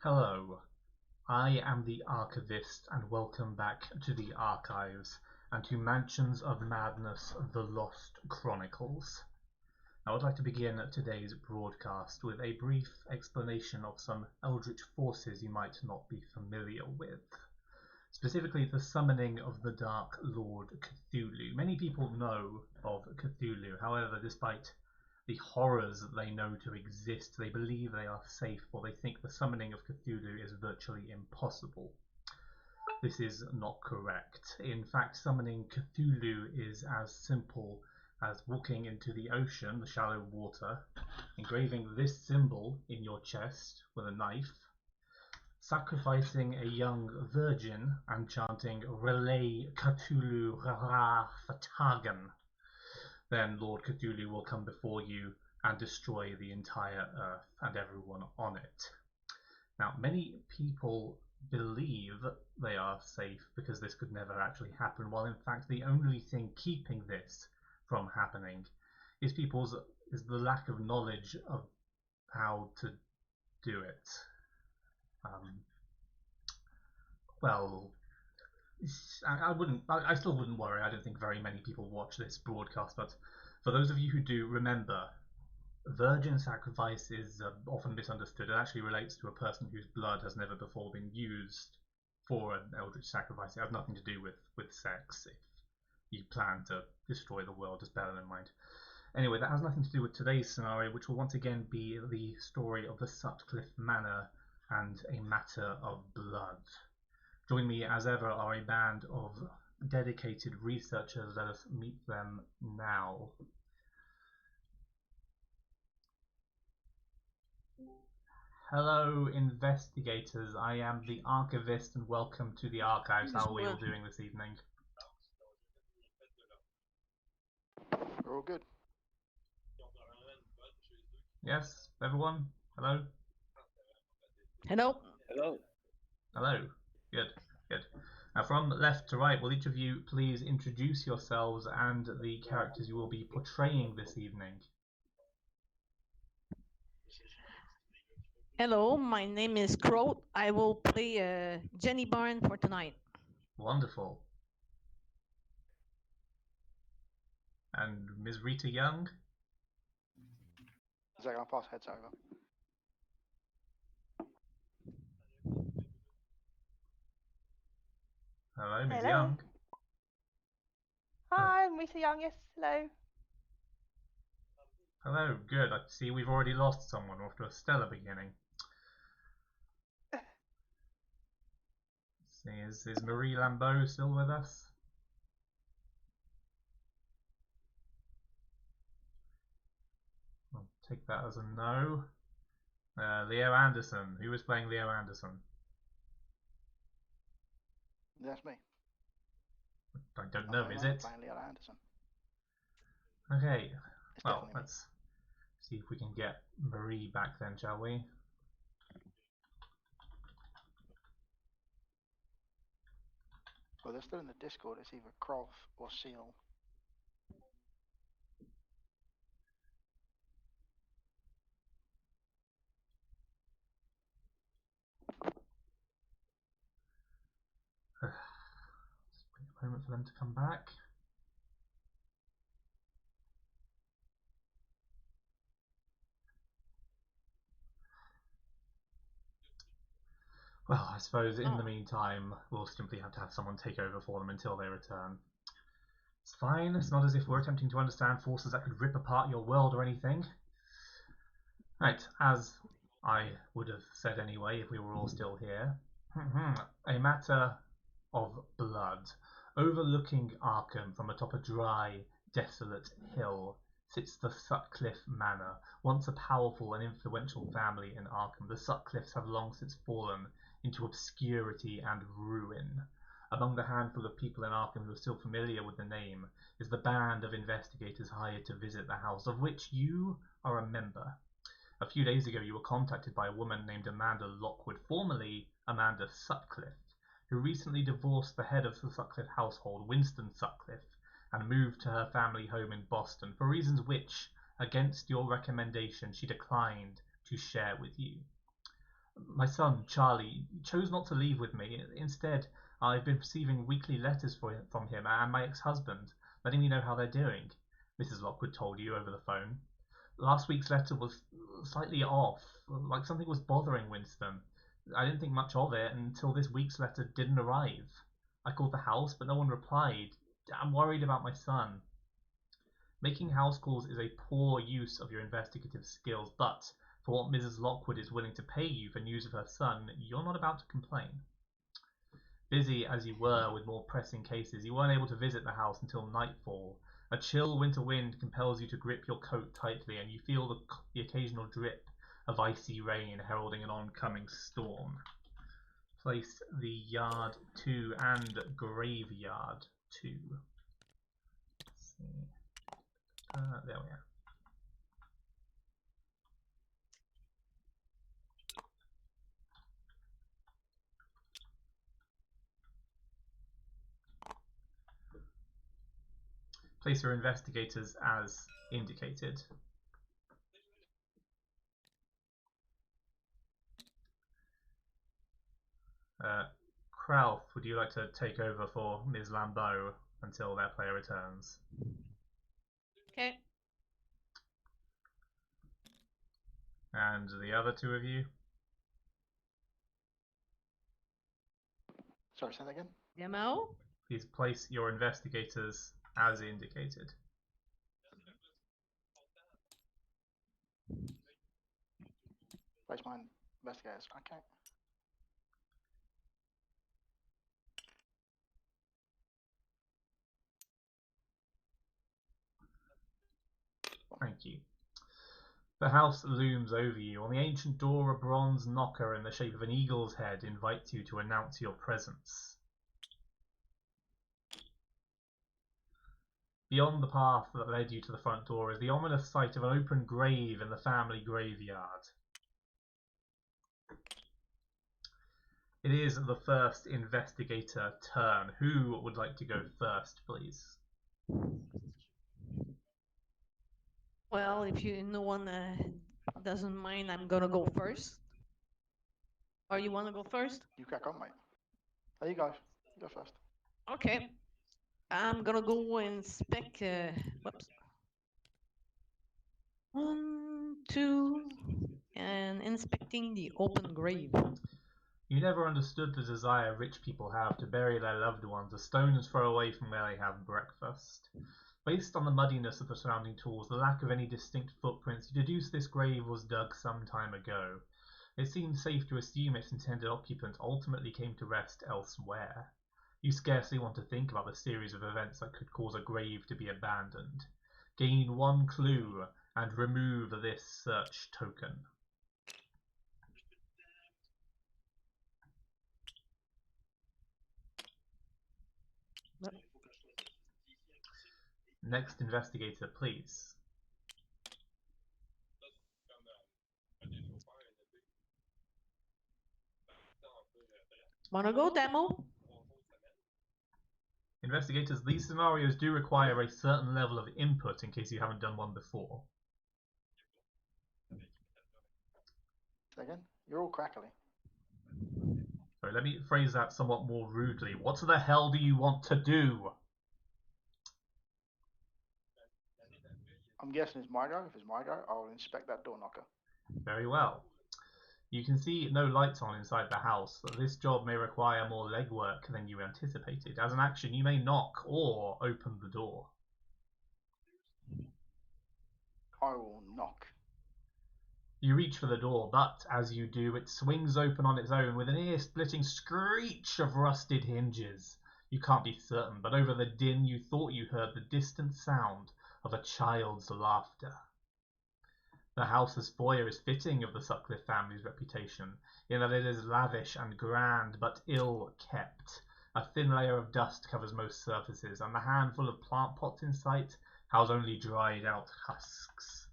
Hello, I am the Archivist, and welcome back to the Archives and to Mansions of Madness: The Lost Chronicles. I would like to begin today's broadcast with a brief explanation of some eldritch forces you might not be familiar with. Specifically, the summoning of the Dark Lord Cthulhu. Many people know of Cthulhu, however, despite the horrors that they know to exist, they believe they are safe, or they think the summoning of Cthulhu is virtually impossible. This is not correct. In fact, summoning Cthulhu is as simple as walking into the ocean, the shallow water, engraving this symbol in your chest with a knife, sacrificing a young virgin and chanting Relay Cthulhu Rara Fatagan. Then Lord Cthulhu will come before you and destroy the entire earth and everyone on it. Now, many people believe they are safe because this could never actually happen, while in fact the only thing keeping this from happening is the lack of knowledge of how to do it. Well, I still wouldn't worry. I don't think very many people watch this broadcast, but for those of you who do, remember, virgin sacrifice is often misunderstood. It actually relates to a person whose blood has never before been used for an eldritch sacrifice. It has nothing to do with sex. If you plan to destroy the world, just bear that in mind. Anyway, that has nothing to do with today's scenario, which will once again be the story of the Sutcliffe Manor and a matter of blood. Join me as ever are a band of dedicated researchers. Let us meet them now. Hello, investigators. I am the Archivist, and welcome to the Archives. How are we all doing this evening? We're all good. Yes, everyone? Hello? Hello. Hello. Hello. Good, good. Now, from left to right, will each of you please introduce yourselves and the characters you will be portraying this evening? Hello, my name is Crow. I will play Jenny Barn for tonight. Wonderful. And Ms. Rita Young? Zach, I'll pass heads over. Hello, Ms. Hello. Young. Hi, I'm Rita Young. Yes, hello. Hello, good. I see we've already lost someone after a stellar beginning. Let's see, is Marie Lambeau still with us? I'll take that as a no. Leo Anderson. Who was playing Leo Anderson? That's me. I don't know, is it? Playing Leo Anderson. Okay, It's well, definitely me. let's see if we can get Marie back then, shall we? Well, they're still in the Discord. It's either Croft or Seal. Just wait a moment for them to come back. Well, I suppose in the meantime, we'll simply have to have someone take over for them until they return. It's fine, it's not as if we're attempting to understand forces that could rip apart your world or anything. Right, as I would have said anyway if we were all still here. A matter of blood. Overlooking Arkham from atop a dry, desolate hill sits the Sutcliffe Manor, once a powerful and influential family in Arkham. The Sutcliffes have long since fallen into obscurity and ruin. Among the handful of people in Arkham who are still familiar with the name is the band of investigators hired to visit the house, of which you are a member. A few days ago, you were contacted by a woman named Amanda Lockwood, formerly Amanda Sutcliffe, who recently divorced the head of the Sutcliffe household, Winston Sutcliffe, and moved to her family home in Boston for reasons which, against your recommendation, she declined to share with you. My son, Charlie, chose not to leave with me. Instead, I've been receiving weekly letters from him and my ex-husband, letting me know how they're doing. Mrs. Lockwood told you over the phone. Last week's letter was slightly off, like something was bothering Winston. I didn't think much of it until this week's letter didn't arrive. I called the house, but no one replied. I'm worried about my son. Making house calls is a poor use of your investigative skills, but for what Mrs. Lockwood is willing to pay you for news of her son, you're not about to complain. Busy as you were with more pressing cases, you weren't able to visit the house until nightfall. A chill winter wind compels you to grip your coat tightly, and you feel the occasional drip of icy rain heralding an oncoming storm. Place the yard 2 and graveyard 2. Let's see. There we are. Place your investigators as indicated. Kralf, would you like to take over for Ms. Lambeau until their player returns? Okay. And the other two of you? Sorry, say that again? Demo. Please place your investigators as indicated. Place my investigators. Okay. Thank you. The house looms over you. On the ancient door, a bronze knocker in the shape of an eagle's head invites you to announce your presence. Beyond the path that led you to the front door is the ominous sight of an open grave in the family graveyard. It is the first investigator turn. Who would like to go first, please? Well, if no one doesn't mind, I'm gonna go first. Or you wanna go first? You crack on, mate. There you go. Go first. Okay. I'm gonna go inspect. Whoops. 1, 2, and inspecting the open grave. You never understood the desire rich people have to bury their loved ones a stone's throw away from where they have breakfast. Based on the muddiness of the surrounding tools, the lack of any distinct footprints, you deduce this grave was dug some time ago. It seemed safe to assume its intended occupant ultimately came to rest elsewhere. You scarcely want to think about the series of events that could cause a grave to be abandoned. Gain one clue and remove this search token. Next investigator, please. Wanna go, Demo? Investigators, these scenarios do require a certain level of input in case you haven't done one before. Second. You're all crackly. Sorry, let me phrase that somewhat more rudely. What the hell do you want to do? I'm guessing it's my go. If it's my go, I'll inspect that door knocker. Very well. You can see no lights on inside the house. This job may require more legwork than you anticipated. As an action, you may knock or open the door. I will knock. You reach for the door, but as you do, it swings open on its own with an ear-splitting screech of rusted hinges. You can't be certain, but over the din you thought you heard the distant sound of a child's laughter. The house's foyer is fitting of the Sutcliffe family's reputation, in that it is lavish and grand, but ill-kept. A thin layer of dust covers most surfaces, and the handful of plant pots in sight house only dried-out husks.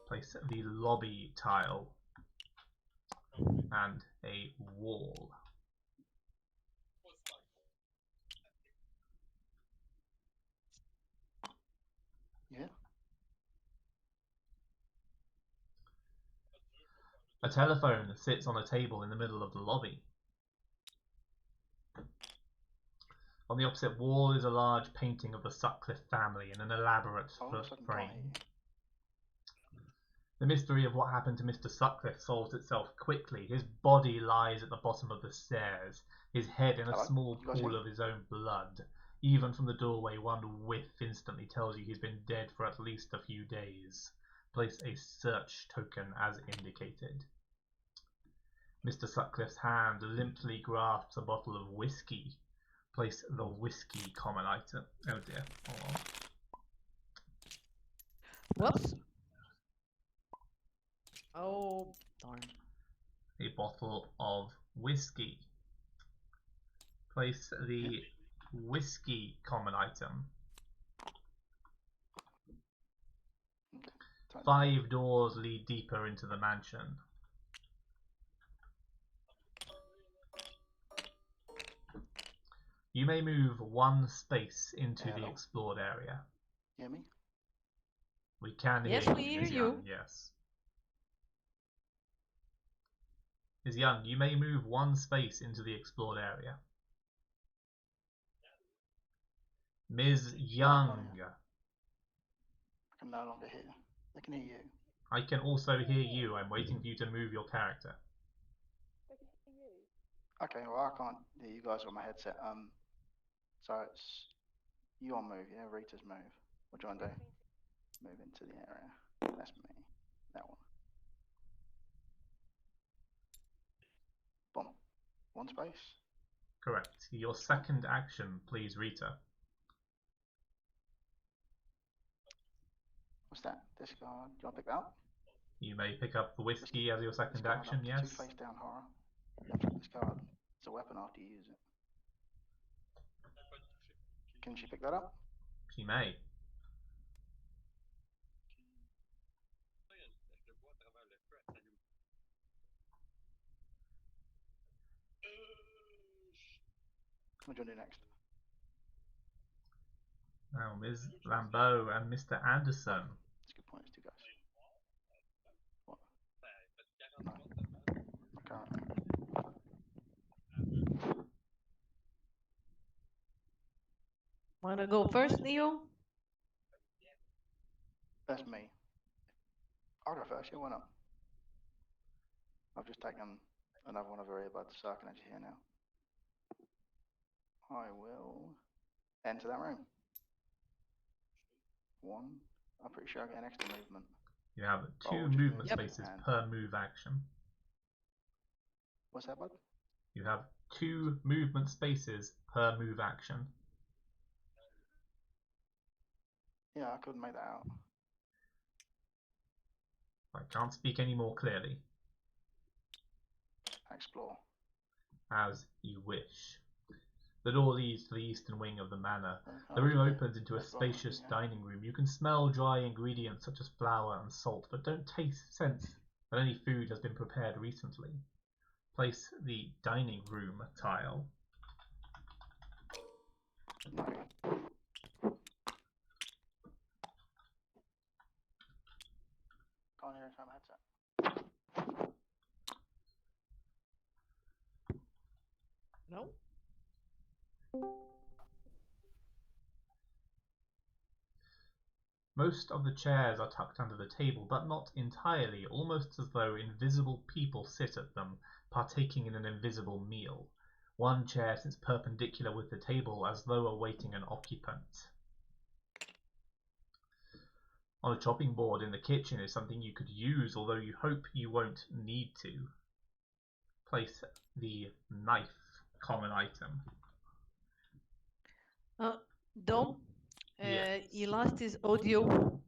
Place the lobby tile and a wall. Yeah. A telephone sits on a table in the middle of the lobby. On the opposite wall is a large painting of the Sutcliffe family in an elaborate frame. The mystery of what happened to Mr. Sutcliffe solves itself quickly. His body lies at the bottom of the stairs, his head in a small pool of his own blood. Even from the doorway, one whiff instantly tells you he's been dead for at least a few days. Place a search token as indicated. Mr. Sutcliffe's hand limply grasps a bottle of whiskey. Place the whiskey common item. Oh dear, hold on. Whoops. Oh, darn. A bottle of whiskey. Place the whiskey common item. 5 doors lead deeper into the mansion. You may move 1 space into the explored area. Hear me? We can Yes, hear we you, hear Ms. you. Young, yes. Ms. Young, you may move 1 space into the explored area. Ms. Young. I can no longer hear. I can hear you. I can also hear you. I'm waiting for you to move your character. Okay, well I can't hear you guys on my headset. So it's you on move, yeah? Rita's move. What do you want to do? Move into the area. That's me. That one. Boom. 1 space. Correct. Your second action, please, Rita. What's that? Discard. Do you want to pick that up? You may pick up the whiskey as your second Discard action, up to yes. 2 face down horror. Discard. It's a weapon after you use it. Can she pick that up? She may. What do you want to do next? Now, Ms. Lambeau and Mr. Anderson. That's a good point. It's 2 guys. What? No. My character. Wanna go first, Leo? That's me. I'll go first. Yeah, why not? I've just taken another one of her earbuds, so I can actually hear now. I will enter that room. 1. I'm pretty sure I get an extra movement. You have 2 just movement move spaces and- per move action. What's that, bud? You have 2 movement spaces per move action. Yeah, I couldn't make that out. I can't speak any more clearly. Explore. As you wish. The door leads to the eastern wing of the manor. Oh, The room okay. opens into a That's right, spacious yeah. dining room. You can smell dry ingredients such as flour and salt, but don't sense that any food has been prepared recently. Place the dining room tile. No. Can't hear it from my headset. No. Most of the chairs are tucked under the table, but not entirely, almost as though invisible people sit at them, partaking in an invisible meal. 1 chair sits perpendicular with the table, as though awaiting an occupant. On a chopping board in the kitchen is something you could use, although you hope you won't need to. Place the knife common item. Dom, Yes. he lost his audio.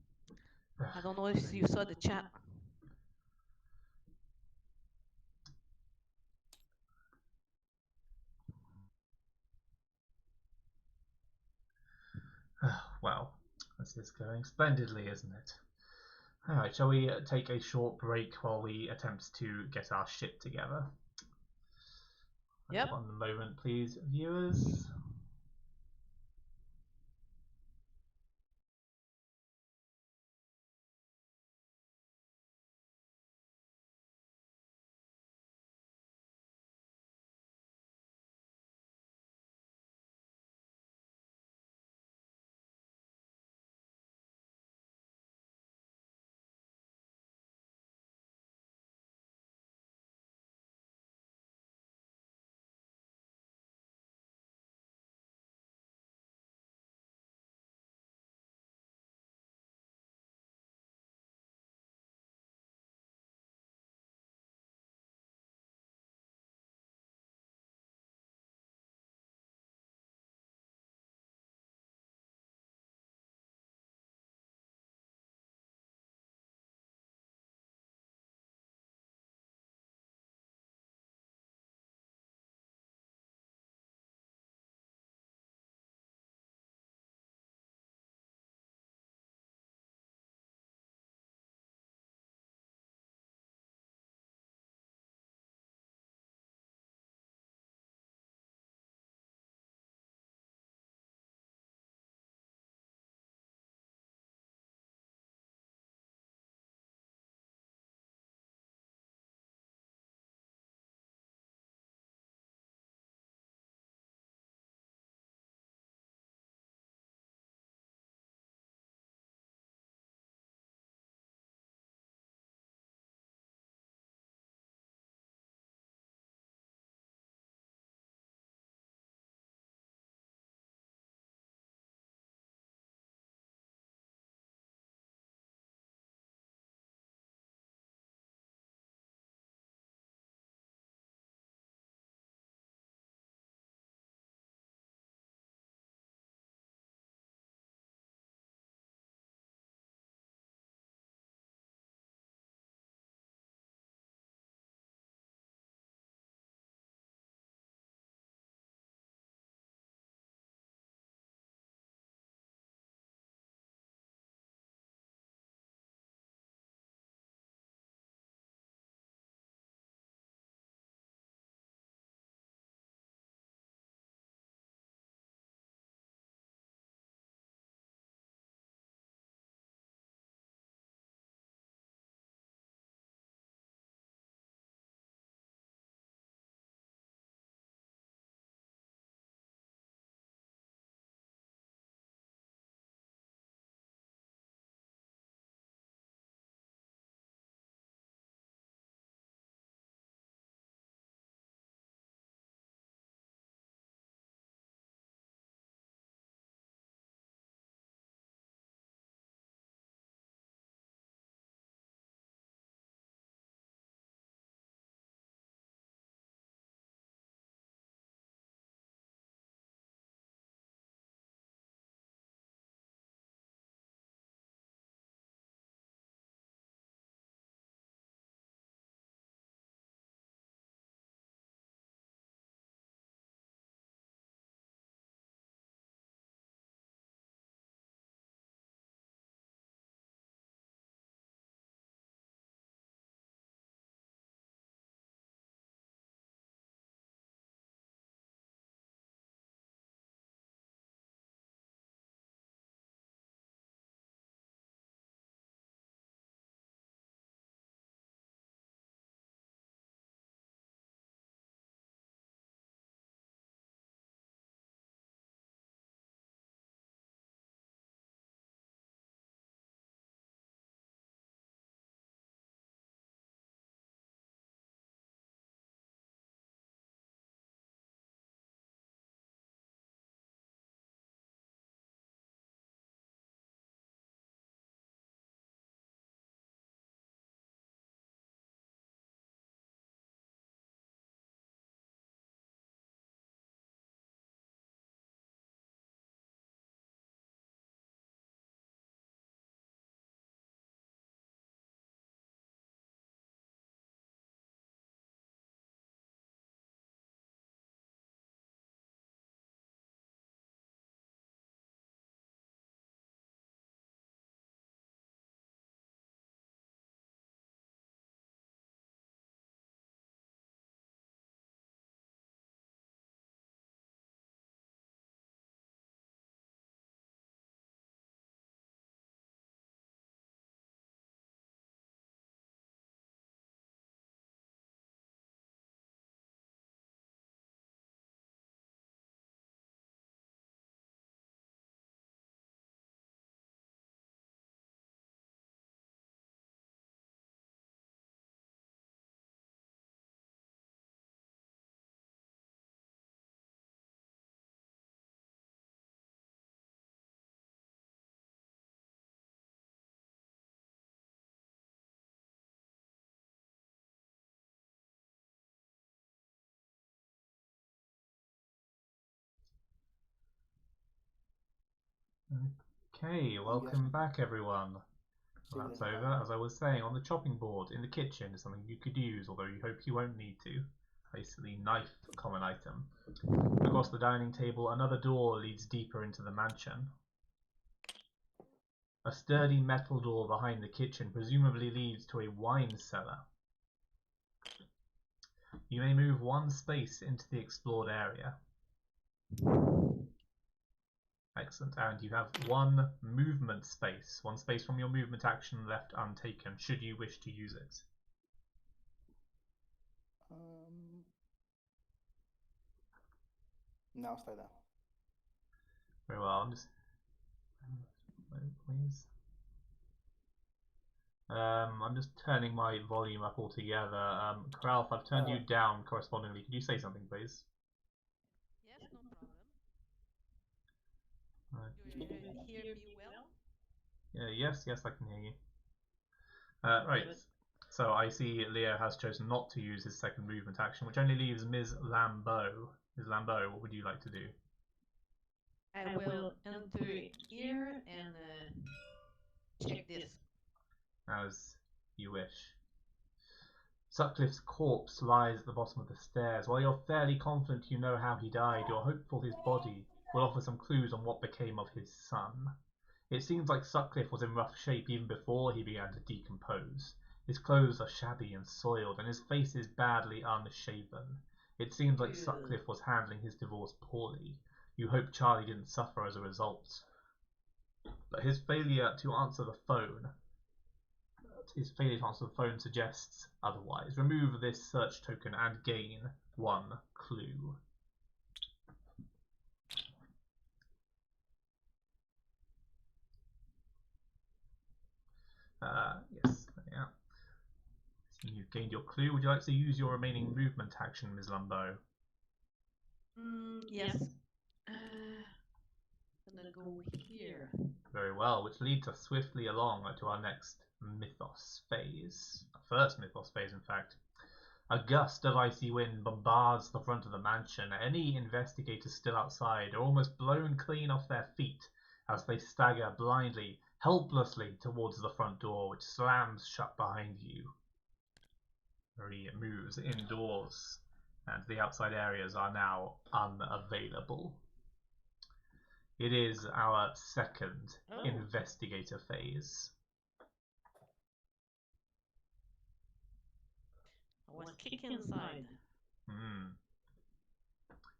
I don't know if you saw the chat. Well, this is going splendidly, isn't it? Alright, shall we take a short break while we attempt to get our shit together? Yep. One moment, please, viewers. Okay, welcome back everyone. Well, that's over. As I was saying, on the chopping board in the kitchen is something you could use, although you hope you won't need to. Place the knife, a common item. Across the dining table, another door leads deeper into the mansion. A sturdy metal door behind the kitchen presumably leads to a wine cellar. You may move one space into the explored area. Excellent, and you have one movement space, one space from your movement action left untaken, should you wish to use it. No, I'll stay there. Very well, I'm just... please. I'm just turning my volume up altogether. Kralf, I've turned you down correspondingly. Could you say something, please? Yes, no problem. You hear me well? Yes, I can hear you. Right. So I see Leo has chosen not to use his second movement action, which only leaves Ms. Lambeau. Ms. Lambeau, what would you like to do? I will enter here and check this. As you wish. Sutcliffe's corpse lies at the bottom of the stairs. While you're fairly confident you know how he died, you're hopeful his body will offer some clues on what became of his son. It seems like Sutcliffe was in rough shape even before he began to decompose. His clothes are shabby and soiled, and his face is badly unshaven. It seems like Sutcliffe was handling his divorce poorly. You hope Charlie didn't suffer as a result. But his failure to answer the phone suggests otherwise. Remove this search token and gain one clue. Yes, yeah. So you've gained your clue. Would you like to use your remaining movement action, Ms. Lambeau? Yes. Gonna go here. Very well, which leads us swiftly along to our next mythos phase. First mythos phase, in fact. A gust of icy wind bombards the front of the mansion. Any investigators still outside are almost blown clean off their feet as they stagger blindly, helplessly towards the front door, which slams shut behind you. He moves indoors, and the outside areas are now unavailable. It is our second investigator phase. I was kicked inside.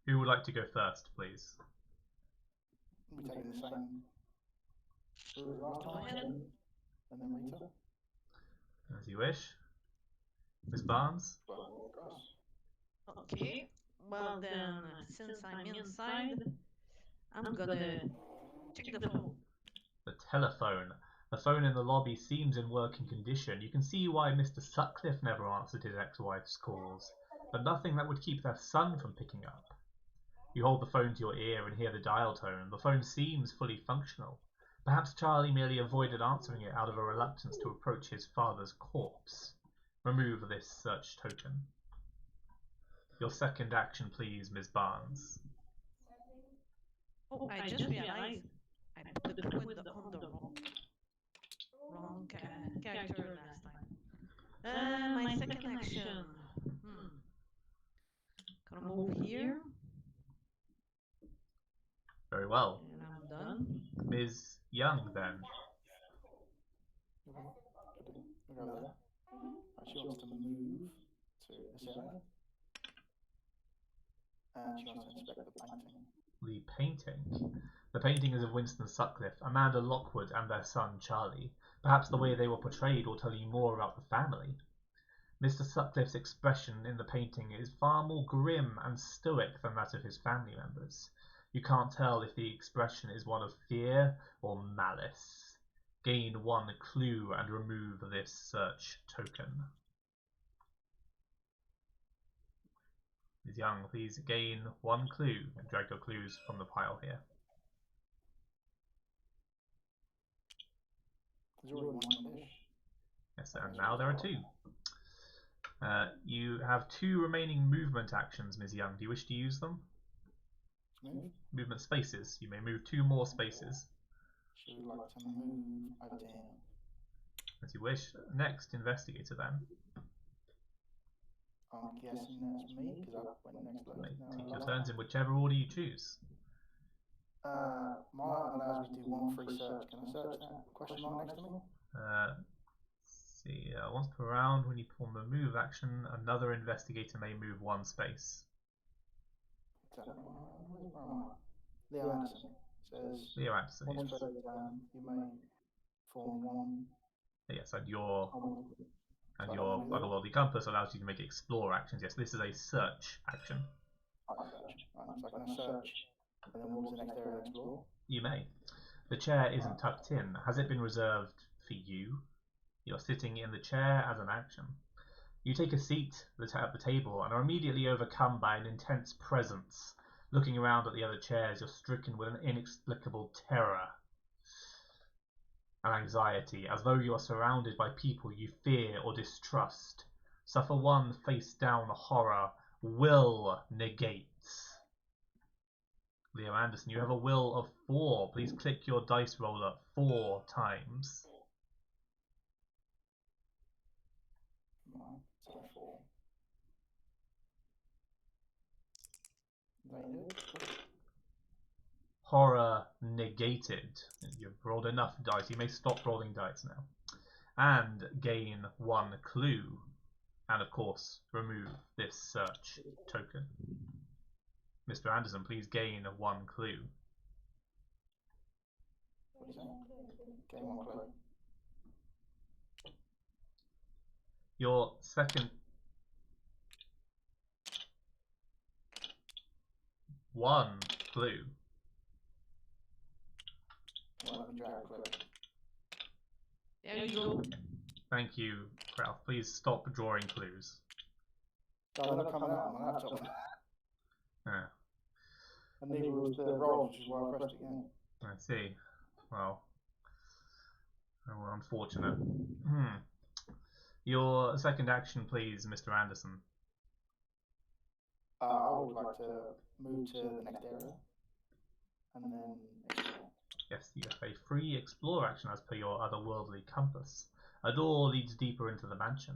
Who would like to go first, please? We're taking the same route last time, and then Rita. As you wish. Miss Barnes? Well, Okay. Well then, since I'm inside, I'm gonna check the phone. The telephone. The phone in the lobby seems in working condition. You can see why Mr. Sutcliffe never answered his ex-wife's calls, but nothing that would keep their son from picking up. You hold the phone to your ear and hear the dial tone. The phone seems fully functional. Perhaps Charlie merely avoided answering it out of a reluctance to approach his father's corpse. Remove this search token. Your second action, please, Ms. Barnes. Oh, I just realized I put the clue on the wrong character last time. My second action. Gonna move here. Very well. And I'm done. Ms. Young, then. We'll go there. She wants to move to this area. And she wants to inspect the painting. The painting. The painting is of Winston Sutcliffe, Amanda Lockwood, and their son Charlie. Perhaps the way they were portrayed will tell you more about the family. Mr. Sutcliffe's expression in the painting is far more grim and stoic than that of his family members. You can't tell if the expression is one of fear or malice. Gain one clue and remove this search token. Ms. Young, please gain one clue and drag your clues from the pile here. There's already one dish. Yes, and now there are two. You have two remaining movement actions, Ms. Young. Do you wish to use them? Move. Movement spaces. You may move two more spaces. She would like to move over to him. As you wish. Next investigator then. I'm guessing that's me because I went next left. Take your turns in whichever order you choose. Mine allows me to do 1 free search. Can I search that question mark next to me? See, once per round, when you perform a move action, another investigator may move 1 space. Where am I? Leo Anderson says. Leo Anderson. Once per turn, you may form 1. Yes, and your otherworldly compass allows you to make explore actions. Yes, this is a search action. Search. Right, so I can search and then walk to the next area and explore. You may. The chair isn't tucked in. Has it been reserved for you? You're sitting in the chair as an action. You take a seat at the table and are immediately overcome by an intense presence. Looking around at the other chairs, you're stricken with an inexplicable terror and anxiety, as though you are surrounded by people you fear or distrust. Suffer 1 face down horror. Will negates. Leo Anderson, you have a will of 4. Please click your dice roller 4 times. So 4. Horror negated. You've rolled enough dice. You may stop rolling dice now. And gain 1 clue. And of course, remove this search token. Mr. Anderson, please gain 1 clue. What do you say? Gain 1 clue. Your second 1 clue. Well, let me drag a clue. There you go. Thank you, Ralph. Please stop drawing clues. They're not coming out on my laptop. Yeah, And neither was the roll, which is why I pressed it again. I see. Well, unfortunate. Your second action, please, Mr. Anderson. I would like to move to the next area and then explore. Yes, you have a free explore action as per your otherworldly compass. A door leads deeper into the mansion.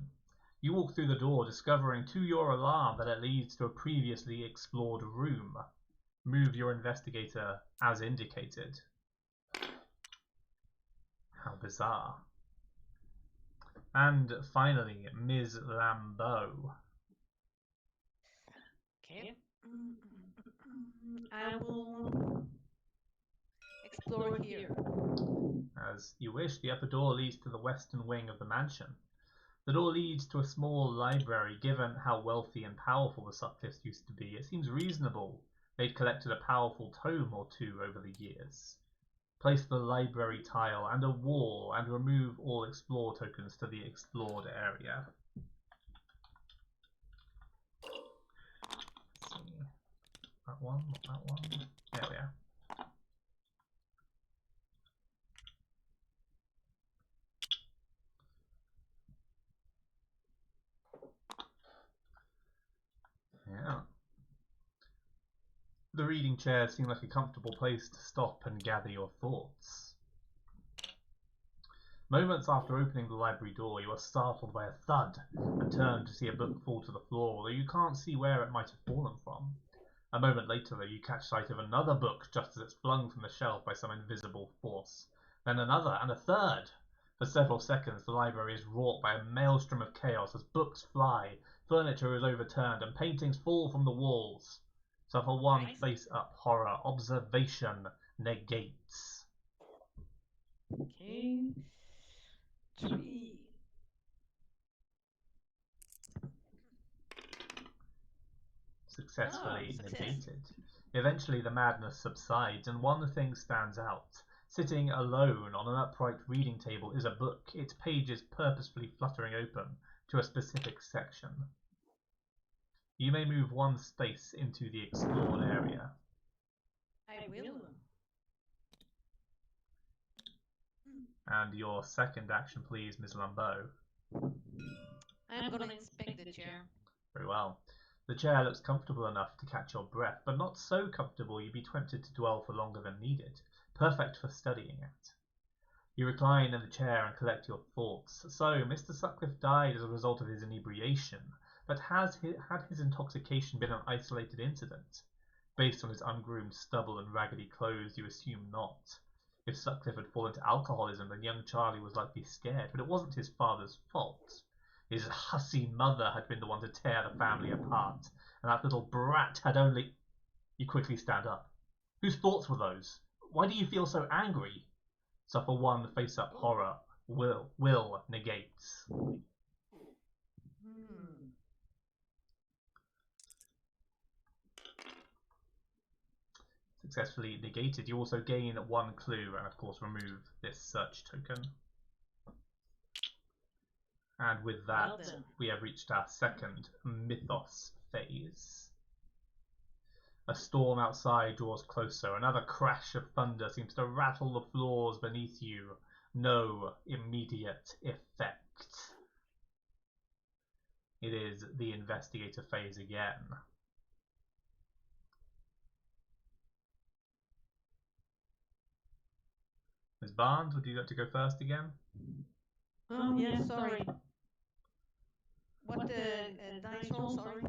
You walk through the door, discovering to your alarm that it leads to a previously explored room. Move your investigator as indicated. How bizarre. And finally, Ms. Lambeau. Okay. I will explore here. As you wish, the upper door leads to the western wing of the mansion. The door leads to a small library. Given how wealthy and powerful the Sutcliffes used to be, it seems reasonable they'd collected a powerful tome or 2 over the years. Place the library tile and a wall and remove all explore tokens to the explored area. Let's see. That one, not that one. There we are. Yeah. The reading chair seemed like a comfortable place to stop and gather your thoughts. Moments after opening the library door, you are startled by a thud and turn to see a book fall to the floor, although you can't see where it might have fallen from. A moment later, though, you catch sight of another book just as it's flung from the shelf by some invisible force. Then another and a third. For several seconds, the library is wrought by a maelstrom of chaos as books fly, furniture is overturned, and paintings fall from the walls. Suffer 1 face-up horror. Observation negates. Okay. 3. Successfully success. negated. Eventually the madness subsides and one thing stands out. Sitting alone on an upright reading table is a book, its pages purposefully fluttering open to a specific section. You may move 1 space into the explored area. I will. And your second action, please, Ms. Lambeau. I'm gonna inspect the chair. Very well. The chair looks comfortable enough to catch your breath, but not so comfortable you'd be tempted to dwell for longer than needed. perfect for studying it. You recline in the chair and collect your thoughts. So, Mr. Sutcliffe died as a result of his inebriation, but had his intoxication been an isolated incident? Based on his ungroomed stubble and raggedy clothes, you assume not. If Sutcliffe had fallen to alcoholism, then young Charlie was likely scared, but it wasn't his father's fault. His hussy mother had been the one to tear the family apart, and that little brat had only... You quickly stand up. Whose thoughts were those? Why do you feel so angry? Suffer one face-up horror. Will negates. Successfully negated. You also gain one clue and of course remove this search token. And with that, we have reached our second mythos phase. A storm outside draws closer. Another crash of thunder seems to rattle the floors beneath you. No immediate effect. It is the investigator phase again. Ms. Barnes, would you like to go first again? Oh, yes, sorry. What dice roll, sorry?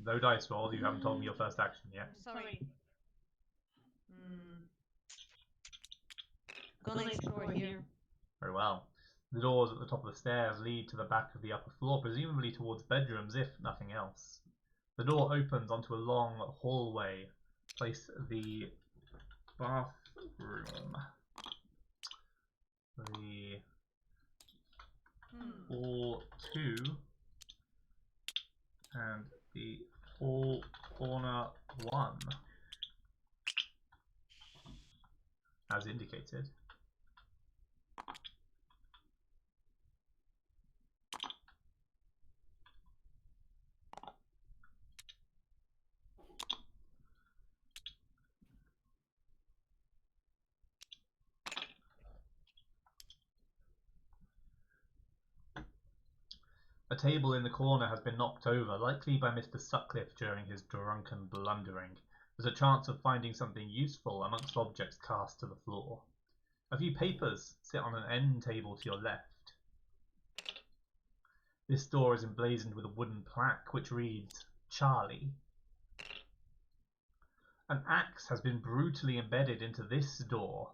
No dice roll, you haven't told me your first action yet. Sorry. Gonna explore here. Very well. The doors at the top of the stairs lead to the back of the upper floor, presumably towards bedrooms, if nothing else. The door opens onto a long hallway. Place the bathroom, the hall 2, and the hall corner 1, as indicated. A table in the corner has been knocked over, likely by Mr. Sutcliffe during his drunken blundering. There's a chance of finding something useful amongst objects cast to the floor. A few papers sit on an end table to your left. This door is emblazoned with a wooden plaque which reads, Charlie. An axe has been brutally embedded into this door.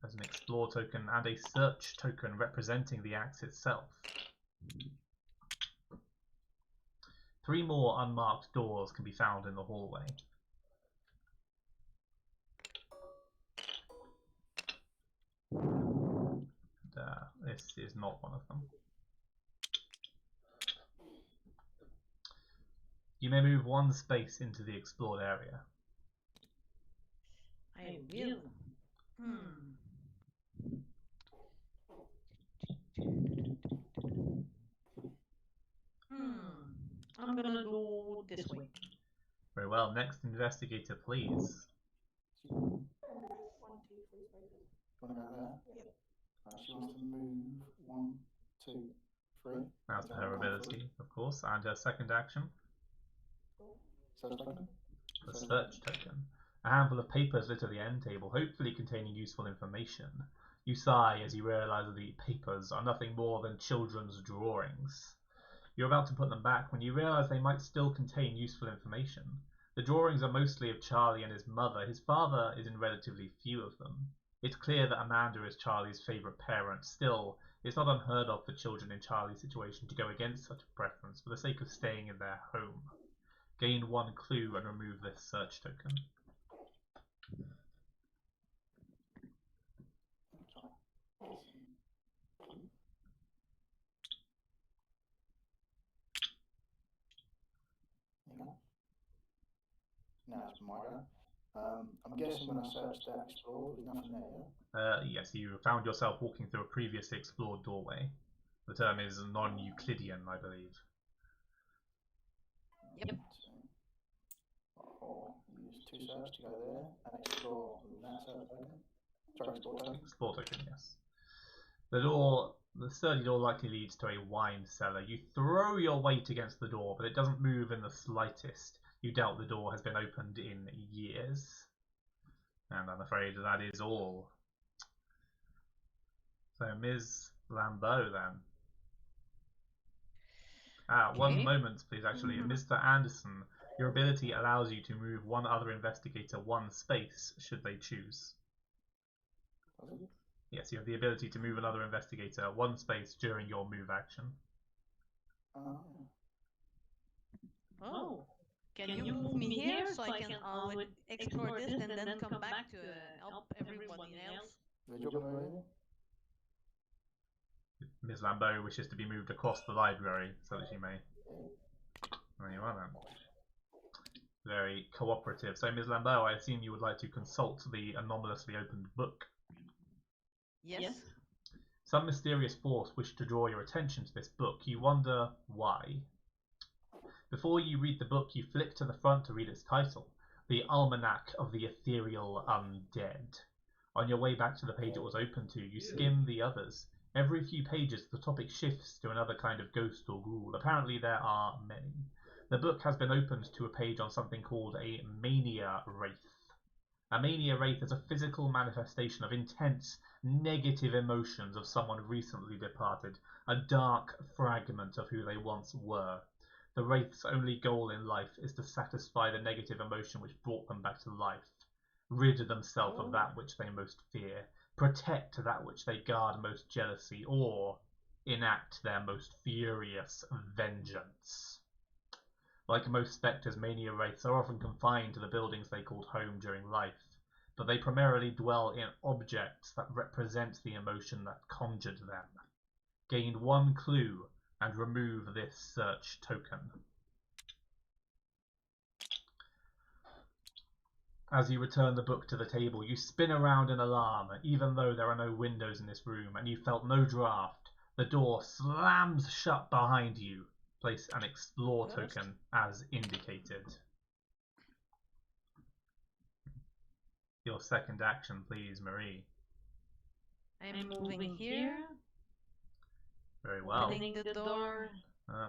There's an explore token and a search token representing the axe itself. 3 more unmarked doors can be found in the hallway. This is not one of them. You may move 1 space into the explored area. I will. I'm gonna go this way. Very well. Next investigator, please. 1, 2, 3 spaces. Want to go there? Yep. She wants to move 1, 2, 3. That's her ability, of course, and her second action. Search token? The search token. A handful of papers litter the end table, hopefully containing useful information. You sigh as you realise that the papers are nothing more than children's drawings. You're about to put them back when you realise they might still contain useful information. The drawings are mostly of Charlie and his mother. His father is in relatively few of them. It's clear that Amanda is Charlie's favourite parent. Still, it's not unheard of for children in Charlie's situation to go against such a preference for the sake of staying in their home. Gain 1 clue and remove this search token. Now it's my go. I'm guessing when I searched that explore, there's nothing there, yeah? Yes, you found yourself walking through a previously explored doorway. The term is non-Euclidean, I believe. Yep. Or use 2 search to go there and explore that search token. Sorry, explore token. Explore token, yes. The sturdy door likely leads to a wine cellar. You throw your weight against the door, but it doesn't move in the slightest. You doubt the door has been opened in years. And I'm afraid that is all. So, Ms. Lambeau, then. One moment, please, actually. Mr. Anderson, your ability allows you to move one other investigator one space, should they choose. Yes, you have the ability to move another investigator one space during your move action. Oh. Can you move me here so I can explore this and then come back to help everybody else? Ms. Lambeau wishes to be moved across the library so that she may. There you are then. Very cooperative. So, Ms. Lambeau, I assume you would like to consult the anomalously opened book. Yes. Some mysterious force wished to draw your attention to this book. You wonder why. Before you read the book, you flick to the front to read its title, The Almanac of the Ethereal Undead. On your way back to the page it was open to, you skim the others. Every few pages, the topic shifts to another kind of ghost or ghoul. Apparently there are many. The book has been opened to a page on something called a mania wraith. A mania wraith is a physical manifestation of intense, negative emotions of someone recently departed, a dark fragment of who they once were. The wraith's only goal in life is to satisfy the negative emotion which brought them back to life, rid themselves of that which they most fear, protect that which they guard most jealously, or enact their most furious vengeance. Like most spectres, mania wraiths are often confined to the buildings they called home during life, but they primarily dwell in objects that represent the emotion that conjured them. Gain one clue and remove this search token. As you return the book to the table, you spin around in alarm, even though there are no windows in this room and you felt no draft. The door slams shut behind you. Place an explore token as indicated. Your second action, please, Marie. I'm moving here. Very well. Opening the door.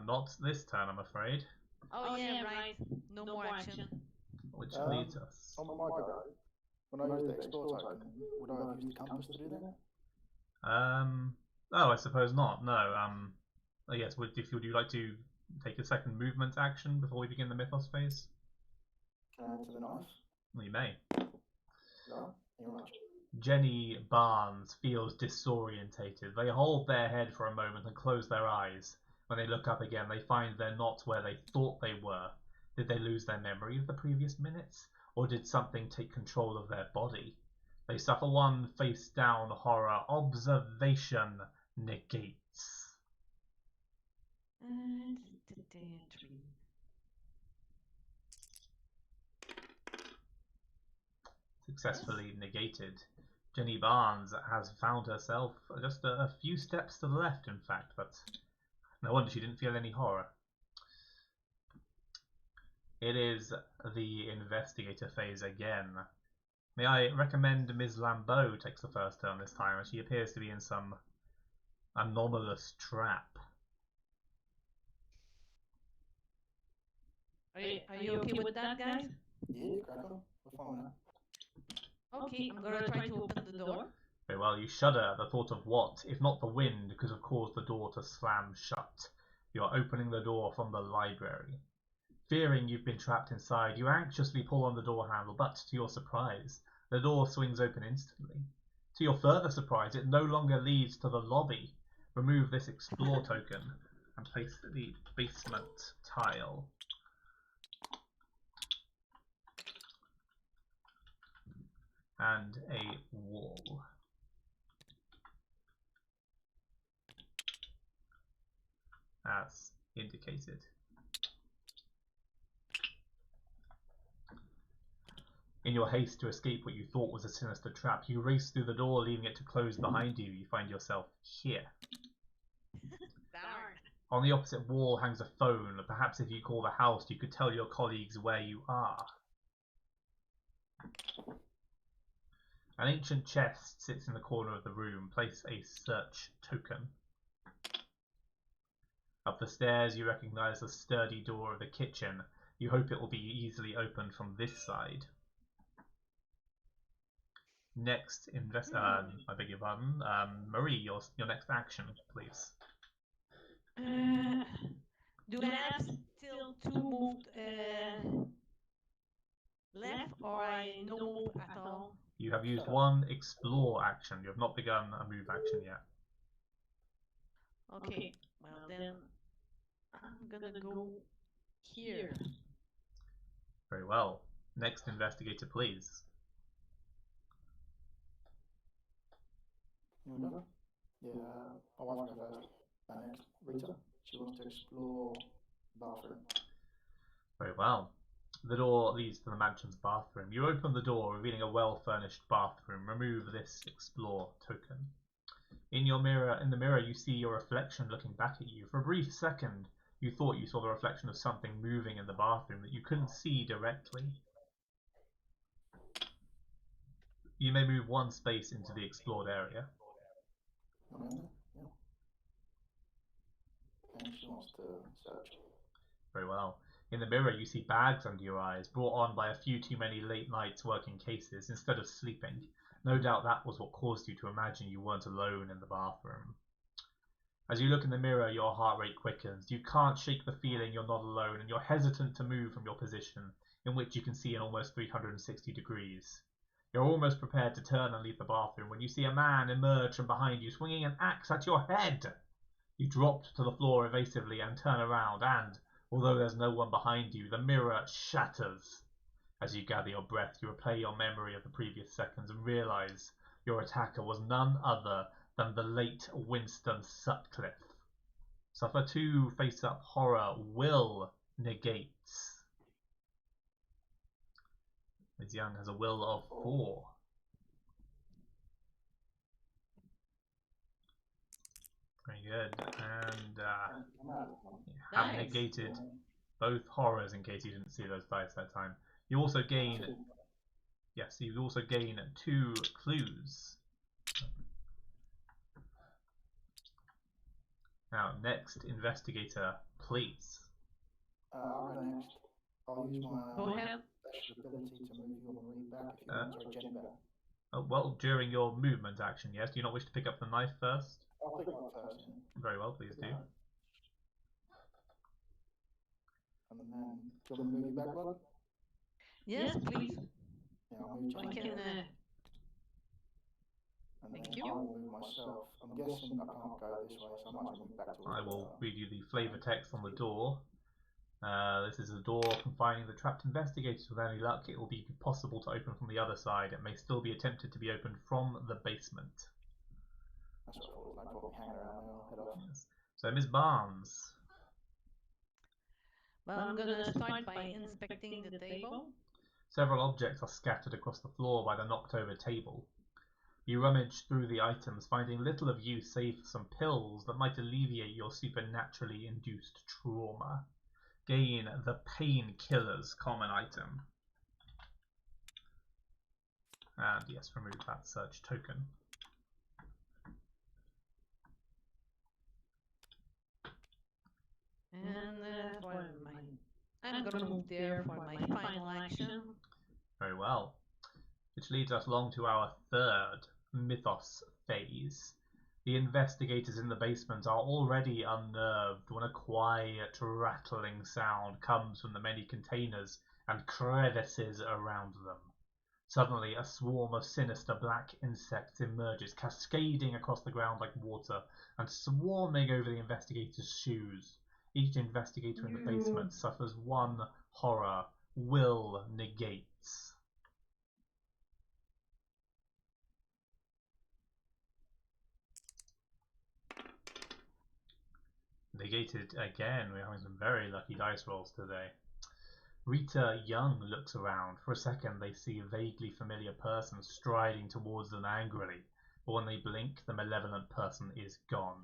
Not this turn, I'm afraid. Oh yeah, right. No more action. Which leads us. On my go, when I use the explore token, would I have used the compass to do that? Oh, I suppose not. No. Yes. Would you like to take a second movement action before we begin the mythos phase? Can I add to the knife? Well, you may. No. You're right. Jenny Barnes feels disorientated. They hold their head for a moment and close their eyes. When they look up again, they find they're not where they thought they were. Did they lose their memory of the previous minutes? Or did something take control of their body? They suffer one face-down horror. Observation negates. And the entry. Successfully negated. Jenny Barnes has found herself just a few steps to the left, in fact, but no wonder she didn't feel any horror. It is the investigator phase again. May I recommend Ms. Lambeau takes the first turn this time, as she appears to be in some anomalous trap. Are you okay with that, guys? Yeah, crack on. We're fine with that. Okay, I'm gonna try to open the door. Very well, you shudder at the thought of what, if not the wind, could have caused the door to slam shut. You are opening the door from the library. Fearing you've been trapped inside, you anxiously pull on the door handle, but to your surprise, the door swings open instantly. To your further surprise, it no longer leads to the lobby. Remove this explore token and place the basement tile. And a wall. As indicated. In your haste to escape what you thought was a sinister trap, you race through the door, leaving it to close behind you. You find yourself here. Darn. On the opposite wall hangs a phone. Perhaps if you call the house, you could tell your colleagues where you are. An ancient chest sits in the corner of the room. Place a search token. Up the stairs, you recognize the sturdy door of the kitchen. You hope it will be easily opened from this side. Next I beg your pardon. Marie, your next action, please. Do I have still two moved left, or I no move at all? You have used one explore action. You have not begun a move action yet. Okay, well then I'm gonna go here. Very well. Next investigator, please. You go? Yeah, my wife will go first. And next, Rita. She wants to explore the bathroom. Very well. The door leads to the mansion's bathroom. You open the door, revealing a well-furnished bathroom. Remove this explore token. In the mirror, you see your reflection looking back at you. For a brief second, you thought you saw the reflection of something moving in the bathroom that you couldn't see directly. You may move one space into the explored area. Yeah. And she wants to search. Very well. In the mirror, you see bags under your eyes, brought on by a few too many late nights working cases instead of sleeping. No doubt that was what caused you to imagine you weren't alone in the bathroom. As you look in the mirror, your heart rate quickens. You can't shake the feeling you're not alone, and you're hesitant to move from your position, in which you can see in almost 360 degrees. You're almost prepared to turn and leave the bathroom when you see a man emerge from behind you, swinging an axe at your head. You drop to the floor evasively and turn around, and, although there's no one behind you, the mirror shatters. As you gather your breath, you replay your memory of the previous seconds and realize your attacker was none other than the late Winston Sutcliffe. Suffer 2 face-up horror will negates. Ms. Young has a will of 4. Very good. And have negated both horrors in case you didn't see those dice that time. You also gain... Yes, you also gain 2 clues. Now, next investigator, please. I'll go next. I'll use my Go ahead. special ability to move your Marie back if you want. Sorry, Jenny back. Well, during your movement action, yes. Do you not wish to pick up the knife first? I'll pick it up first. Yeah. Very well, please do. And then, do you want me to move you back, bud? Yes, please. Yeah, I'll move I Jenny. can. And thank then you. I'll move myself. I'm guessing I can't go this way, so I might as well move back towards I will read you the flavor text on the door. This is a door confining the trapped investigators. With any luck, it will be possible to open from the other side. It may still be attempted to be opened from the basement. That's what I thought. No problem hanging around there. I'll head off. Yes. So, Ms. Barnes. Well, I'm gonna start by inspecting the table. Several objects are scattered across the floor by the knocked-over table. You rummage through the items, finding little of use save for some pills that might alleviate your supernaturally induced trauma. Gain the painkiller's common item. And yes, remove that search token. And I'm gonna move there for my final action. Very well. Which leads us along to our third mythos phase. The investigators in the basement are already unnerved when a quiet, rattling sound comes from the many containers and crevices around them. Suddenly, a swarm of sinister black insects emerges, cascading across the ground like water and swarming over the investigators' shoes. Each investigator in the basement suffers 1 horror will negates. Negated again. We're having some very lucky dice rolls today. Rita Young looks around. For a second, they see a vaguely familiar person striding towards them angrily, but when they blink, the malevolent person is gone.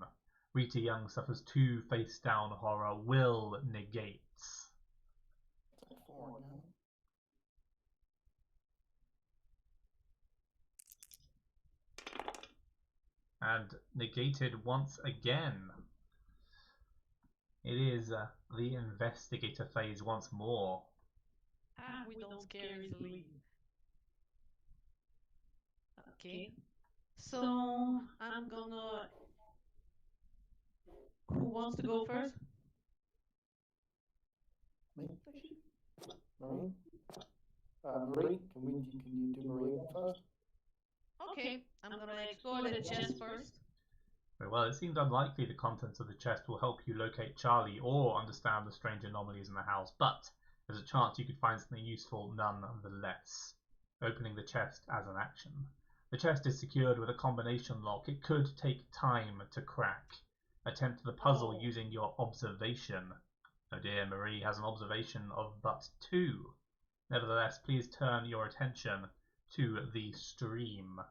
Rita Young suffers 2 face-down horror will negates. And negated once again. It is the investigator phase once more. We don't scare easily. Okay. So I'm gonna. Who wants to go first? Me? Marie? Marie, can you do Marie again first? Okay, I'm gonna explore the chest first. Very well, it seems unlikely the contents of the chest will help you locate Charlie or understand the strange anomalies in the house, but there's a chance you could find something useful nonetheless. Opening the chest as an action. The chest is secured with a combination lock. It could take time to crack. Attempt the puzzle using your observation. Oh dear, Marie has an observation of but 2. Nevertheless, please turn your attention to the stream.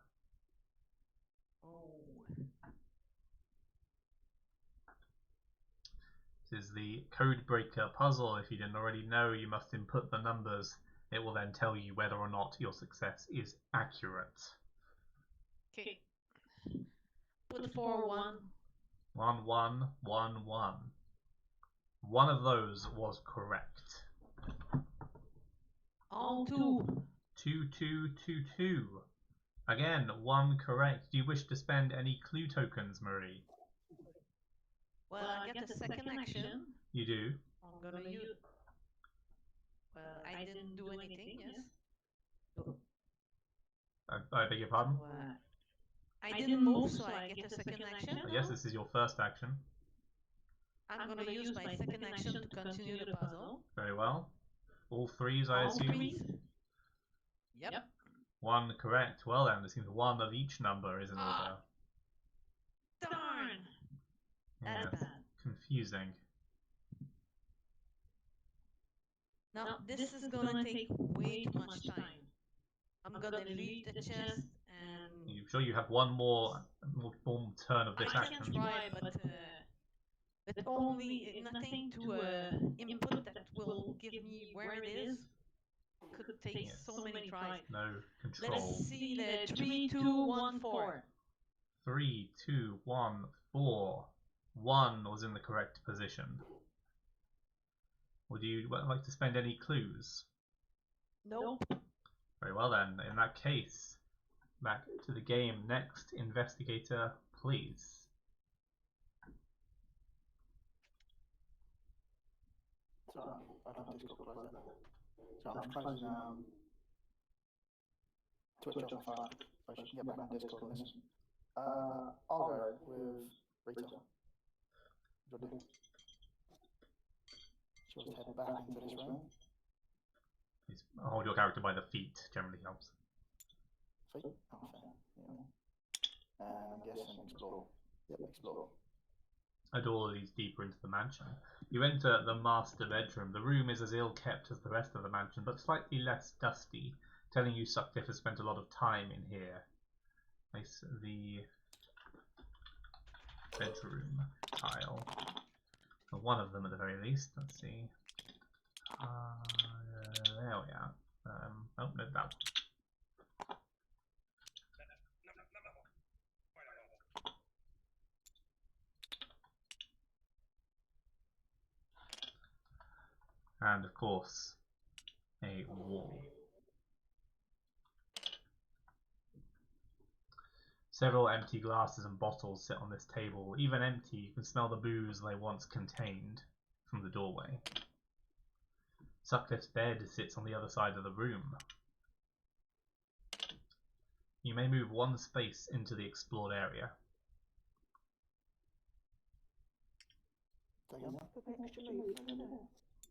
This is the code breaker puzzle. If you didn't already know, you must input the numbers. It will then tell you whether or not your success is accurate. Okay. Put 4-1. 1, 1, 1, 1. One of those was correct. All 2. 2, 2, 2, 2. Again, 1 correct. Do you wish to spend any clue tokens, Marie? Well, I get a second action. You do. I'm gonna use. Well, I didn't do anything, yes? I beg your pardon? I didn't move, so I get a second action. Yes, this is your first action. I'm gonna use my second action to continue the puzzle. Very well. All 3s, I assume? 3s? Yep. 1 correct. Well then, it seems 1 of each number is in order. Darn! Yes. That's bad. Confusing. Now, this is gonna take way too much time. I'm gonna leave the chest and... You sure you have one more turn of this I action? can try, but only nothing to input that will give me where it is. Could take so many tries. No control. Let's see the 3, 2, 1, 4. 3, 2, 1, 4. 1 was in the correct position. Would you like to spend any clues? Nope. Very well then. In that case, back to the game. Next, investigator, please. So I don't have Discord closed then. So I'm closing Twitch off my phone, so she can get back on Discord and listen. I'll go with Rita. What do you do? She'll just head back into this room. Please hold your character by the feet, generally helps. Feet? Oh, fair. Yeah. And I'm guessing explore. Yep, explore. A door leads deeper into the mansion. You enter the master bedroom. The room is as ill kept as the rest of the mansion, but slightly less dusty, telling you Sutcliffe has spent a lot of time in here. Place the bedroom tile. Or one of them at the very least. Let's see. There we are. Oh, no, that one. And of course, a wall. Several empty glasses and bottles sit on this table. Even empty, you can smell the booze they once contained from the doorway. Sutcliffe's bed sits on the other side of the room. You may move 1 space into the explored area.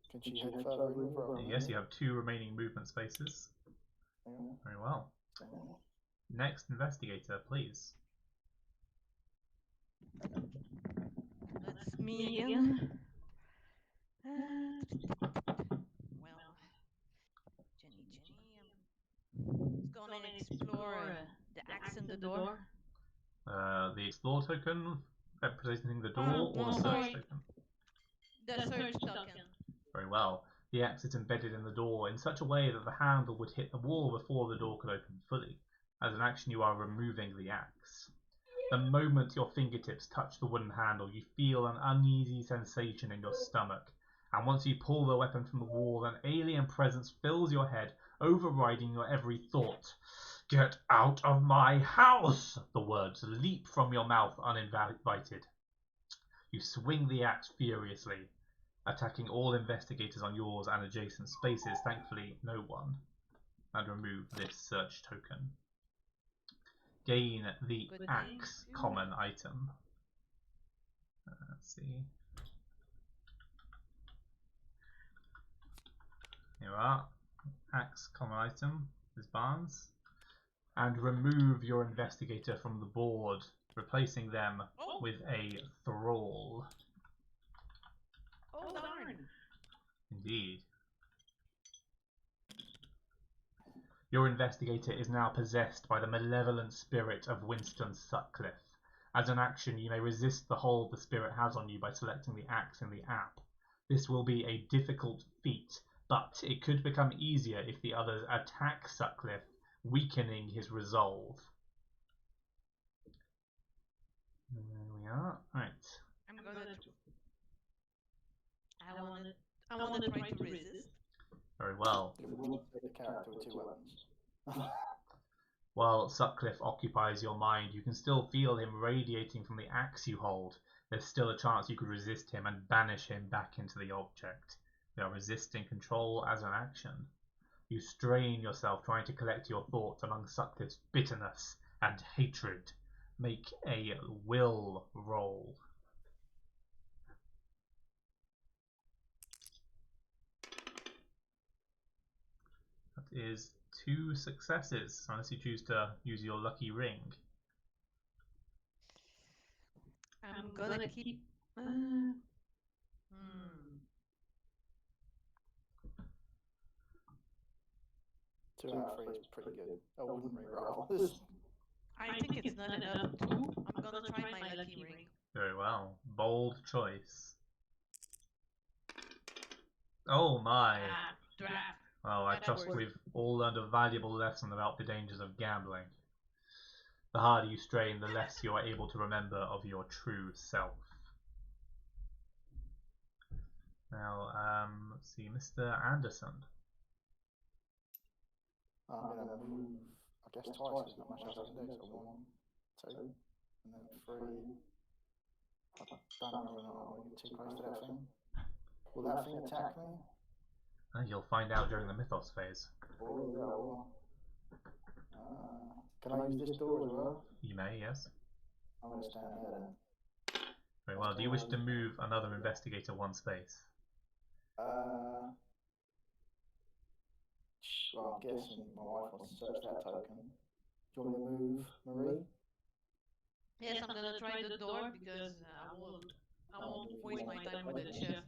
Can she head further in with her? Yes, you have 2 remaining movement spaces. Very well. Next investigator, please. That's me again. Well, Jenny, I'm gonna explore the axe in the door. The explore token representing the door or No, the search sorry. token? The search token. Very well. The axe is embedded in the door in such a way that the handle would hit the wall before the door could open fully. As an action, you are removing the axe. The moment your fingertips touch the wooden handle, you feel an uneasy sensation in your stomach. And once you pull the weapon from the wall, an alien presence fills your head, overriding your every thought. Get out of my house! The words leap from your mouth uninvited. You swing the axe furiously, attacking all investigators on yours and adjacent spaces. Thankfully, no one. And remove this search token. Gain the Good axe thing. common item. Let's see. Here we are. Axe common item is Barnes. And remove your investigator from the board, replacing them with a thrall. Oh, darn. Indeed. Your investigator is now possessed by the malevolent spirit of Winston Sutcliffe. As an action, you may resist the hold the spirit has on you by selecting the axe in the app. This will be a difficult feat, but it could become easier if the others attack Sutcliffe, weakening his resolve. There we are. Right. I'm gonna. I wanna try to resist. Very well. You wouldn't take the character with 2 weapons. While Sutcliffe occupies your mind, you can still feel him radiating from the axe you hold. There's still a chance you could resist him and banish him back into the object. You are resisting control as an action. You strain yourself trying to collect your thoughts among Sutcliffe's bitterness and hatred. Make a will roll. That is 2 successes, unless you choose to use your lucky ring. I'm gonna keep. 2 out of 3 is pretty good. I wouldn't re-roll. I think it's not enough. 2. I'm gonna try my lucky ring. Very well. Bold choice. Oh my. Draft. Well, I trust we've all learned a valuable lesson about the dangers of gambling. The harder you strain, the less you are able to remember of your true self. Now, let's see, Mr. Anderson. I'm going to move, I guess twice, there's not much else I can do, so 1, 2, and then 3. I don't know whether or not I want to get too close to that thing. Will that thing attack me? You'll find out during the mythos phase. Oh, yeah, can I use this door as well? You may, yes. I'm going to stand there then. Very well. Do you wish to move another investigator 1 space? Well, I'm guessing my wife wants to search that token. Do you want me to move Marie? Yes, I'm gonna try the door because I won't waste my time with the chef.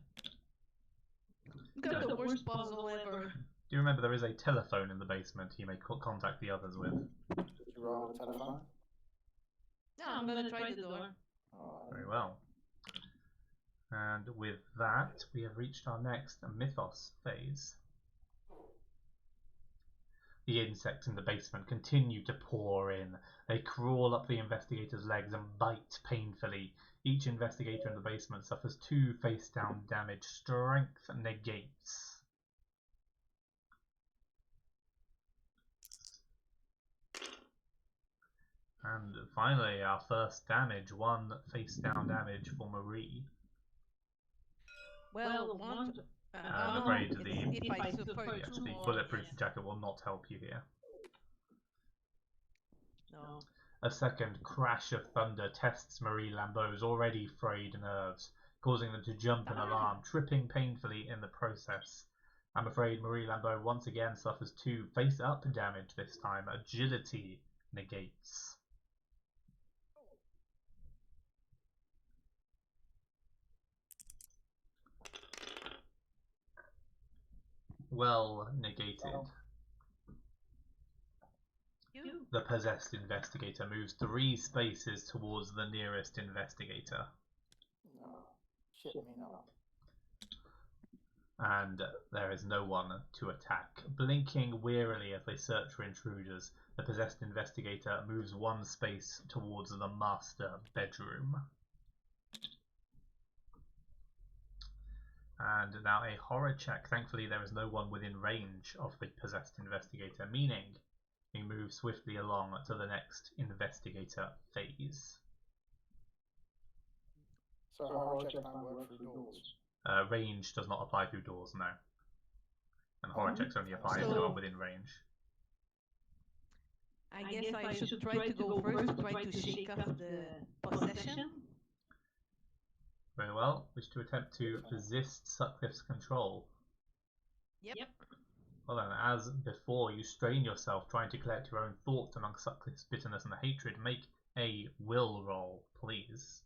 Got the worst puzzle ever. Do you remember there is a telephone in the basement you may contact the others with? Did you roll the telephone? No, I'm gonna try the door. Very well. And with that, we have reached our next mythos phase. The insects in the basement continue to pour in. They crawl up the investigator's legs and bite painfully. Each investigator in the basement suffers 2 face-down damage. Strength negates. And finally, our first damage. 1 face-down damage for Marie. Well, one. I'm afraid if I suffer the 2 more, bulletproof yes. jacket will not help you here. No. A second crash of thunder tests Marie Lambeau's already frayed nerves, causing them to jump in alarm, tripping painfully in the process. I'm afraid Marie Lambeau once again suffers 2 face-up damage this time. Agility negates. Well negated. The possessed investigator moves 3 spaces towards the nearest investigator. No. Shit me not. And there is no one to attack. Blinking wearily as they search for intruders, the possessed investigator moves 1 space towards the master bedroom. And now a horror check. Thankfully there is no one within range of the possessed investigator, meaning You move swiftly along to the next investigator phase. So horror checks don't work through doors. Range does not apply through doors, no. And horror checks only apply if So- you are within range. I guess I should try to go first to try to shake off the possession. Very well. Wish to attempt to resist Sutcliffe's control. Yep. Well then, as before, you strain yourself trying to collect your own thoughts among Sutcliffe's bitterness and hatred. Make a will roll, please.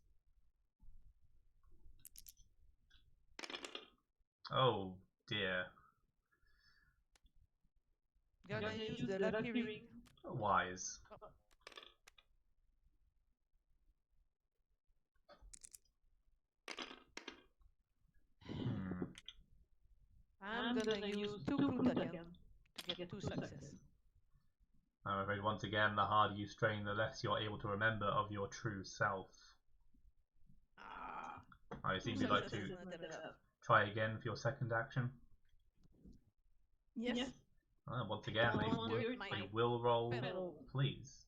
Oh dear. Gonna use the lucky ring. Wise. I'm gonna use 2 clue tokens to get 2 success. I'm afraid once again, the harder you strain, the less you're able to remember of your true self. I assume you'd like to try again for your second action. Yes. Once again, a will roll, please.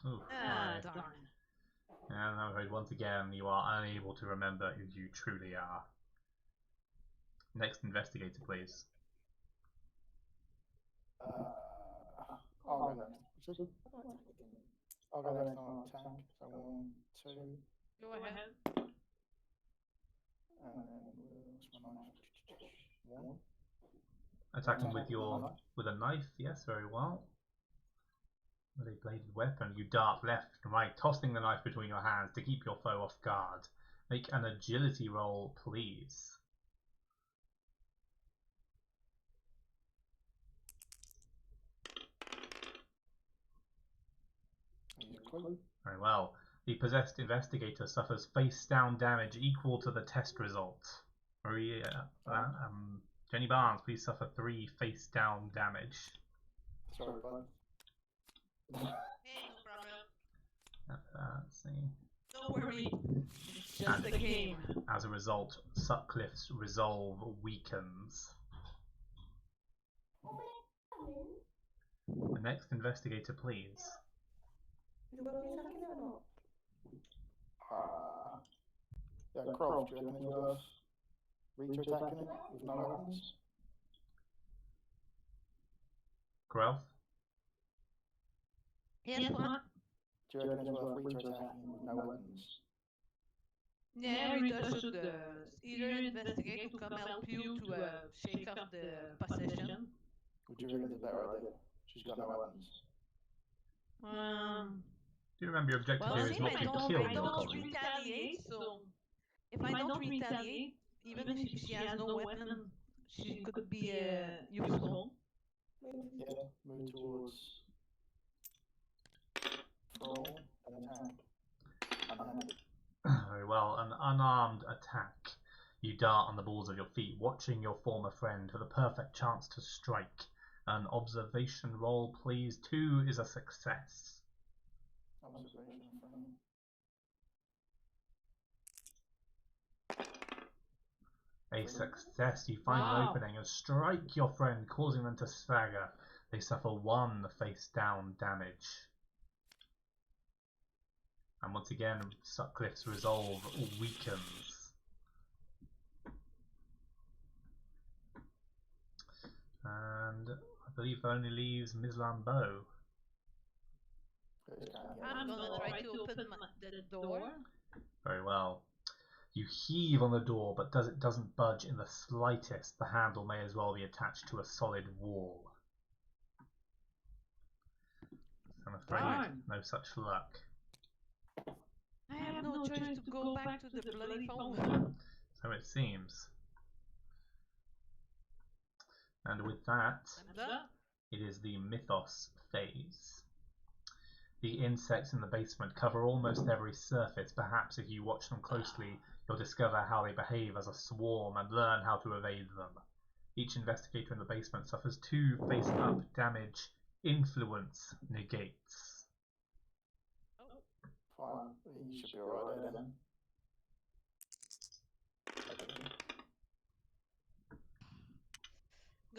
Ooh, Darn. and I'm afraid once again, you are unable to remember who you truly are. Next investigator, please. I'll go next. I'll go next on attack. So 1, 2, Go ahead. and then what's my knife? 1. Attacking with a knife, yes, very well. With a bladed weapon, you dart left and right, tossing the knife between your hands to keep your foe off guard. Make an agility roll, please. Very well. The possessed investigator suffers face-down damage equal to the test result. Maria, Jenny Barnes, please suffer 3 face-down damage. Sorry, bud. Hey, no problem. Let's see. Don't worry. It's just a game. As a result, Sutcliffe's resolve weakens. The next investigator, please. Yeah, Croft, do you reckon it's worth reach-attacking it with no weapons? Grelf? Yes, what? Do you reckon it's worth reach-attacking it with no weapons? Yeah, Rita should either investigate or come help you to shake off the possession. Would you reckon it's a better idea? She's got no weapons. Do you remember your objective Well, here is not to kill I your don't colleague? retaliate, so if I don't retaliate, even if she has no weapon, she could be useful. Yeah, move towards roll and attack. Unhanded. Very well, an unarmed attack. You dart on the balls of your feet, watching your former friend for the perfect chance to strike. An observation roll, please. 2 is a success. Observation from A success. You find an opening and strike your friend, causing them to stagger. They suffer 1 face-down damage. And once again, Sutcliffe's resolve weakens. And I believe that only leaves Ms. Lambeau. I'm gonna try to open the door. Very well. You heave on the door, but it doesn't budge in the slightest. The handle may as well be attached to a solid wall. I'm afraid no such luck. I have no choice to go back to the bloody phone. So it seems. And with that, it is the mythos phase. The insects in the basement cover almost every surface. Perhaps if you watch them closely, you'll discover how they behave as a swarm and learn how to evade them. Each investigator in the basement suffers 2 face-up damage. Influence negates. Fine, you should be alright there then.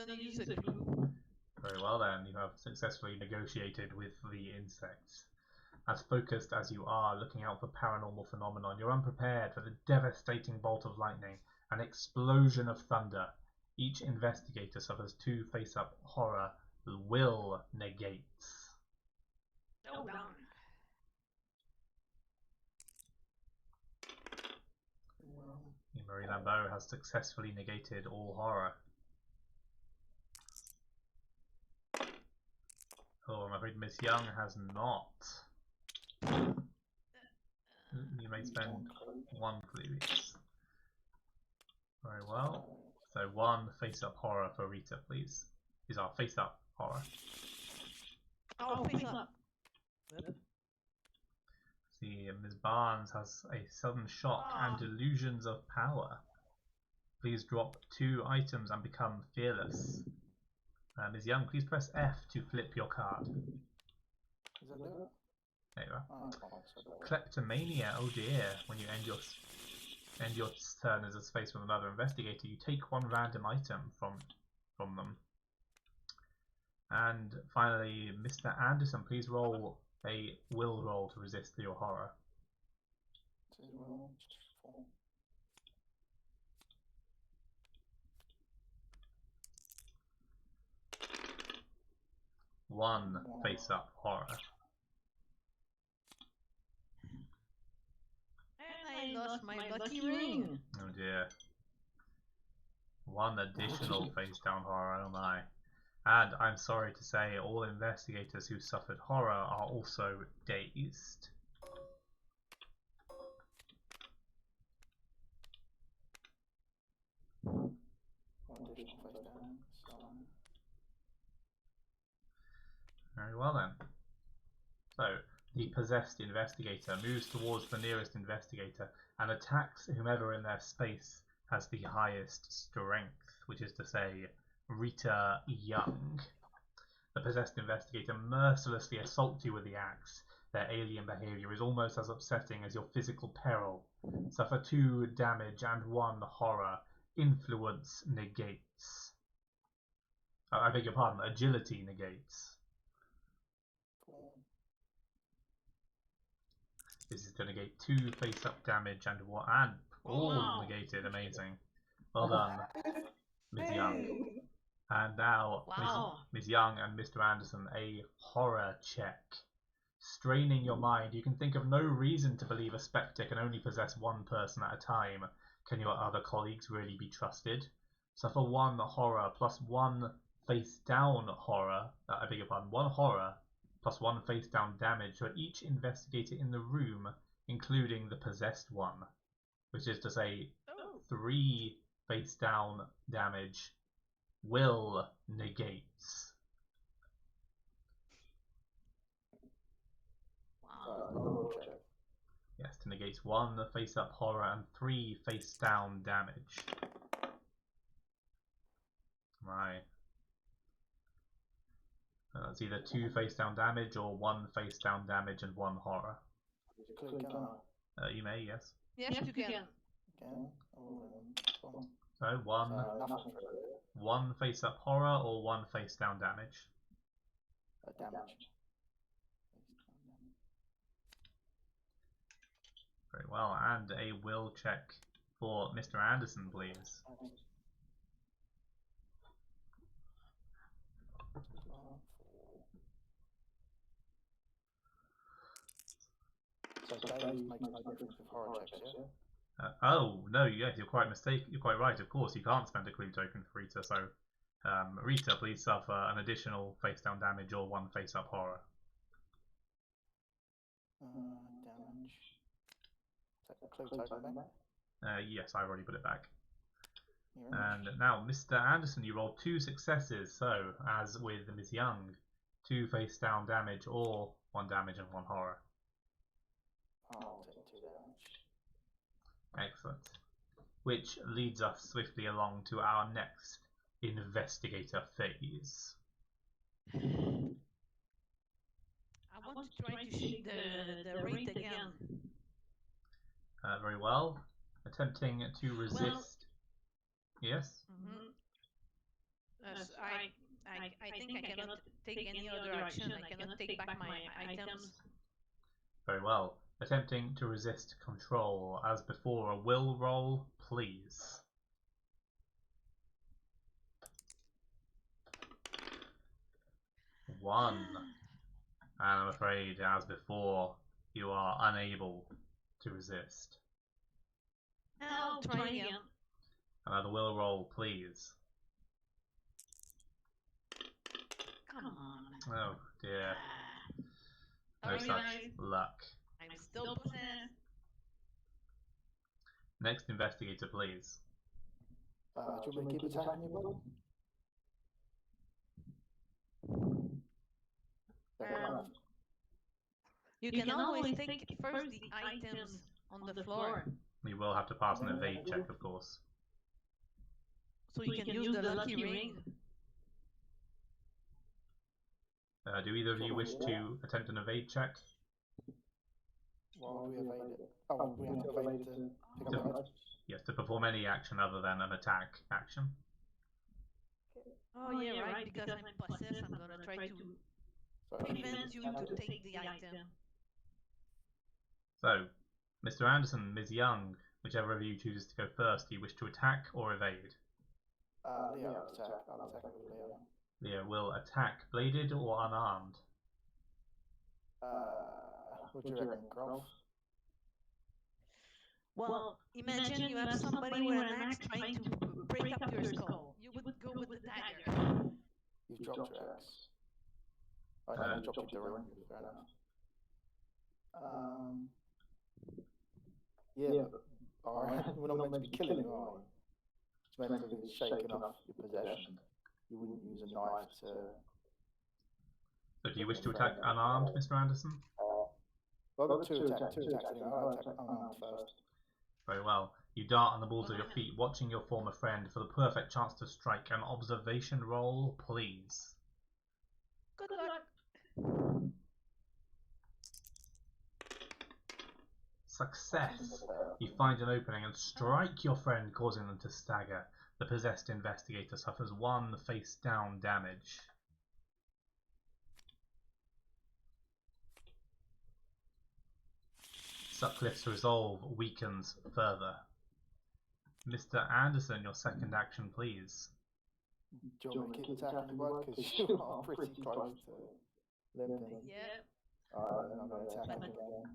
gonna use a clue. Very well then, you have successfully negotiated with the insects. As focused as you are, looking out for paranormal phenomenon, you're unprepared for the devastating bolt of lightning, an explosion of thunder. Each investigator suffers 2 face-up horror. Will negates. Oh, darn. Marie Lambeau has successfully negated all horror. Oh, I'm afraid Miss Young has not. You may spend 1 clue. Very well. So 1 face-up horror for Rita, please. These are face-up horror. Oh, face up. See, Ms. Barnes has a sudden shock and delusions of power. Please drop 2 items and become fearless. Ms. Young, please press F to flip your card. Is that it? There you are. Oh, fine. Kleptomania. Oh dear. When you end your turn as a space with another investigator, you take 1 random item from them. And finally, Mr. Anderson, please roll a will roll to resist your horror. 1 face-up horror. And I lost my lucky ring. Oh dear. 1 additional face-down horror, oh my. And I'm sorry to say, all investigators who suffered horror are also dazed. Very well then. So, the possessed investigator moves towards the nearest investigator and attacks whomever in their space has the highest strength, which is to say, Rita Young. The possessed investigator mercilessly assaults you with the axe. Their alien behavior is almost as upsetting as your physical peril. Suffer 2 damage and 1 horror. Influence negates. I beg your pardon, agility negates. This is to negate 2 face-up damage and 1 and all negated. Amazing. Well done, Ms. Young. And now, Ms. Young and Mr. Anderson, a horror check. Straining your mind, you can think of no reason to believe a spectre can only possess 1 person at a time. Can your other colleagues really be trusted? Suffer 1 horror plus 1 face-down horror. I beg your pardon, 1 horror plus 1 face-down damage for each investigator in the room, including the possessed one. Which is to say, 3 face-down damage. Will negates. Wow. Yes, to negate 1 face-up horror and 3 face-down damage. Right. That's either 2 face-down damage or 1 face-down damage and 1 horror. You may, yes. Yes, you can. So 1 face-up horror or 1 face-down damage. Damage. Very well, and a will check for Mr. Anderson, please. So Dave makes no difference with horror checks, yeah? Oh no, yes, you're quite right. Of course, you can't spend a clue token for Rita. So, Rita, please suffer an additional face-down damage or 1 face-up horror. Damage. Take the clue token back. Yes, I've already put it back. And now, Mr. Anderson, you rolled 2 successes. So, as with Ms. Young, 2 face-down damage or 1 damage and 1 horror. I'll take 2 damage. Excellent. Which leads us swiftly along to our next investigator phase. I want to try to shake the rate again. Very well. Attempting to resist. Yes? I think I cannot take any other action. I cannot take back my items. Very well. Attempting to resist control. As before, a will roll, please. One. And I'm afraid, as before, you are unable to resist. I'll try again. Another will roll, please. Come on. Oh dear. No Sorry, such guys. luck. I'm still possessed. Next investigator, please. Do you want me to keep attacking you, bud? You can always take first the items on the floor. You will have to pass an evade check, of course. So you can use the lucky ring. Do either of you wish to attempt an evade check? Why would we evade it? Oh, we have to evade it to pick up the items? Yes, to perform any action other than an attack action. Oh yeah, right, because I'm possessed, I'm gonna try to prevent you to take the item. So, Mr. Anderson, Ms. Young, whichever of you chooses to go first, do you wish to attack or evade? Leo, attack. I'll attack with Leo. Leo will attack, bladed or unarmed? What do you reckon, Grolf? Well, imagine you have somebody with an axe trying to break up your skull. You would go with the dagger. You've dropped your axe. Oh no, you dropped your ring. Fair enough. Yeah, but alright, we're not meant to be killing, are we? It's meant to be shaking off your possession. You wouldn't use a knife to... So do you wish to attack unarmed, Mr. Anderson? Well, I've got two attacks anyway. I'll attack unarmed first. Very well. You dart on the balls of your feet, watching your former friend for the perfect chance to strike. An observation roll, please. Good luck. Success! You find an opening and strike your friend, causing them to stagger. The possessed investigator suffers 1 face-down damage. Sutcliffe's resolve weakens further. Mr. Anderson, your second action, please. Do you want me to keep attacking you, bud? Because you are pretty close to limping. Yeah. Alright, then I'm going to attack him again.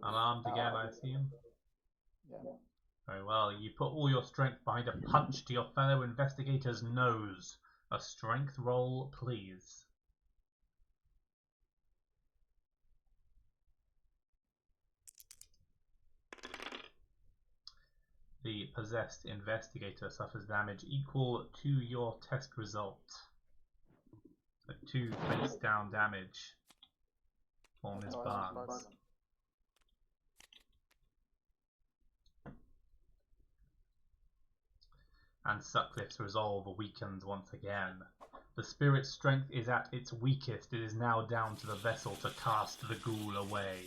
Unarmed again, I assume? Yeah. Very well. You put all your strength behind a punch to your fellow investigator's nose. A strength roll, please. The possessed investigator suffers damage equal to your test result. So 2 face down damage for Ms. Barnes. And Sutcliffe's resolve weakens once again. The spirit's strength is at its weakest. It is now down to the vessel to cast the ghoul away.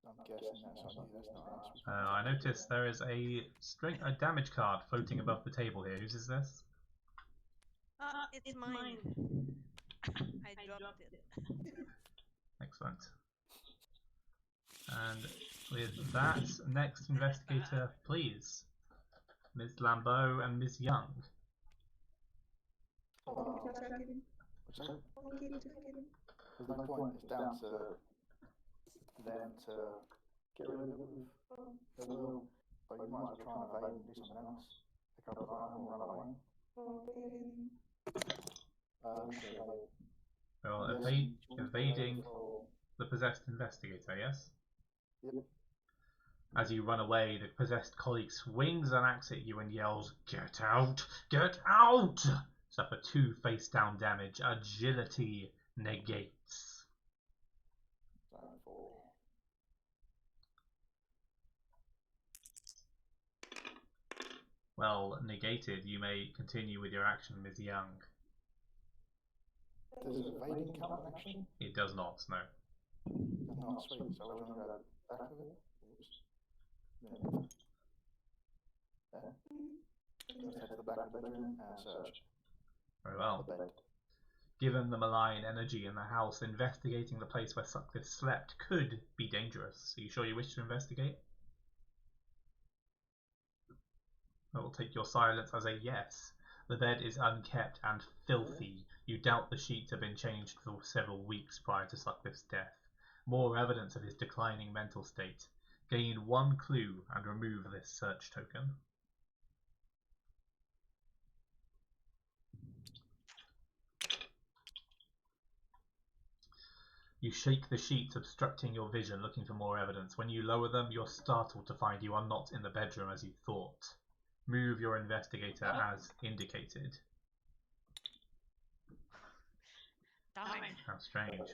I'm guessing that's on you, that's not us. I notice there is a damage card floating above the table here. Whose is this? It's mine. I dropped it. Excellent. And with that, next investigator, please. Ms. Lambeau and Ms. Young. What's that? There's no point, it's down to them to get rid of it with their will. So you might as well try and evade and do something else. Pick up an item or run away. Well, evading the possessed investigator, yes? Yep. As you run away, the possessed colleague swings an axe at you and yells, "Get out! Get out!" Suffer 2 face-down damage. Agility negates. Well, negated. You may continue with your action, Ms. Young. Does evading count an action? It does not, no. Does not, sweet. So we're going to go back of it. Oops. Yeah. Let's head to the back of the bedroom and search. Very well. The bed. Given the malign energy in the house, investigating the place where Sutcliffe slept could be dangerous. Are you sure you wish to investigate? I will take your silence as a yes. The bed is unkept and filthy. You doubt the sheets have been changed for several weeks prior to Sutcliffe's death. More evidence of his declining mental state. Gain one clue and remove this search token. You shake the sheets, obstructing your vision, looking for more evidence. When you lower them, you're startled to find you are not in the bedroom as you thought. Move your investigator as indicated. Darn. How strange.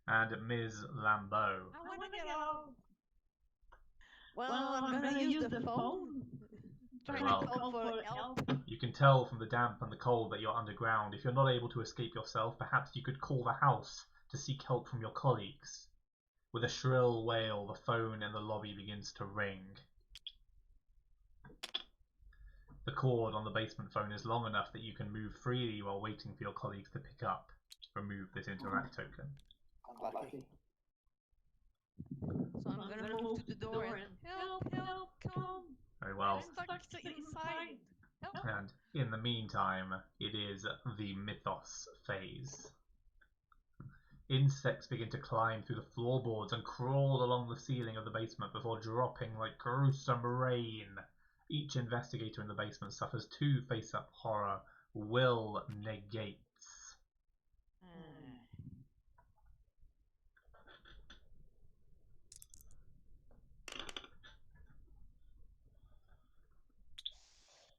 And Ms. Lambeau. I want to get out. Well, I'm gonna use the phone. Trying to call for help. You can tell from the damp and the cold that you're underground. If you're not able to escape yourself, perhaps you could call the house to seek help from your colleagues. With a shrill wail, the phone in the lobby begins to ring. The cord on the basement phone is long enough that you can move freely while waiting for your colleagues to pick up. Remove this interact token. Lucky. So I'm gonna move to the door and help, come. Very well. I'm stuck inside. Help. And in the meantime, it is the mythos phase. Insects begin to climb through the floorboards and crawl along the ceiling of the basement before dropping like gruesome rain. Each investigator in the basement suffers 2 face-up horror. Will negates.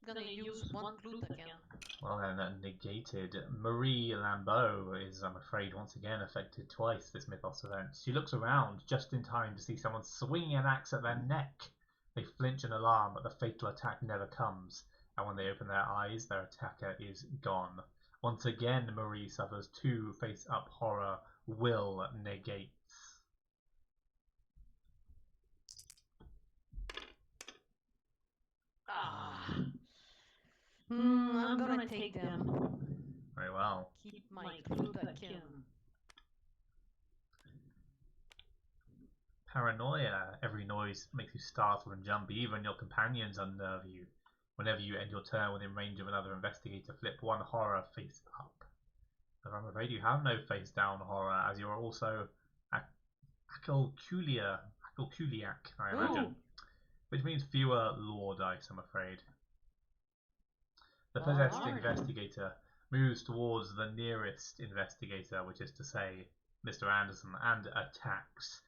Gonna use one clue again. Well then, negated. Marie Lambeau is, I'm afraid, once again affected twice this mythos event. She looks around just in time to see someone swinging an axe at their neck. They flinch in alarm, but the fatal attack never comes, and when they open their eyes, their attacker is gone. Once again, Marie suffers 2 face-up horror. Will negates. I'm gonna take them. Very well. Keep my clue again. Paranoia. Every noise makes you startle and jump. Even your companions unnerve you. Whenever you end your turn within range of another investigator, flip 1 horror face up. But I'm afraid you have no face down horror, as you are also acalculiac, I imagine. Ooh. Which means fewer lore dice, I'm afraid. The possessed Darn. investigator moves towards the nearest investigator, which is to say Mr. Anderson, and attacks.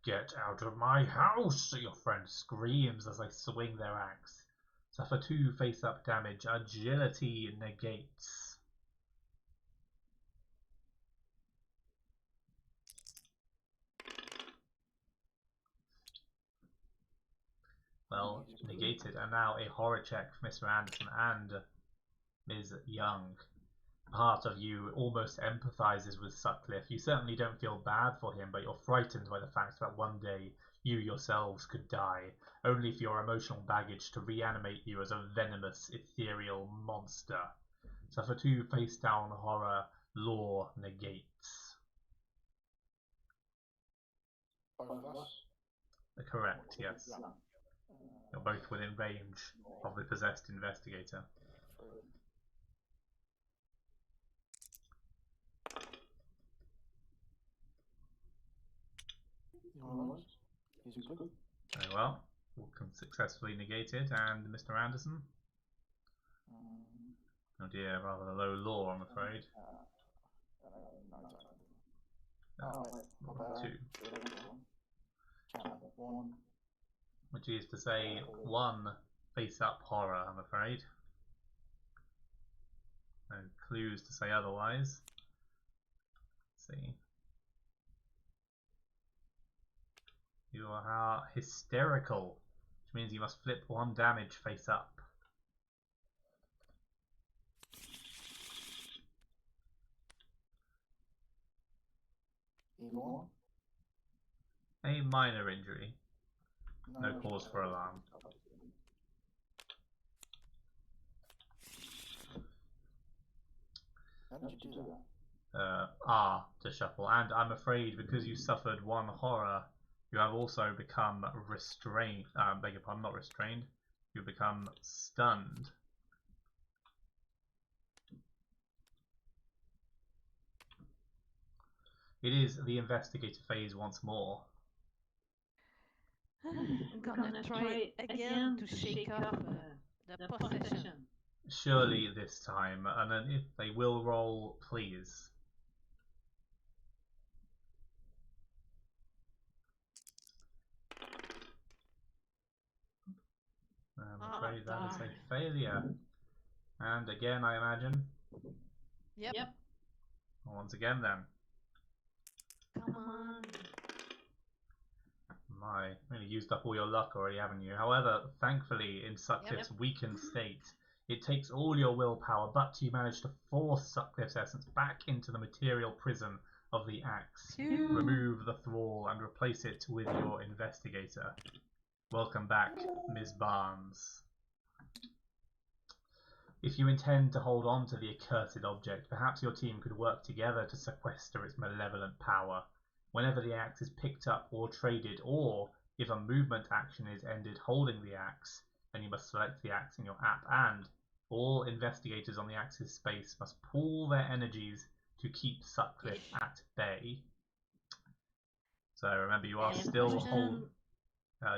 Get out of my house! Your friend screams as they swing their axe. Suffer 2 face-up damage. Agility negates. Well, negated. And now a horror check for Mr. Anderson and Ms. Young. Part of you almost empathizes with Sutcliffe. You certainly don't feel bad for him, but you're frightened by the fact that one day you yourselves could die, only for your emotional baggage to reanimate you as a venomous, ethereal monster. Suffer 2 face-down horror. Law negates. Both of us? Correct, yes. You're both within range of the possessed investigator. Use a clue. Very well. Successfully negated. And Mr. Anderson? Oh dear, rather low law, I'm afraid. No, 2. 1. Which is to say 1 face-up horror, I'm afraid. No clues to say otherwise. Let's see. You are hysterical, which means you must flip 1 damage face up. Evil. A minor injury. No cause for alarm. How did you do that? R to shuffle, and I'm afraid because you suffered one horror, you have also become restrained. Beg your pardon, not restrained. You become stunned. It is the investigator phase once more. I'm gonna try again to shake off the possession. Surely this time, and then if they will roll, please. I'm afraid that is a failure. And again, I imagine. Yep. Once again, then. Come on. My, really used up all your luck already, haven't you? However, thankfully, in Sutcliffe's weakened state, it takes all your willpower, but you manage to force Sutcliffe's essence back into the material prison of the axe. Remove the thrall and replace it with your investigator. Welcome back, Ms. Barnes. If you intend to hold on to the accursed object, perhaps your team could work together to sequester its malevolent power. Whenever the axe is picked up or traded, or if a movement action is ended holding the axe, then you must select the axe in your app, and all investigators on the axe's space must pool their energies to keep Sutcliffe at bay. So remember, you are still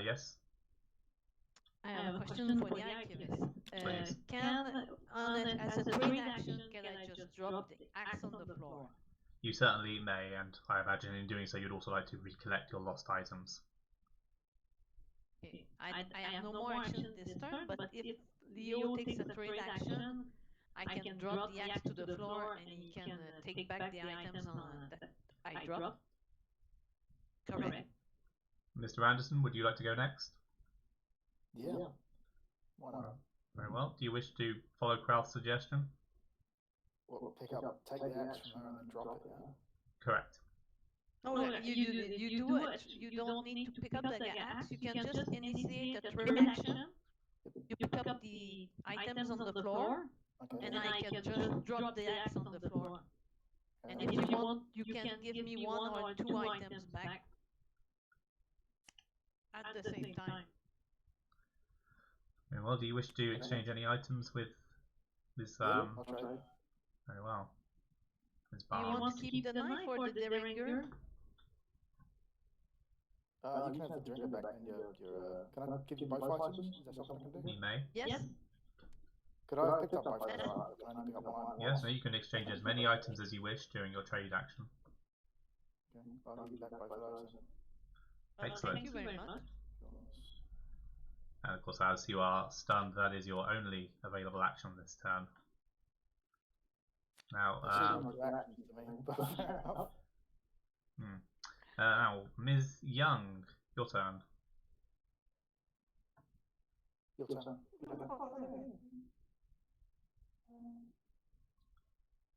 yes? I have a question for the archivist. As a trade action, can I just drop the axe on the floor? You certainly may, and I imagine in doing so you'd also like to recollect your lost items. Okay. I have no more action this turn, but if Leo takes a trade action, I can drop the axe to the floor and he can take back the items that I dropped. Correct. Mr. Anderson, would you like to go next? Yeah. Why not? Very well. Do you wish to follow Kraut's suggestion? Well, take the axe from her and then drop it, yeah? Correct. Oh, yeah, you do it. You don't need to pick up the axe. You can just initiate a trade action. You pick up the items on the floor, and I can just drop the axe on the floor. And if you want, you can give me one or two items back at the same time. Very well. Do you wish to exchange any items with this? Yeah, I'll try. Very well. Do you want to keep the knife or the derringer? You can have the derringer back and your can I give you both items? Is that something I can do? You may. Yes. Could I have picked up both items? Can I only pick up one item? Yes, no, you can exchange as many items as you wish during your trade action. Okay, I'll give you back both of those. Excellent. Thank you very much. And of course, as you are stunned, that is your only available action this turn. Now, now, Ms. Young, your turn. Your turn.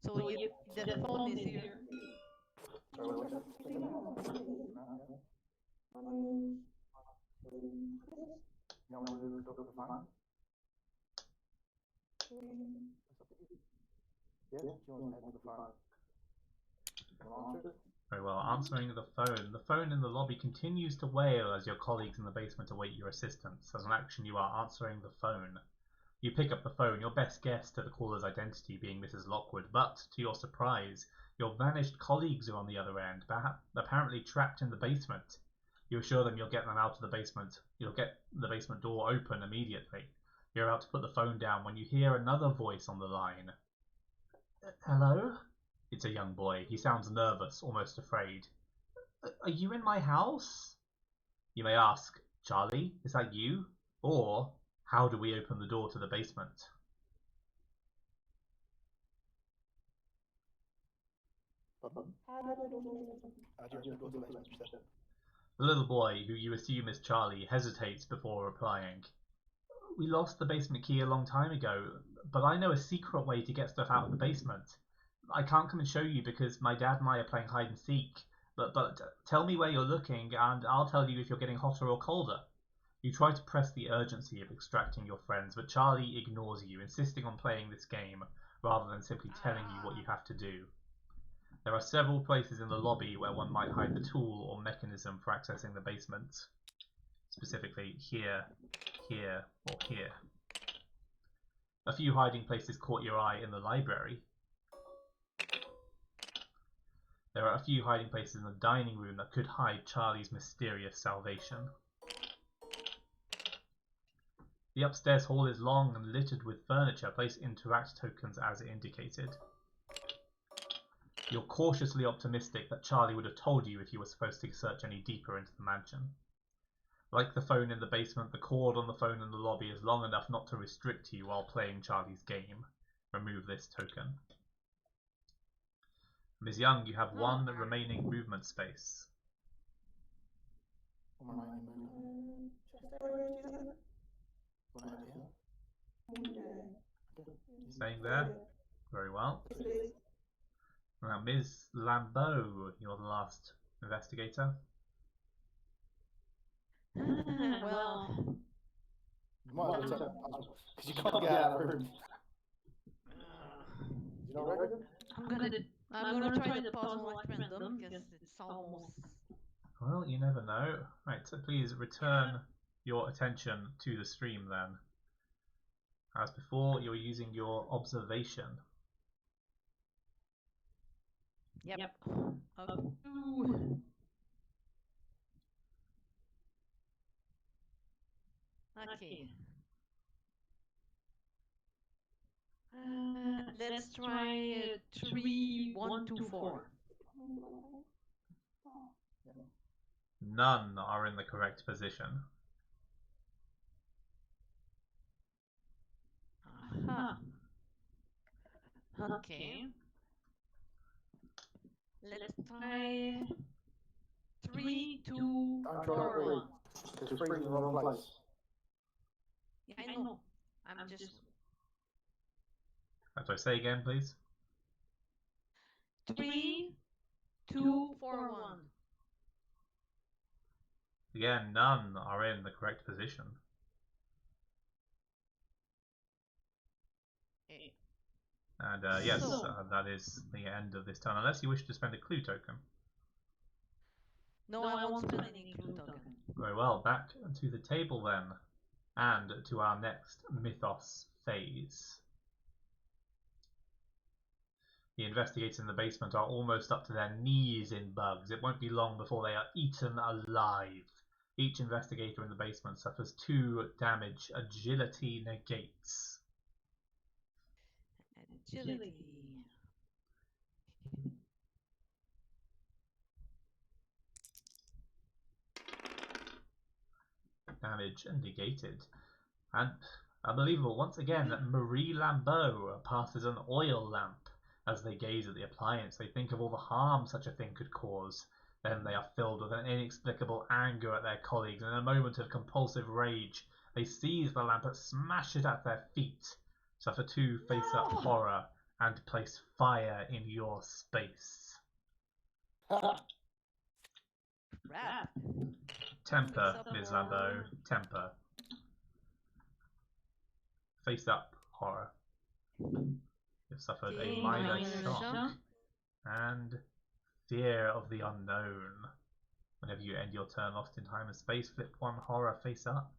So the phone is here. Sorry, what's that? You want me to look at the phone? Yeah, do you want to head to the phone? Answer it? Very well. Answering the phone. The phone in the lobby continues to wail as your colleagues in the basement await your assistance. As an action, you are answering the phone. You pick up the phone, your best guess to the caller's identity being Mrs. Lockwood, but, to your surprise, your vanished colleagues are on the other end, apparently trapped in the basement. You assure them you'll get them out of the basement. You'll get the basement door open immediately. You're about to put the phone down when you hear another voice on the line. Hello? It's a young boy. He sounds nervous, almost afraid. Are you in my house? You may ask, Charlie, is that you? Or, how do we open the door to the basement? The little boy, who you assume is Charlie, hesitates before replying. We lost the basement key a long time ago, but I know a secret way to get stuff out of the basement. I can't come and show you because my dad and I are playing hide and seek, but tell me where you're looking and I'll tell you if you're getting hotter or colder. You try to press the urgency of extracting your friends, but Charlie ignores you, insisting on playing this game, rather than simply telling you what you have to do. There are several places in the lobby where one might hide the tool or mechanism for accessing the basement. Specifically here, here, or here. A few hiding places caught your eye in the library. There are a few hiding places in the dining room that could hide Charlie's mysterious salvation. The upstairs hall is long and littered with furniture. Place interact tokens as indicated. You're cautiously optimistic that Charlie would have told you if you were supposed to search any deeper into the mansion. Like the phone in the basement, the cord on the phone in the lobby is long enough not to restrict you while playing Charlie's game. Remove this token. Ms. Young, you have one remaining movement space. One remaining movement. One out here. Staying there? Very well. Now, Ms. Lambeau, you're the last investigator. Well, You might have to take the puzzle, because you can't get out of the room. You not ready? I'm gonna try the puzzle at random because it's almost. Well, you never know. Right, so please return your attention to the stream then. As before, you're using your observation. Yep. Okay. Let's try 3, 1, 2, 4. None are in the correct position. Okay. Let's try 3, 2, Don't try 4, 1. because 3's in the wrong place. Yeah, I know. I'm just. So say again, please. 3, 2, 4, 1. Again, none are in the correct position. Okay. And yes, that is the end of this turn, unless you wish to spend a clue token. No, I won't spend any clue token. Very well, back to the table then, and to our next mythos phase. The investigators in the basement are almost up to their knees in bugs. It won't be long before they are eaten alive. Each investigator in the basement suffers 2 damage. Agility negates. Agility. Damage negated. And unbelievable, once again, Marie Lambeau passes an oil lamp. As they gaze at the appliance, they think of all the harm such a thing could cause. Then they are filled with an inexplicable anger at their colleagues, and in a moment of compulsive rage, they seize the lamp and smash it at their feet. Suffer 2 face-up horror, and place fire in your space. Crap. Temper, Ms. Lambeau. Temper. Face-up horror. You've suffered a minor shock. And fear of the unknown. Whenever you end your turn lost in time and space, flip 1 horror face up.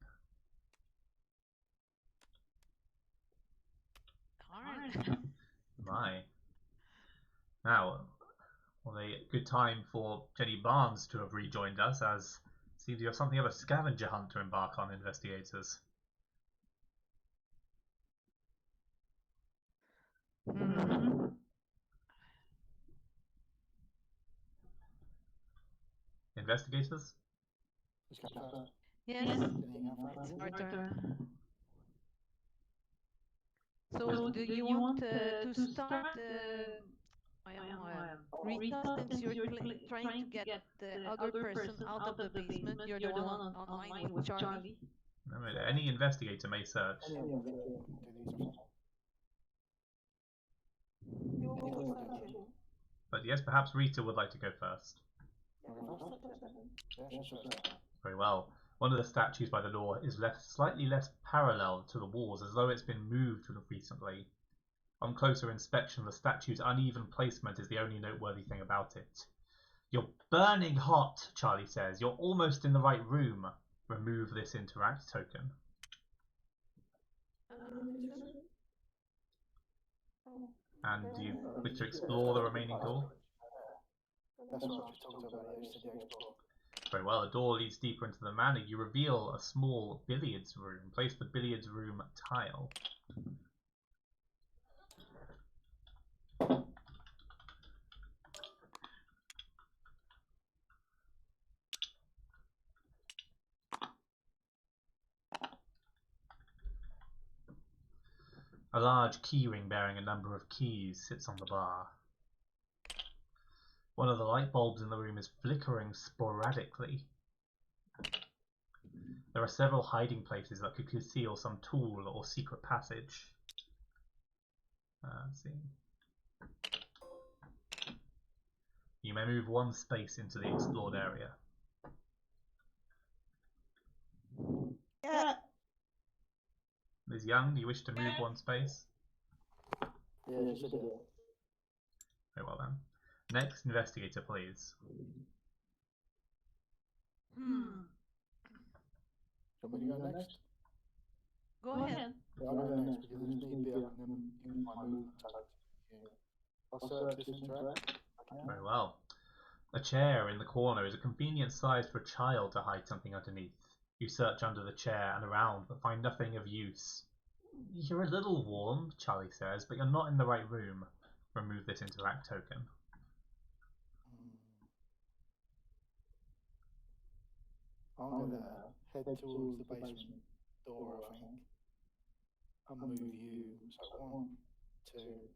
Darn. My. Now, well, a good time for Jenny Barnes to have rejoined us, as it seems you have something of a scavenger hunt to embark on, investigators. Investigators? Yes, it's our turn. So, do you want to start Rita, since you're trying to get the other person out of the basement? You're the one online with Charlie. No, any investigator may search. But yes, perhaps Rita would like to go first. Very well. One of the statues by the door is slightly less parallel to the walls, as though it's been moved recently. On closer inspection, the statue's uneven placement is the only noteworthy thing about it. You're burning hot, Charlie says. You're almost in the right room. Remove this interact token. And you wish to explore the remaining door? That's what I was just talking about. Yeah, just said yeah, explore. Very well, a door leads deeper into the manor. You reveal a small billiards room. Place the billiards room tile. A large keyring bearing a number of keys sits on the bar. One of the light bulbs in the room is flickering sporadically. There are several hiding places that could conceal some tool or secret passage. Let's see. You may move one space into the explored area. Yeah. Ms. Young, do you wish to move one space? Yeah, just said yeah. Very well then. Next, investigator, please. Do you want me to go next? Go ahead. Yeah, I'll go next because if need be, I can use my movement tag. I'll search this interact. Very well. A chair in the corner is a convenient size for a child to hide something underneath. You search under the chair and around, but find nothing of use. You're a little warm, Charlie says, but you're not in the right room. Remove this interact token. I'm gonna head towards the basement door, I think. I'll move you. So 1, 2.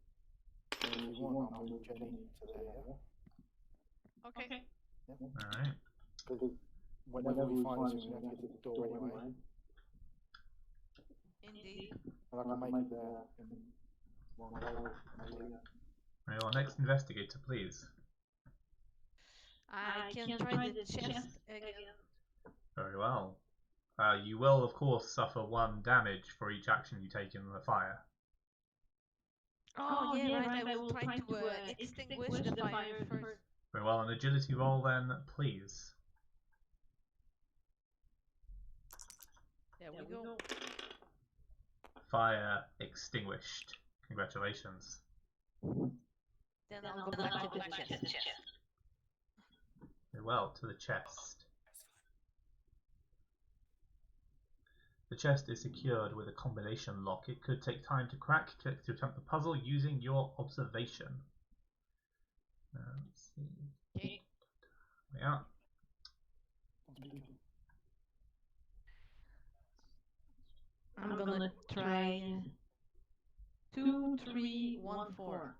And if you want, I'll move Jenny to there, yeah? Okay. Alright. Because whenever we find this, we have to get to the door anyway. Indeed. And I can make it there in one go. Very well. Next, investigator, please. I can try the chest again. Very well. You will, of course, suffer 1 damage for each action you take in the fire. Oh, yeah, right. I will try to extinguish the fire first. Very well. An agility roll then, please. There we go. Fire extinguished. Congratulations. Then I'll go back to the chest. Very well, to the chest. The chest is secured with a combination lock. It could take time to crack. Click to attempt the puzzle using your observation. Let's see. Okay. Yeah. I'm gonna try 2, 3, 1, 4.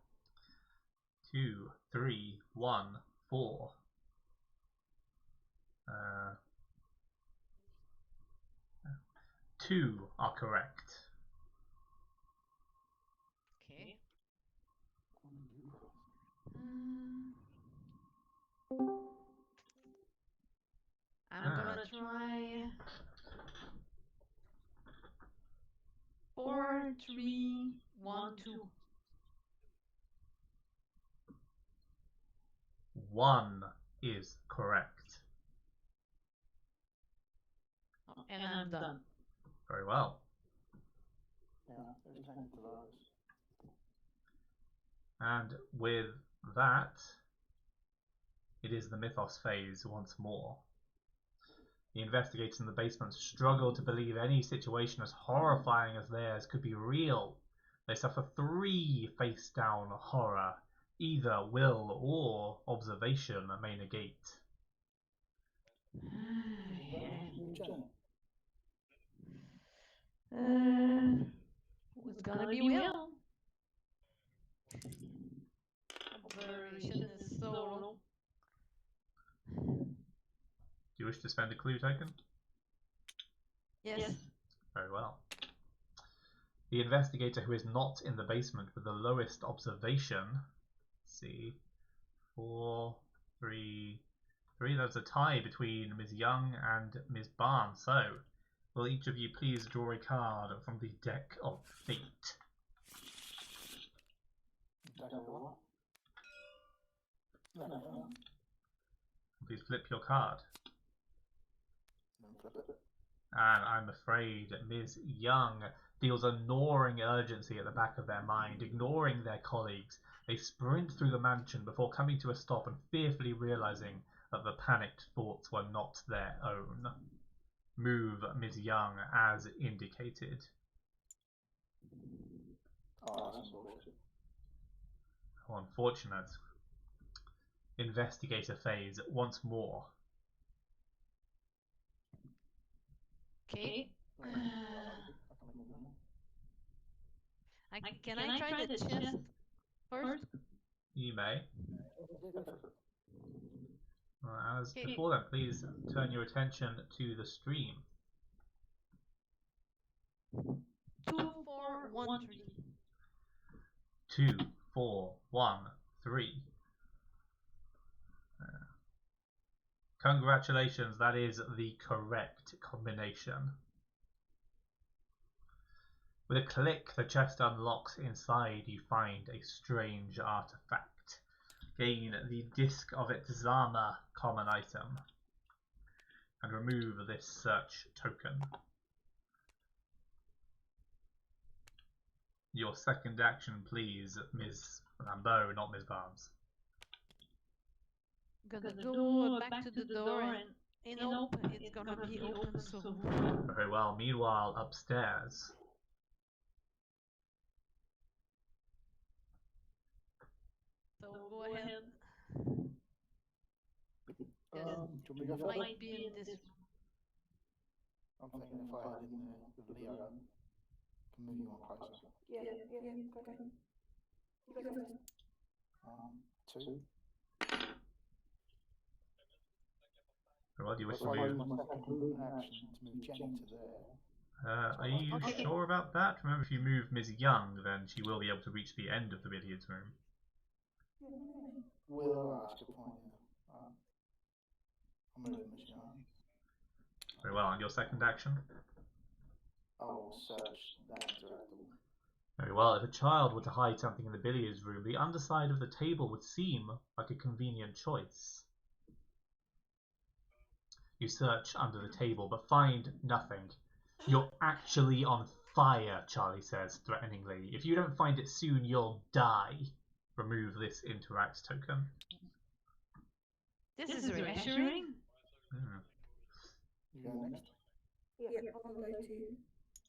2, 3, 1, 4. 2 are correct. Okay. I'm gonna try 4, 3, 1, 2. 1 is correct. And I'm done. Very well. Yeah, there's plenty to those. And with that, it is the mythos phase once more. The investigators in the basement struggle to believe any situation as horrifying as theirs could be real. They suffer 3 face-down horror. Either will or observation may negate. It's gonna be Will. Observation is solo. Do you wish to spend a clue token? Yes. Very well. The investigator who is not in the basement with the lowest observation, let's see, 4, 3, 3. There's a tie between Ms. Young and Ms. Barnes. So, will each of you please draw a card from the deck of fate? Take over. Let me know. Please flip your card. Then flip it. And I'm afraid Ms. Young feels a gnawing urgency at the back of their mind. Ignoring their colleagues, they sprint through the mansion before coming to a stop and fearfully realizing that the panicked thoughts were not their own. Move, Ms. Young, as indicated. Oh, that's some bullshit. How unfortunate. Investigator phase once more. Okay. I can move them. Can I try the chest first? You may. Yeah, go for it. Well, as Okay. before then, please turn your attention to the stream. 2, 4, 1, 3. 2, 4, 1, 3. Congratulations, that is the correct combination. With a click, the chest unlocks. Inside, you find a strange artifact. Gain the disc of its Zama common item and remove this search token. Your second action, please, Ms. Lambeau, not Ms. Barnes. Gonna go back to the door and it's gonna be open soon. Very well. Meanwhile, upstairs. So go ahead. Do you want me to go first? Might be in this room. I'm thinking if I head in there with Leo, I can move you on closer. Yeah, go ahead. You go first. 1, 2. Very well, do you wish If to I use move? my second movement action to move Jenny to there. Are you Okay. sure about that? Remember, if you move Ms. Young, then she will be able to reach the end of the billiards room. Well, that's a good point, yeah. I'll move Miss Young. Very well, and your second action? I will search that interactable. Very well, if a child were to hide something in the billiards room, the underside of the table would seem like a convenient choice. You search under the table, but find nothing. You're actually on fire, Charlie says threateningly. If you don't find it soon, you'll die. Remove this interact token. This is reassuring. You go next. Yeah, I'll go to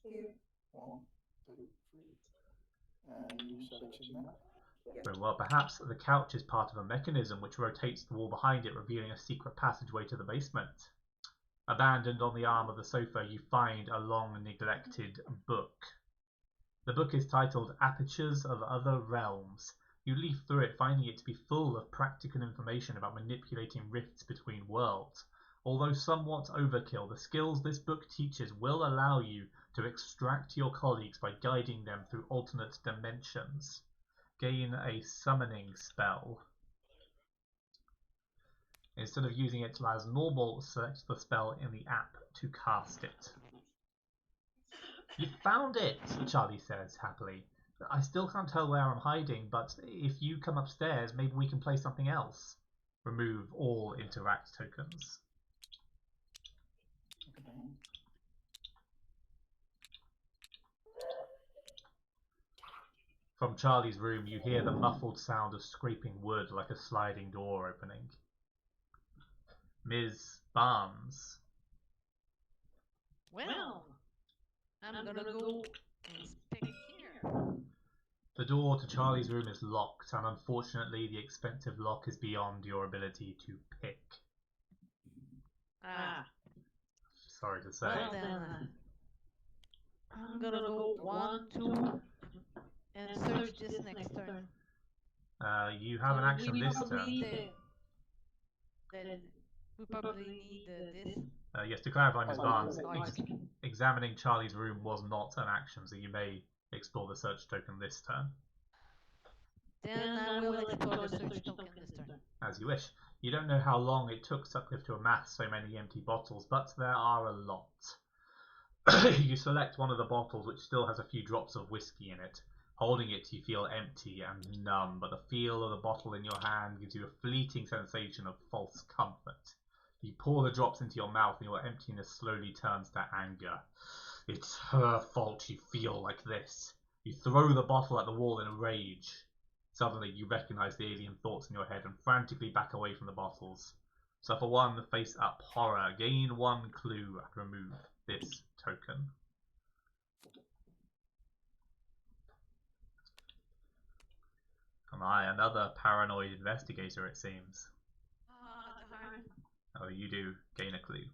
here. 1, 2, 3. And you searching that? Very well, perhaps the couch is part of a mechanism which rotates the wall behind it, revealing a secret passageway to the basement. Abandoned on the arm of the sofa, you find a long-neglected book. The book is titled Apertures of Other Realms. You leaf through it, finding it to be full of practical information about manipulating rifts between worlds. Although somewhat overkill, the skills this book teaches will allow you to extract your colleagues by guiding them through alternate dimensions. Gain a summoning spell. Instead of using it as normal, select the spell in the app to cast it. You found it, Charlie says happily. I still can't tell where I'm hiding, but if you come upstairs, maybe we can play something else. Remove all interact tokens. Okay. From Charlie's room, you hear the muffled sound of scraping wood like a sliding door opening. Ms. Barnes. Well, I'm gonna go inspect here. The door to Charlie's room is locked, and unfortunately the expensive lock is beyond your ability to pick. Sorry to say. Well then, I'm gonna go 1, 2, and search this next turn. You have an action we this probably turn. need we probably need this. Yes, to clarify, Ms. Oh, Barnes, yeah. examining Charlie's room was not an action, so you may explore the search token this turn. Then I will explore the search token this turn. As you wish. You don't know how long it took Sutcliffe to amass so many empty bottles, but there are a lot. You select one of the bottles, which still has a few drops of whiskey in it. Holding it, you feel empty and numb, but the feel of the bottle in your hand gives you a fleeting sensation of false comfort. You pour the drops into your mouth and your emptiness slowly turns to anger. It's her fault you feel like this. You throw the bottle at the wall in a rage. Suddenly, you recognize the alien thoughts in your head and frantically back away from the bottles. Suffer 1 face-up horror. Gain 1 clue and remove this token. Am I another paranoid investigator, it seems? Darn. Oh, you do gain a clue.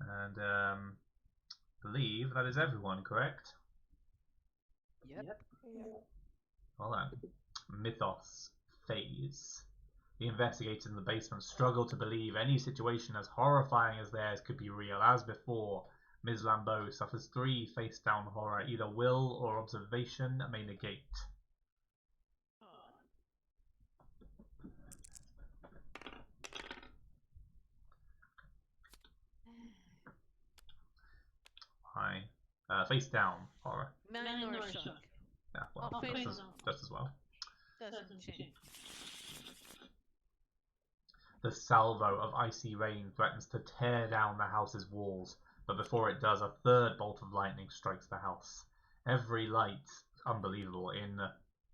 And believe that is everyone, correct? Yep. Yeah. Well then, mythos phase. The investigators in the basement struggle to believe any situation as horrifying as theirs could be real. As before, Ms. Lambeau suffers 3 face-down horror. Either will or observation may negate. Hi. Face-down horror. Minor shock. Yeah, well, Oh, face just as well. doesn't change. The salvo of icy rain threatens to tear down the house's walls, but before it does, a 3rd bolt of lightning strikes the house. Every light, unbelievable, in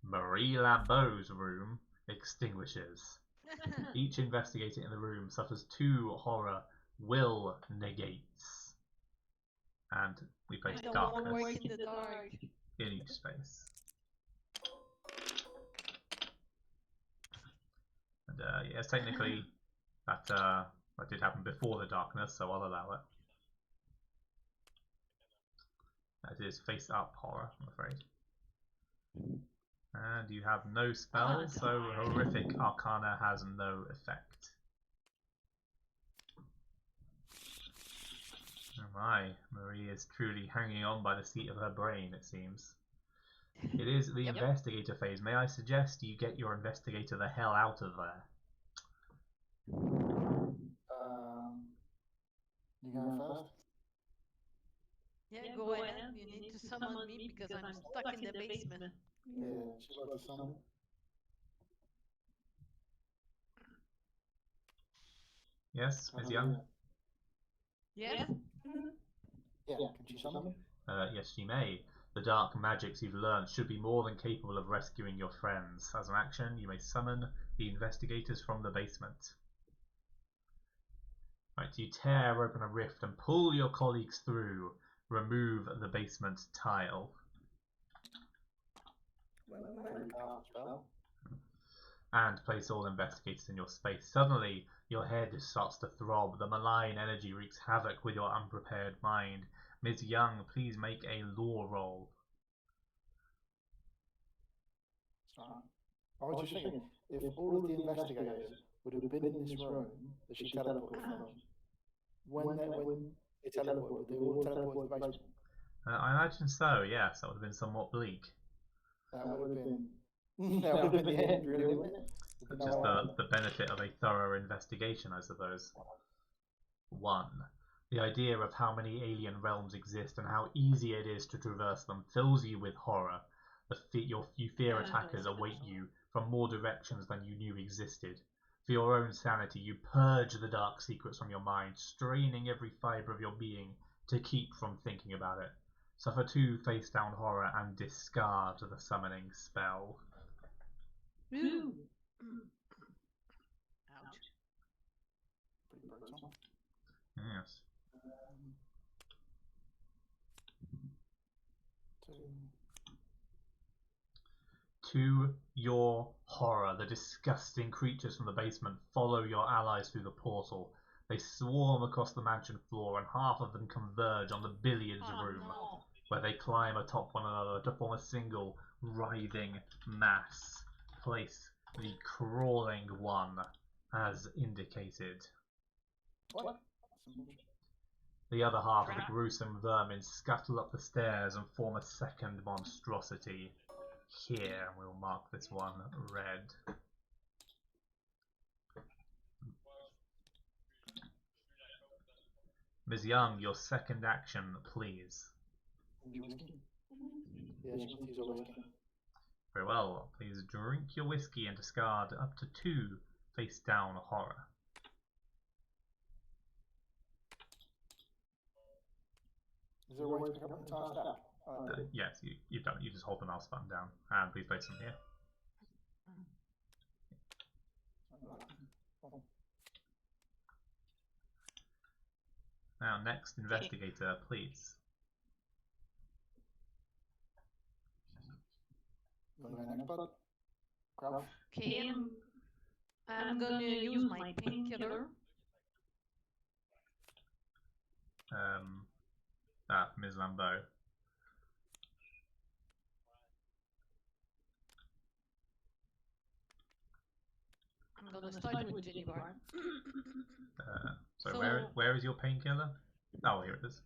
Marie Lambeau's room extinguishes. Each investigator in the room suffers 2 horror. Will negates. And we place I don't darkness work in the dark. in each space. And yes, technically that did happen before the darkness, so I'll allow it. That is face-up horror, I'm afraid. And you have no spells, so horrific arcana has no effect. Oh my, Marie is truly hanging on by the seat of her brain, it seems. It is the investigator phase. May I suggest you get your investigator the hell out of there? You going first? Yeah, go ahead. You need to summon me because I'm stuck in the basement. Yeah, she'd like to summon. Yes, Ms. Young? Yes? Yeah, can she summon? Yes, she may. The dark magics you've learned should be more than capable of rescuing your friends. As an action, you may summon the investigators from the basement. Right, you tear open a rift and pull your colleagues through. Remove the basement tile. And place all investigators in your space. Suddenly, your head starts to throb. The malign energy wreaks havoc with your unprepared mind. Ms. Young, please make a law roll. I was just thinking, if all of the investigators would have been in this room that she teleported from, when they teleported, would they all teleport to the basement? I imagine so, yes. That would have been somewhat bleak. That would have been the end, really, wouldn't it? Which is the benefit of a thorough investigation, I suppose. 1. The idea of how many alien realms exist and how easy it is to traverse them fills you with horror. You fear attackers await you from more directions than you knew existed. For your own sanity, you purge the dark secrets from your mind, straining every fibre of your being to keep from thinking about it. Suffer 2 face-down horror and discard the summoning spell. Ooh. Ouch. Pretty brutal. Yes. 2. Your horror. The disgusting creatures from the basement follow your allies through the portal. They swarm across the mansion floor and half of them converge on the billiards room, where they climb atop one another to form a single writhing mass. Place the crawling one as indicated. What? The other half of the gruesome vermin scuttle up the stairs and form a second monstrosity. Here, and we'll mark this one red. Ms. Young, your second action, please. Yeah, she wants to use her whiskey. Very well. Please drink your whiskey and discard up to 2 face down horror. Is there a way to pick up the entire stack? Yes, you've done it. You just hold the mouse button down. And please place them here. Now, next investigator, please. You want to go next, bud? Grab. Okay, I'm gonna use my painkiller. Ms. Lambeau. I'm gonna start with Jenny Bart. So where is your painkiller? Oh, here it is.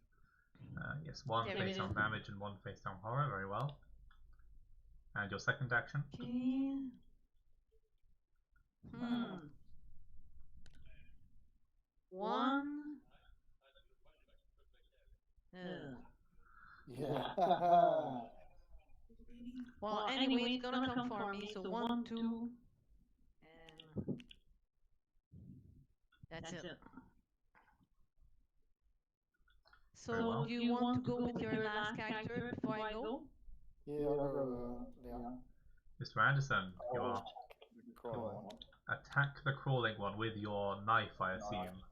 Yes, 1 face down damage and 1 face down horror. Very well. And your second action? Okay. One. Yeah. Well, anyway, it's gonna come for me. So 1, 2, and that's it. So do you want to go with your last character before I go? Yeah, I'll go Leah. Mr. Anderson, you are Crawling one. attack the crawling one with your knife, I assume.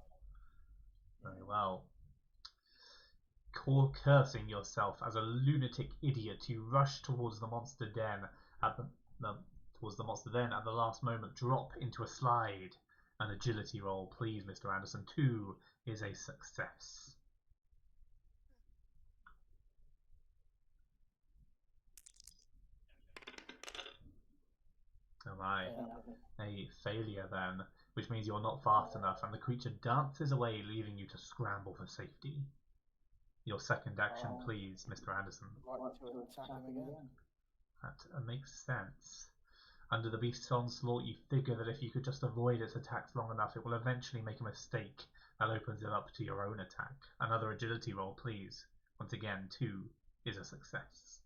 Very well. Cursing yourself as a lunatic idiot, you rush towards the monster den at the last moment. Drop into a slide. An agility roll, please, Mr. Anderson. 2 is a success. Oh my. A failure then, which means you're not fast enough, and the creature dances away, leaving you to scramble for safety. Your second action, please, Mr. Anderson. I'd like to attack him again. That makes sense. Under the beast's onslaught, you figure that if you could just avoid its attacks long enough, it will eventually make a mistake that opens it up to your own attack. Another agility roll, please. Once again, 2 is a success.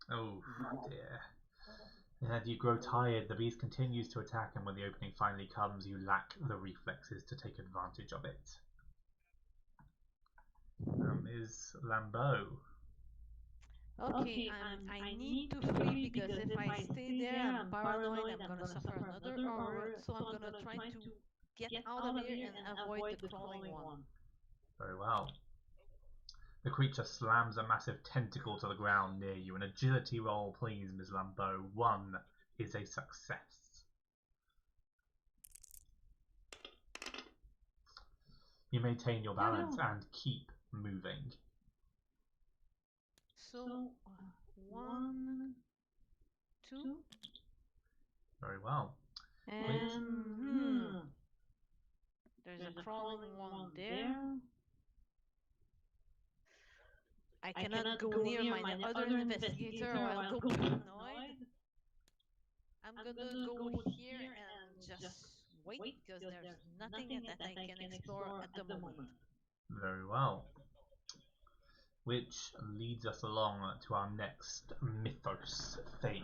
Oh dear. And you grow tired. The beast continues to attack, and when the opening finally comes, you lack the reflexes to take advantage of it. Ms. Lambeau. Okay, I need to flee because if I stay there, I'm paranoid. I'm gonna suffer another horror. So I'm gonna try to get out of here and avoid the crawling one. Very well. The creature slams a massive tentacle to the ground near you. An agility roll, please, Ms. Lambeau. 1 is a success. You maintain your balance and keep moving. So 1, 2. Very well. And there's a crawling one there. I cannot go near my other investigator or I'll go paranoid. I'm gonna go here and just wait because there's nothing that I can explore at the moment. Very well. Which leads us along to our next mythos phase.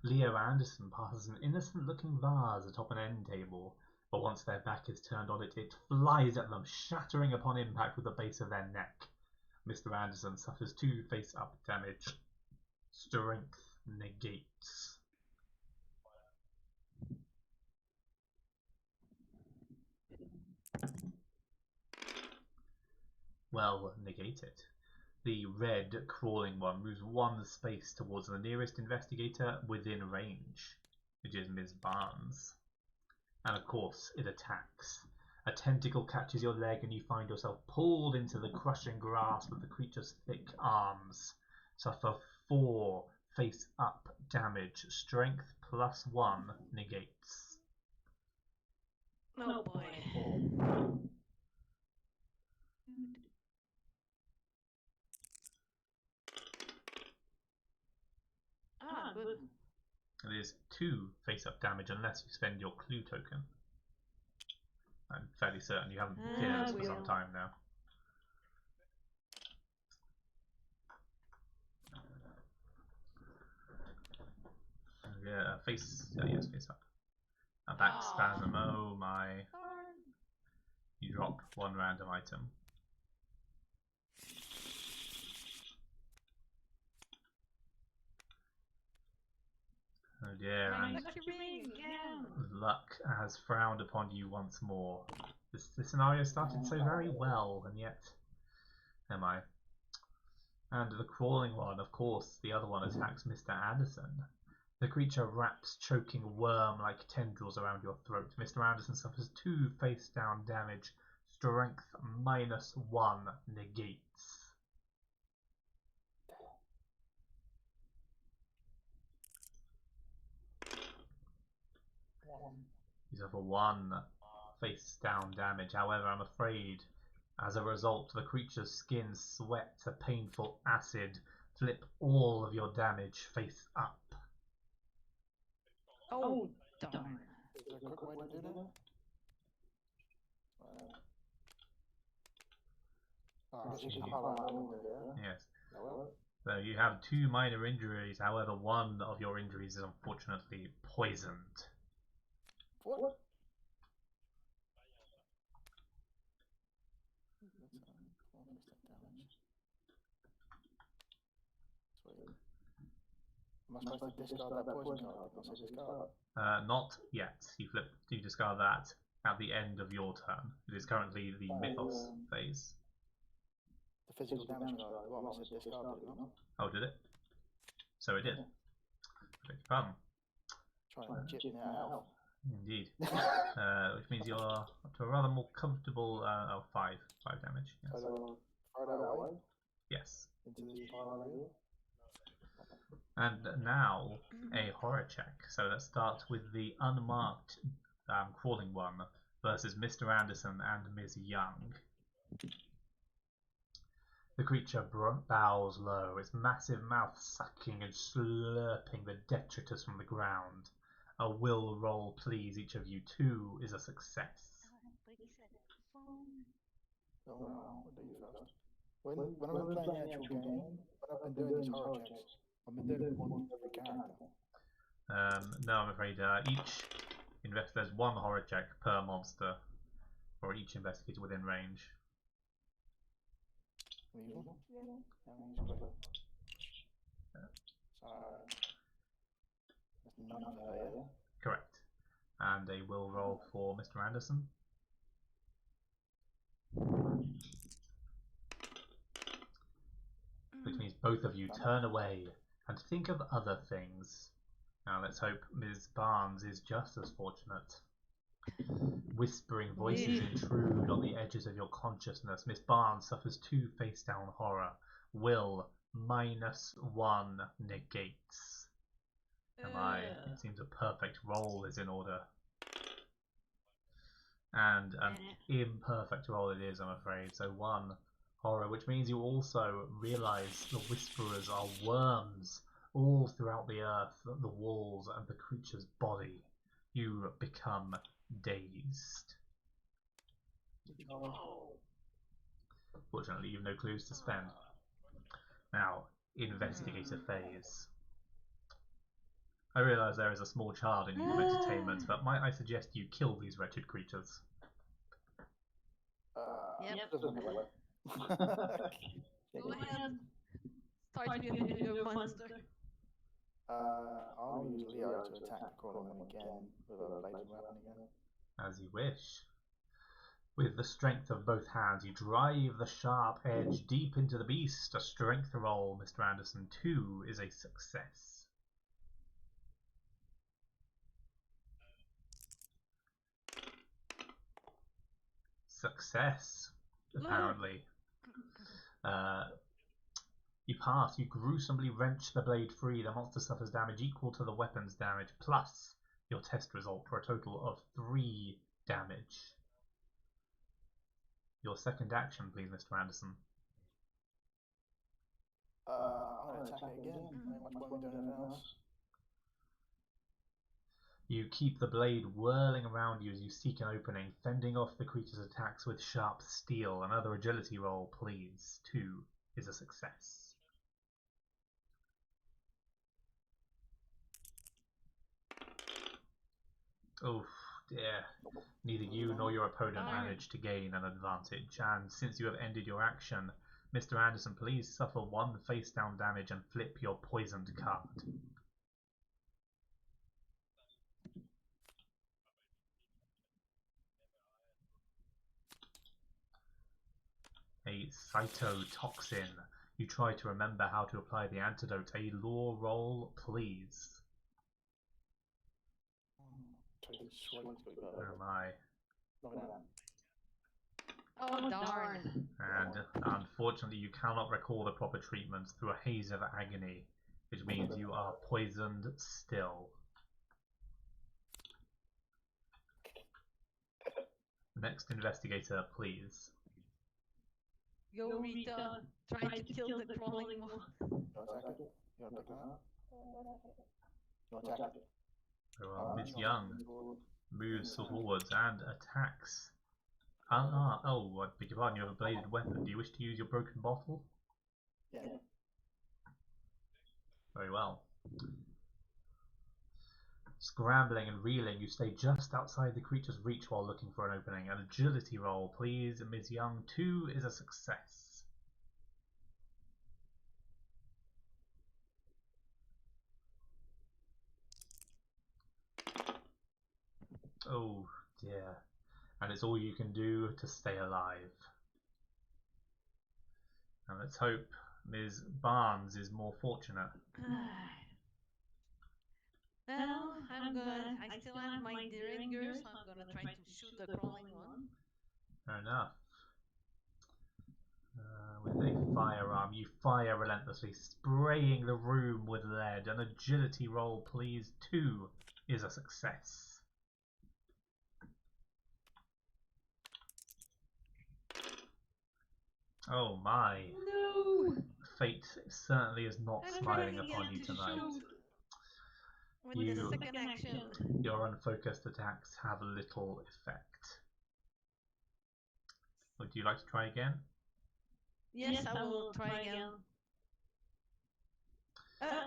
Leo Anderson passes an innocent-looking vase atop an end table, but once their back is turned on it, it flies at them, shattering upon impact with the base of their neck. Mr. Anderson suffers 2 face-up damage. Strength negates. Well, negate it. The red crawling one moves 1 space towards the nearest investigator within range, which is Ms. Barnes. And of course, it attacks. A tentacle catches your leg and you find yourself pulled into the crushing grasp of the creature's thick arms. Suffer 4 face-up damage. Strength +1 negates. Oh boy. Good. It is 2 face-up damage unless you spend your clue token. I'm fairly certain you haven't been in this for some time now. Yeah, face. Yes, face up. A back spasm. Oh my! You drop one random item. Oh dear, and luck has frowned upon you once more. This scenario started so very well, and yet, am I? And the crawling one, of course, the other one attacks Mr. Anderson. The creature wraps choking worm-like tendrils around your throat. Mr. Anderson suffers 2 face-down damage. Strength -1 negates. You suffer 1 face-down damage. However, I'm afraid, as a result, the creature's skin sweats a painful acid. Flip all of your damage face up. Oh, darn. Is there a quick way to do that? I guess you can highlight that window there. Yes. That will. So you have 2 minor injuries, however one of your injuries is unfortunately poisoned. What? Sweet. Am I supposed to discard that poison card? Did not say discard. Not yet. You discard that at the end of your turn. It is currently the Mythos phase. The physical damage card. What I said discard, did it not? Oh, did it? So it did. Beg your pardon. Trying to chip me out. Indeed. Which means you're up to a rather more comfortable 5 damage. Yes. So throw that away? Yes. Into this pile here? And now a horror check. So let's start with the unmarked crawling one versus Mr. Anderson and Ms. Young. The creature bows low, its massive mouth sucking and slurping the detritus from the ground. A will roll, please, each of you. 2 is a success. Oh, what do you first? When I've been playing the actual game, when I've been doing these horror checks, I've been doing one for every character. No, I'm afraid there's 1 horror check per monster for each investigator within range. Reasonable? Yeah. So, there's none of that, yeah? Correct. And a will roll for Mr. Anderson. Which means both of you turn away and think of other things. Now let's hope Ms. Barnes is just as fortunate. Whispering voices intrude on the edges of your consciousness. Miss Barnes suffers 2 face-down horror. Will -1 negates. It seems a perfect roll is in order. And an imperfect roll it is, I'm afraid. So 1 horror, which means you also realise the Whisperers are worms all throughout the earth, the walls, and the creature's body. You become dazed. Fortunately, you've no clues to spend. Now, investigator phase. I realise there is a small child in need of entertainment, but might I suggest you kill these wretched creatures? Yep. Doesn't matter. Go ahead. Start with your monster. I'll use Leo to attack the crawling one again with a bladed weapon again. As you wish. With the strength of both hands, you drive the sharp edge deep into the beast. A strength roll, Mr. Anderson. 2 is a success. Success, apparently. You pass. You gruesomely wrench the blade free. The monster suffers damage equal to the weapon's damage, plus your test result, for a total of 3 damage. Your second action, please, Mr. Anderson. I'm going to attack it again. Ain't much point in doing anything else. You keep the blade whirling around you as you seek an opening, fending off the creature's attacks with sharp steel. Another agility roll, please. 2 is a success. Oof, dear. Neither you nor your opponent managed to gain an advantage, and since you have ended your action, Mr. Anderson, please suffer 1 face-down damage and flip your poisoned card. A cytotoxin. You try to remember how to apply the antidote. A lore roll, please. Oh my. Oh, darn. And unfortunately, you cannot recall the proper treatment through a haze of agony, which means you are poisoned still. Next investigator, please. Go, Rita. Try to kill the crawling one. You attack it. You gotta pick that up. You attack it. Well, Ms. Young moves forwards and attacks. Oh, I beg your pardon, you have a bladed weapon. Do you wish to use your broken bottle? Yeah. Very well. Scrambling and reeling, you stay just outside the creature's reach while looking for an opening. An agility roll, please, Ms. Young. 2 is a success. Oh dear. And it's all you can do to stay alive. And let's hope Ms. Barnes is more fortunate. Well, I still have my Derringer, so I'm gonna try to shoot the crawling one. Fair enough. With a firearm, you fire relentlessly, spraying the room with lead. An agility roll, please. 2 is a success. Oh my. No! Fate certainly is not smiling upon you tonight. With the second action. Your unfocused attacks have little effect. Would you like to try again? Yes, I will try again.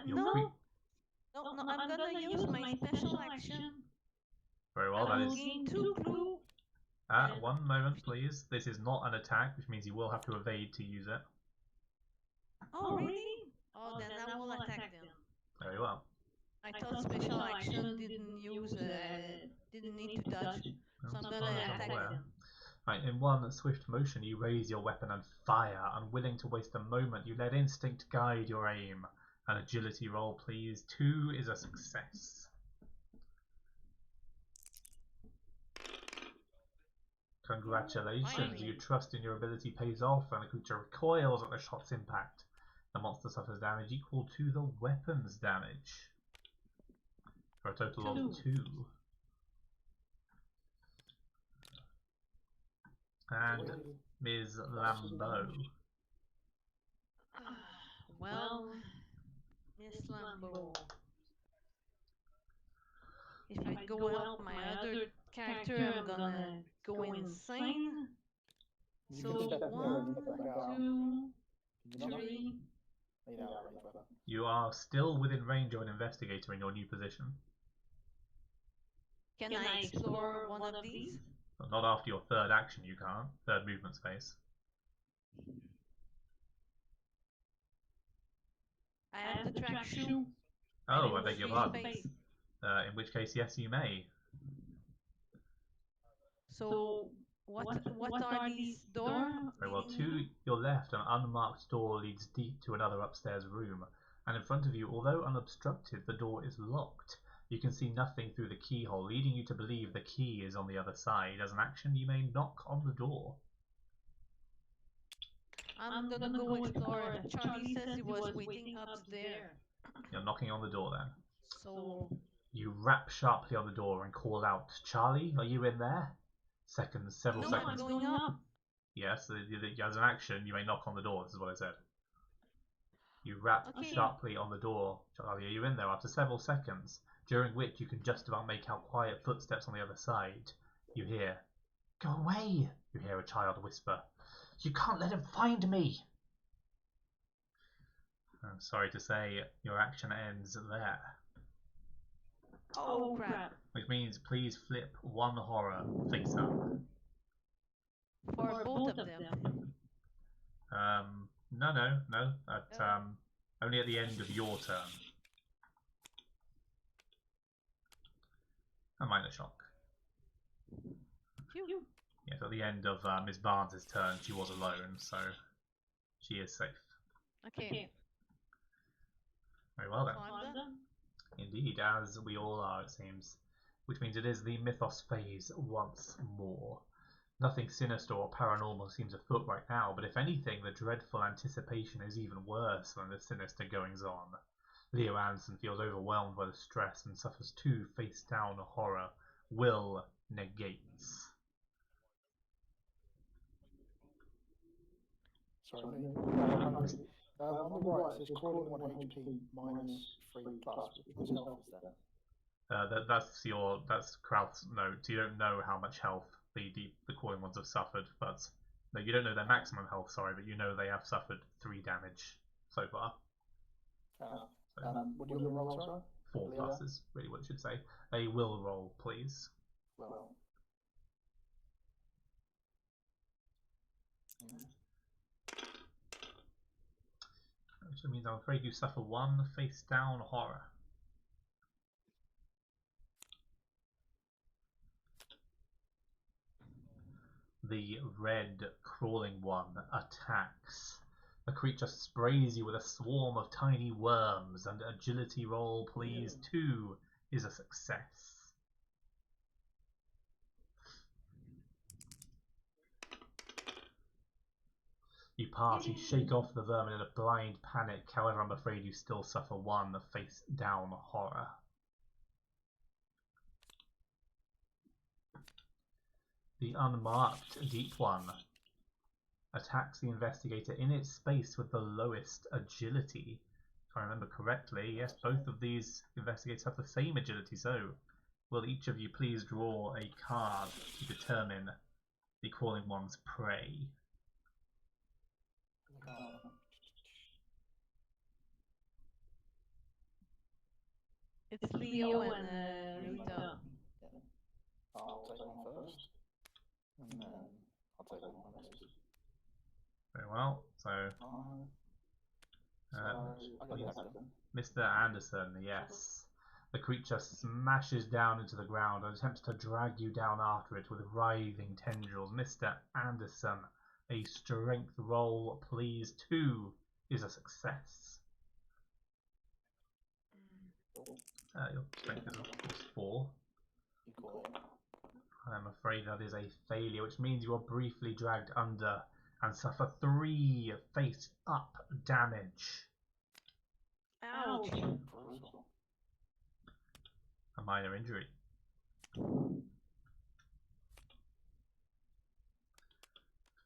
You're No, I'm gonna use my special action. Very well, I that will is. gain 2 clue. One moment, please. This is not an attack, which means you will have to evade to use it. Oh, really? Oh, then I will attack them. Very well. I thought special action didn't need to dodge, so I'm gonna attack them. Right, in one swift motion, you raise your weapon and fire. Unwilling to waste a moment, you let instinct guide your aim. An agility roll, please. 2 is a success. Congratulations, your trust in your ability pays off, and the creature recoils at the shot's impact. The monster suffers damage equal to the weapon's damage, for a total of 2. And Ms. Lambeau. Well, Miss Lambeau. If I go help my other character, I'm gonna go insane. So 1, 2, 3. You are still within range of an investigator in your new position. Can I explore one of these? But not after your third action, you can't. Third movement space. I have to track shoe. Oh, I beg your pardon. In which case, yes, you may. So, what are these doors? Very well. To your left, an unmarked door leads deep to another upstairs room, and in front of you, although unobstructed, the door is locked. You can see nothing through the keyhole, leading you to believe the key is on the other side. As an action, you may knock on the door. I'm gonna go explore. Charlie says he was waiting up there. You're knocking on the door then. So you rap sharply on the door and call out, "Charlie, are you in there?" Several seconds. I'm going up. Yes, as an action, you may knock on the door. This is what I said. You rap sharply on the door. "Charlie, are you in there?" After several seconds, during which you can just about make out quiet footsteps on the other side. You hear, "Go away," you hear a child whisper. "You can't let him find me." I'm sorry to say, your action ends there. Oh crap. Which means please flip one horror face up. For both of them. No. Only at the end of your turn. A minor shock. Phew. Yes, at the end of Miss Barnes' turn, she was alone, so she is safe. Okay. Very well then. So I'm done. Indeed, as we all are, it seems. Which means it is the Mythos phase once more. Nothing sinister or paranormal seems afoot right now, but if anything, the dreadful anticipation is even worse than the sinister goings-on. Leo Anderson feels overwhelmed by the stress and suffers 2 face-down horror. Will negates. Sorry, me. On the right, it says crawling 1 HP minus 3 plus. Whose health is that? That's Krauth's note. You don't know how much health the crawling ones have suffered, but no, you don't know their maximum health. Sorry, but you know they have suffered 3 damage so far. What do you want me to roll, sorry? 4 plus is really what it should say. A will roll, please. Well. Which means I'm afraid you suffer 1 face down horror. The red crawling one attacks. The creature sprays you with a swarm of tiny worms, and agility roll, please. 2 is a success. You party shake off the vermin in a blind panic. However, I'm afraid you still suffer 1 face down horror. The unmarked deep one attacks the investigator in its space with the lowest agility. If I remember correctly, yes, both of these investigators have the same agility, so will each of you please draw a card to determine the crawling one's prey? It's Leo and Rita. I'll take one first, and then I'll take one of my misses. Very well, so Mr. Anderson, yes. The creature smashes down into the ground and attempts to drag you down after it with writhing tendrils. Mr. Anderson, a strength roll, please. 2 is a success. Your strength is, of course, 4. You call it. I'm afraid that is a failure, which means you are briefly dragged under and suffer 3 face-up damage. Ouch. A minor injury.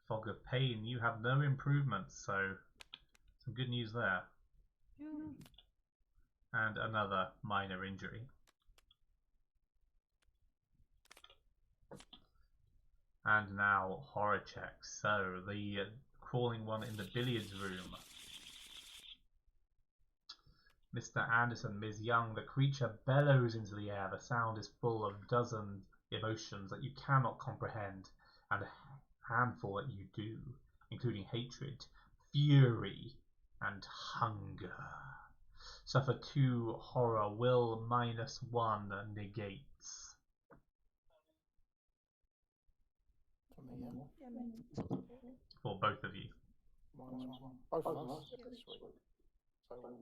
Fog of pain, you have no improvements, so some good news there. And another minor injury. And now horror checks. So the crawling one in the billiards room. Mr. Anderson, Ms. Young, the creature bellows into the air. The sound is full of dozen emotions that you cannot comprehend, and a handful that you do, including hatred, fury, and hunger. Suffer 2 horror, will -1 negates. For me, For both of you. -1. Both of us? Sweet. So 3.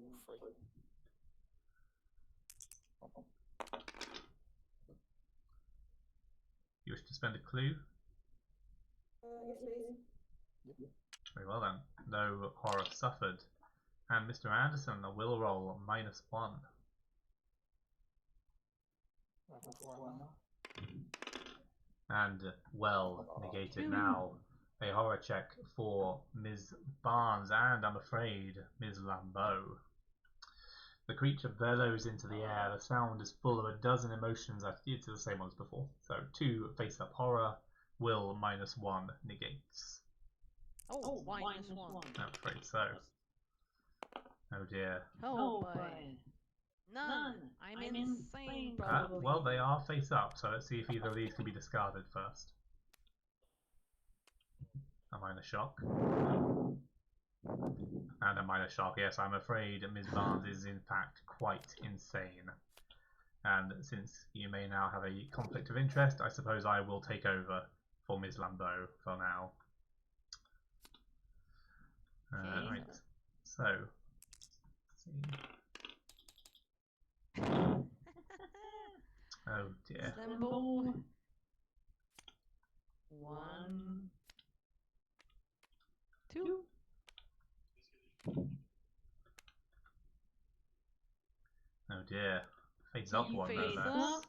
You wish to spend a clue? Yes, please. Yep. Very well then. No horror suffered. And Mr. Anderson, a will roll -1. And well negated now. A horror check for Ms. Barnes and, I'm afraid, Ms. Lambeau. The creature bellows into the air. The sound is full of a dozen emotions. It's the same ones before. So 2 face up horror. Will -1 negates. Oh, -1. I'm afraid so. Oh dear. Oh boy. None. I'm insane, probably. Well, they are face up, so let's see if either of these can be discarded first. A minor shock. And a minor shock. Yes, I'm afraid Ms. Barnes is in fact quite insane. And since you may now have a conflict of interest, I suppose I will take over for Ms. Lambeau for now. Okay. Right. So, let's see. Oh dear. Lambeau. 1, 2. Oh dear. Face up one, no Face less. up.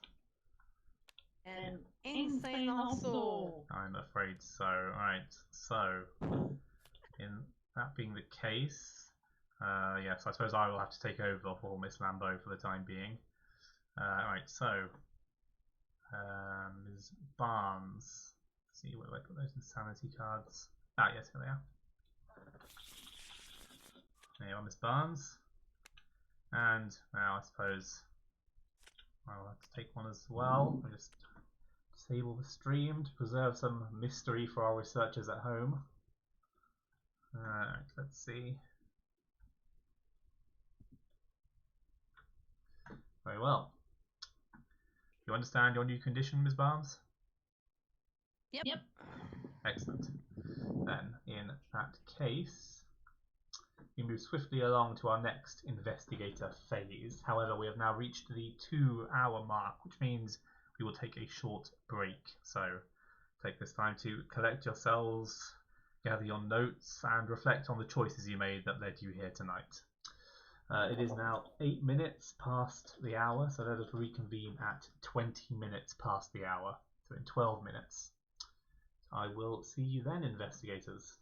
And insane also. I'm afraid so. Right, so, in that being the case, yes, I suppose I will have to take over for Miss Lambeau for the time being. Right, so, Ms. Barnes. Let's see, where do I put those insanity cards? Ah, yes, here they are. There you are, Miss Barnes. And now I suppose I'll have to take one as well. I'll just disable the stream to preserve some mystery for our researchers at home. Alright, let's see. Very well. You understand your new condition, Ms. Barnes? Yep. Excellent. Then, in that case, we move swiftly along to our next investigator phase. However, we have now reached the 2-hour mark, which means we will take a short break. So, take this time to collect yourselves, gather your notes, and reflect on the choices you made that led you here tonight. It is now 8 minutes past the hour, so let us reconvene at 20 minutes past the hour. So in 12 minutes. I will see you then, investigators.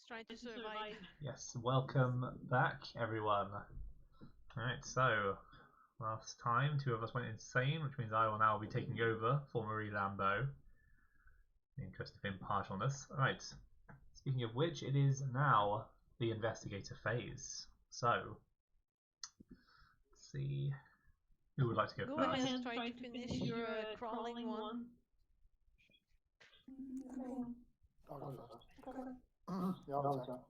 trying to survive. Yes, welcome back, everyone. Alright, so last time 2 of us went insane, which means I will now be taking over for Marie Lambeau. The interest of impartialness. Alright, speaking of which, it is now the investigator phase. So, let's see. Who would like to go Go first? ahead and try to finish your crawling one. I'll go first. Okay. Yeah, I'll attack.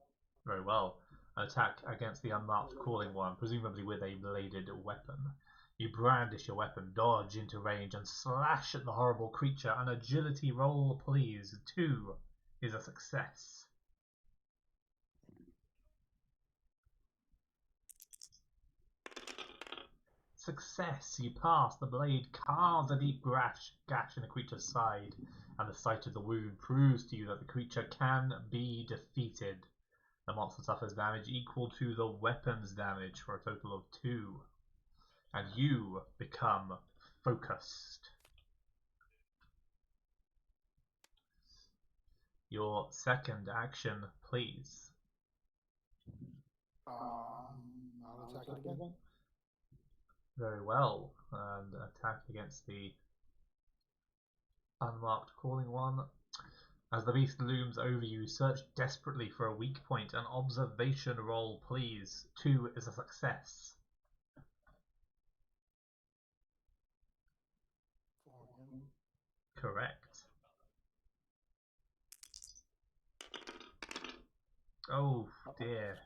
Very well. An attack against the unmarked crawling one, presumably with a bladed weapon. You brandish your weapon, dodge into range, and slash at the horrible creature. An agility roll, please. 2 is a success. Success! You pass. The blade carves a deep gash in the creature's side, and the sight of the wound proves to you that the creature can be defeated. The monster suffers damage equal to the weapon's damage for a total of 2. And you become focused. Your second action, please. I'll attack it again. Very well. And attack against the unmarked crawling one. As the beast looms over you, search desperately for a weak point. An observation roll, please. 2 is a success. Correct. Oh dear.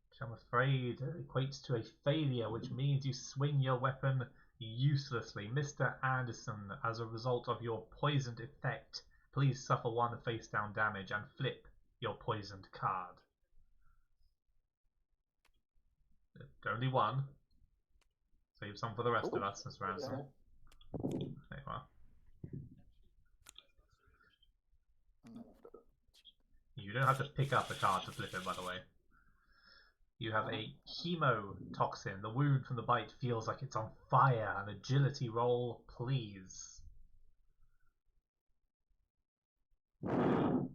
Which I'm afraid equates to a failure, which means you swing your weapon uselessly. Mr. Anderson, as a result of your poisoned effect, please suffer 1 face down damage and flip your poisoned card. Only 1. Save some for the rest of us, Mr. Anderson. There you are. You don't have to pick up the card to flip it, by the way. You have a chemotoxin. The wound from the bite feels like it's on fire. An agility roll, please. You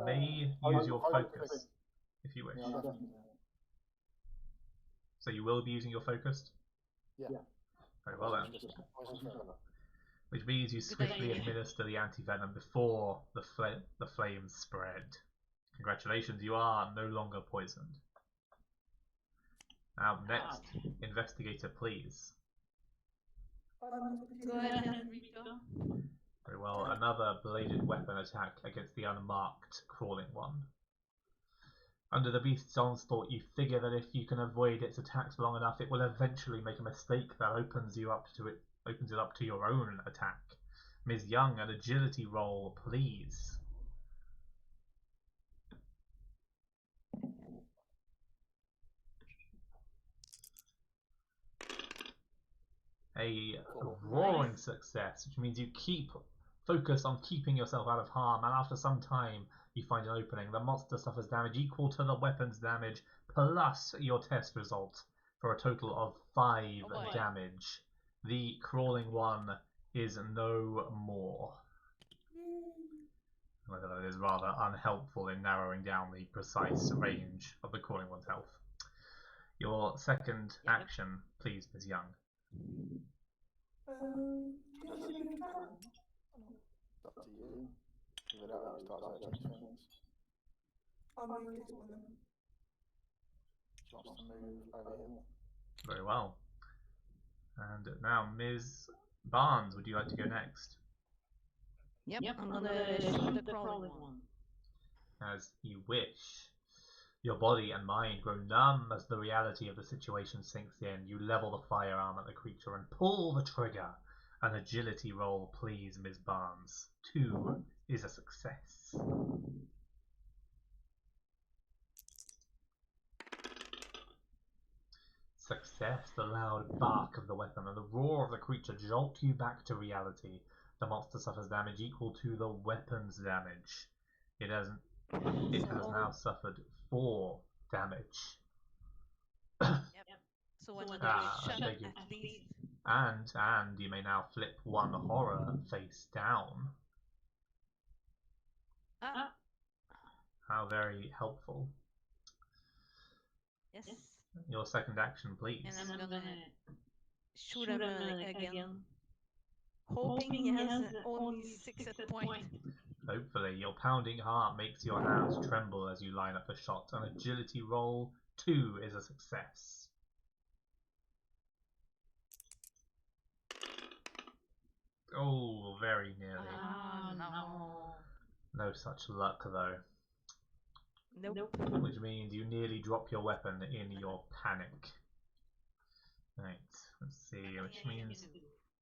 may use your focus if you wish. So you will be using your focus? Yeah. Very well then. Which means you swiftly administer the antivenom before the flames spread. Congratulations, you are no longer poisoned. Now next, investigator, please. Go ahead, Rita. Very well, another bladed weapon attack against the unmarked crawling one. Under the beast's onslaught, you figure that if you can avoid its attacks long enough, it will eventually make a mistake that opens it up to your own attack. Ms. Young, an agility roll, please. A roaring success, which means you keep focus on keeping yourself out of harm, and after some time you find an opening. The monster suffers damage equal to the weapon's damage plus your test result for a total of 5 damage. The crawling one is no more. Whether that is rather unhelpful in narrowing down the precise range of the crawling one's health. Your second action, please, Ms. Young. Up to you. Give it out, start searching things. I'll move this one then. She wants to move over here. Very well. And now, Ms. Barnes, would you like to go next? Yep, I'm gonna shoot the crawling one. As you wish. Your body and mind grow numb as the reality of the situation sinks in. You level the firearm at the creature and pull the trigger. An agility roll, please, Ms. Barnes. 2 is a success. Success. The loud bark of the weapon and the roar of the creature jolt you back to reality. The monster suffers damage equal to the weapon's damage. It has now suffered 4 damage. So another shot at least. And you may now flip one horror face down. How very helpful. Yes. Your second action, please. And I'm gonna shoot him again. Hoping he has only 6 at point. Hopefully, your pounding heart makes your hands tremble as you line up a shot. An agility roll 2 is a success. Oh, very nearly. No. No such luck, though. Nope. Which means you nearly drop your weapon in your panic. Right, let's see, which means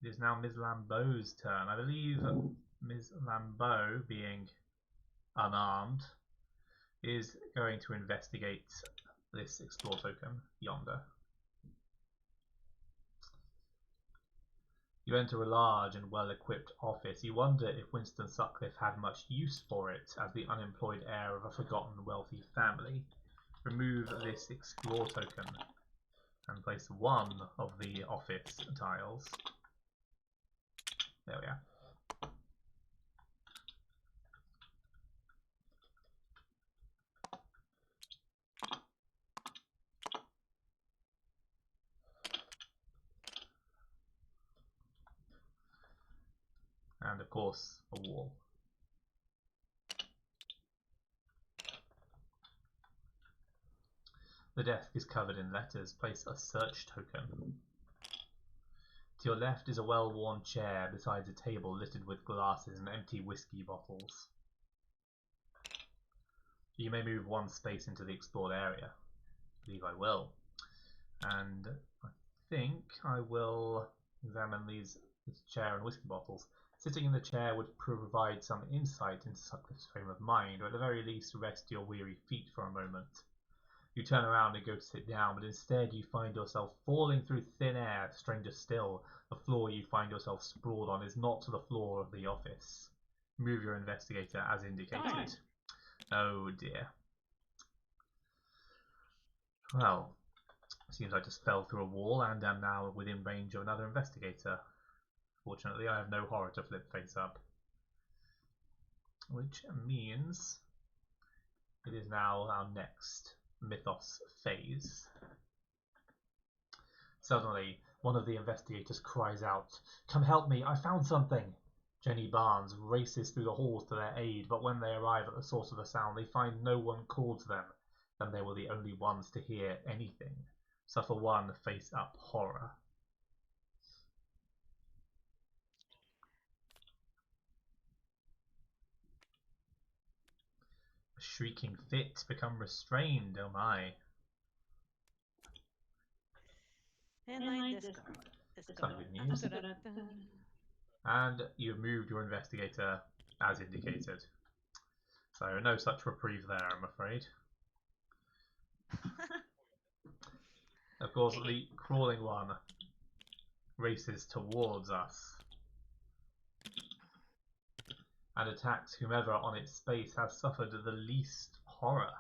it is now Ms. Lambeau's turn. I believe Ms. Lambeau, being unarmed, is going to investigate this explore token yonder. You enter a large and well-equipped office. You wonder if Winston Sutcliffe had much use for it as the unemployed heir of a forgotten wealthy family. Remove this explore token and place one of the office tiles. There we are. And of course, a wall. The desk is covered in letters. Place a search token. To your left is a well-worn chair besides a table littered with glasses and empty whiskey bottles. You may move one space into the explored area. I believe I will. And I think I will examine this chair and whiskey bottles. Sitting in the chair would provide some insight into Sutcliffe's frame of mind, or at the very least rest your weary feet for a moment. You turn around and go to sit down, but instead you find yourself falling through thin air. Stranger still, the floor you find yourself sprawled on is not the floor of the office. Move your investigator as indicated. Oh dear. Well, seems I just fell through a wall and am now within range of another investigator. Fortunately, I have no horror to flip face up. Which means it is now our next mythos phase. Suddenly, one of the investigators cries out, "Come help me, I found something!" Jenny Barnes races through the halls to their aid, but when they arrive at the source of the sound, they find no one called to them, and they were the only ones to hear anything. Suffer one face-up horror. A shrieking fit, become restrained, oh my. And I discard. Some good news. And you've moved your investigator as indicated. So no such reprieve there, I'm afraid. Of course, the crawling one races towards us and attacks whomever on its space has suffered the least horror,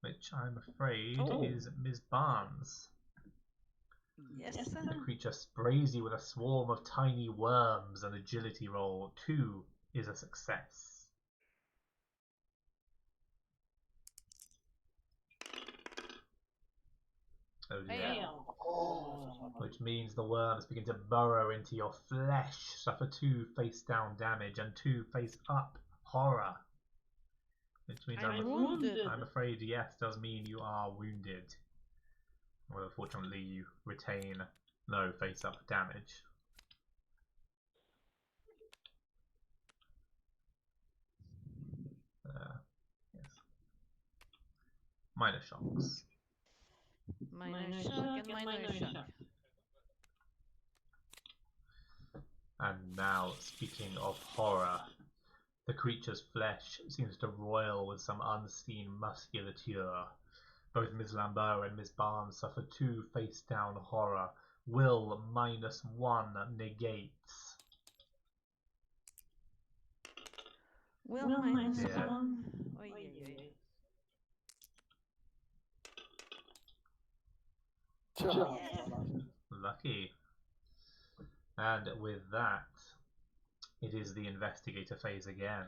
which I'm afraid is Ms. Barnes. Yes. The creature sprays you with a swarm of tiny worms. An agility roll 2 is a success. Oh dear. Which means the worms begin to burrow into your flesh. Suffer 2 face down damage and 2 face up horror. Which means I'm wounded. I'm afraid yes does mean you are wounded. Well, fortunately you retain no face up damage. Yes. Minor shocks. Minor shock and minor shock. And now, speaking of horror, the creature's flesh seems to roil with some unseen musculature. Both Ms. Lambeau and Ms. Barnes suffer 2 face-down horror. Will -1 negates. Will -1. Oy, oy, oy. Just Yeah. lucky. Lucky. And with that, it is the investigator phase again.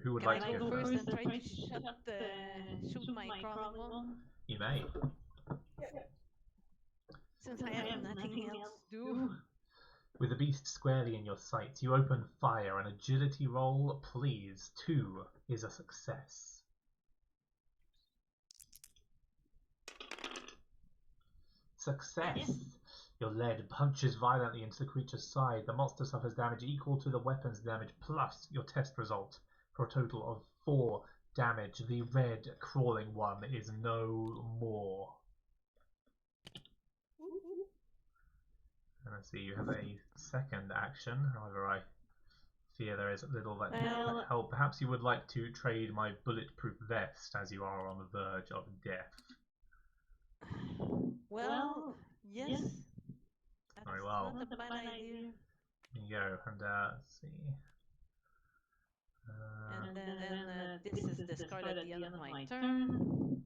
Who would like to Can I go go first? first and try to shoot my crawling wall? You may. Since I have nothing else to do. With the beast squarely in your sights, you open fire. An agility roll, please. 2 is a success. Success! Yes. Your lead punches violently into the creature's side. The monster suffers damage equal to the weapon's damage plus your test result for a total of 4 damage. The red crawling one is no more. And let's see, you have a second action. However, I fear there is little that can help. Perhaps you would like to trade my bulletproof vest as you are on the verge of death. Well, yes. That's Very well. not a bad idea. There you go, and let's see. And then this is discarded at the end of my turn.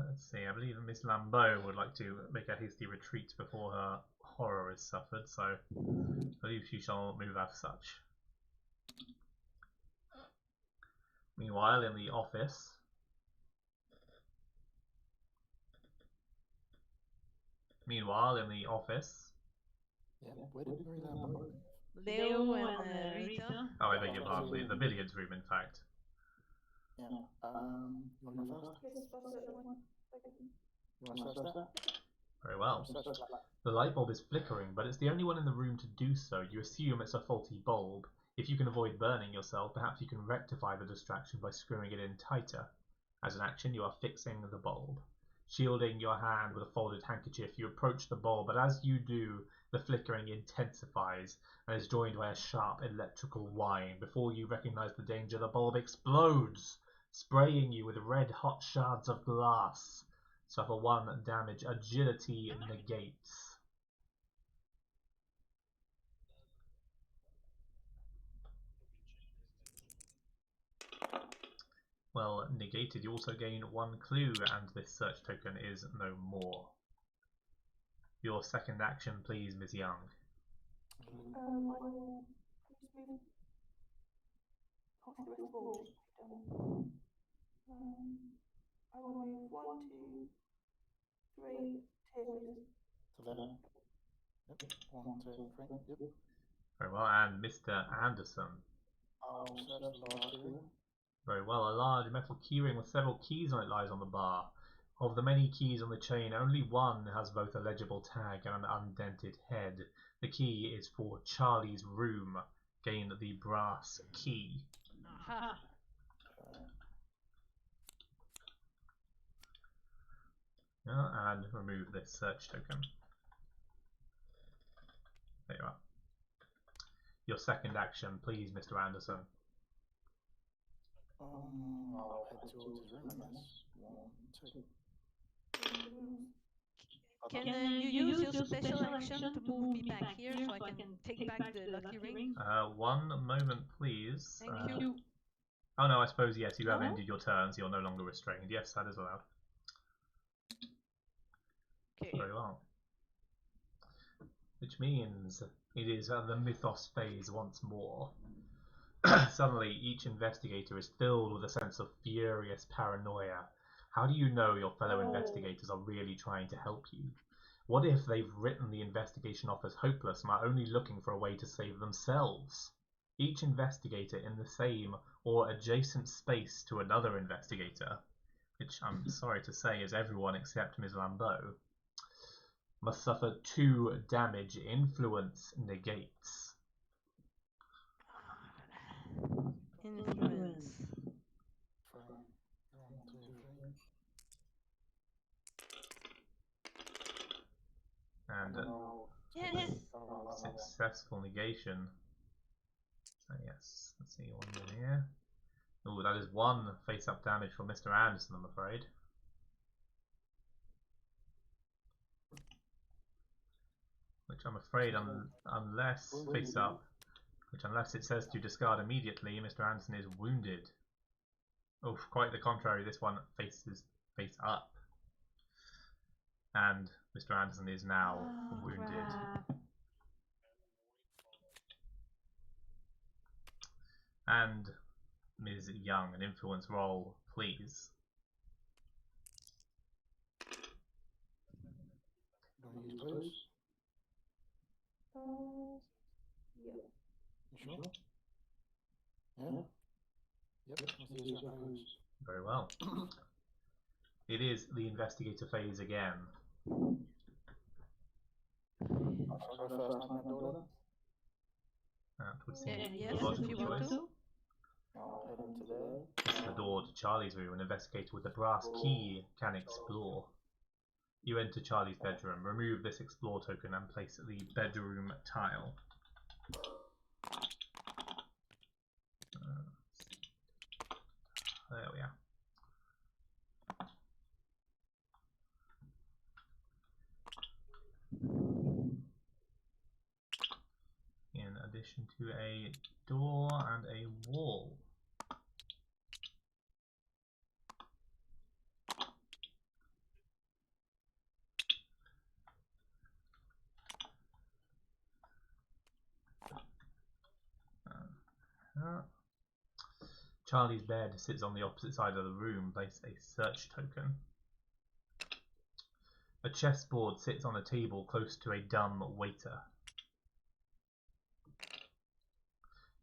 Let's see, I believe Miss Lambeau would like to make a hasty retreat before her horror is suffered, so I believe she shall move as such. Meanwhile, in the office, Yeah, where did Mary Lambeau move? Leo and Rita. oh, I beg your pardon, the billiards room, in fact. Yeah. You want to go first? Yes, first one. Second. You want to search that? Very well. Search that. The light bulb is flickering, but it's the only one in the room to do so. You assume it's a faulty bulb. If you can avoid burning yourself, perhaps you can rectify the distraction by screwing it in tighter. As an action, you are fixing the bulb. Shielding your hand with a folded handkerchief, you approach the bulb, but as you do, the flickering intensifies and is joined by a sharp electrical whine. Before you recognize the danger, the bulb explodes, spraying you with red-hot shards of glass. Suffer 1 damage. Agility negates. Well, negated. You also gain 1 clue, and this search token is no more. Your second action, please, Ms. Young. I will move. Can't see the rest of all. I will move 1, 2, 3 tiers. So there. Yep. 1, 2, 3. Yep. Very well, and Mr. Anderson. I'll search the large keyring. Very well, a large metal keyring with several keys on it lies on the bar. Of the many keys on the chain, only one has both a legible tag and an undented head. The key is for Charlie's room. Gain the brass key. Aha. Yeah, and remove this search token. There you are. Your second action, please, Mr. Anderson. I'll head towards his room, I guess. 1, 2. Can you use your special action to move me back here so I can take back the lucky ring? 1 moment, please. Thank you. Oh no, I suppose yes, you have No? ended your turns, you're no longer restrained. Yes, that is allowed. Okay. Very well. Which means it is the mythos phase once more. Suddenly, each investigator is filled with a sense of furious paranoia. How do you know your fellow investigators are really trying to help you? What if they've written the investigation off as hopeless and are only looking for a way to save themselves? Each investigator in the same or adjacent space to another investigator, which I'm sorry to say is everyone except Ms. Lambeau, must suffer 2 damage. Influence negates. Influence. 3. 1, 2, 3. And Yes. successful negation. So yes, let's see, 1 more here. Oh, that is 1 face-up damage for Mr. Anderson, I'm afraid. Which I'm afraid, unless face-up, unless it says to discard immediately, Mr. Anderson is wounded. Oh, quite the contrary, this one faces face-up. And Mr. Anderson is now wounded. Crap. And Ms. Young, an influence roll, please. Gonna use clues. Yeah. You sure? Yeah. Yep. Let's use your clues. Very well. It is the investigator phase again. Shall I go first and open that door then? That would seem Yeah, a yes, if logical you want choice. to. I'll head into there. This is the door to Charlie's room. An investigator with a brass key can explore. You enter Charlie's bedroom. Remove this explore token and place the bedroom tile. There we are. In addition to a door and a wall. Charlie's bed sits on the opposite side of the room. Place a search token. A chessboard sits on a table close to a dumb waiter.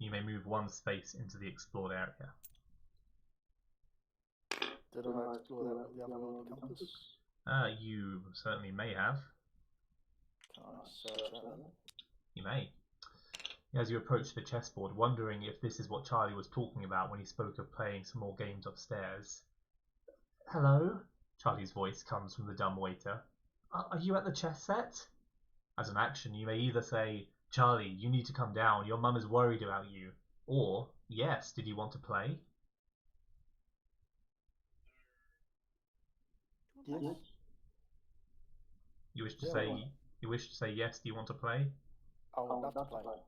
You may move one space into the explored area. Did I explore that with the other worldly compass? You certainly may have. Can I search that then? You may. As you approach the chessboard, wondering if this is what Charlie was talking about when he spoke of playing some more games upstairs. Hello? Charlie's voice comes from the dumb waiter. Are you at the chess set? As an action, you may either say, Charlie, you need to come down, your mum is worried about you. Or, yes, did you want to play? Yes. You wish to Yeah, say why not? you wish to say yes, do you want to play? I would love to play.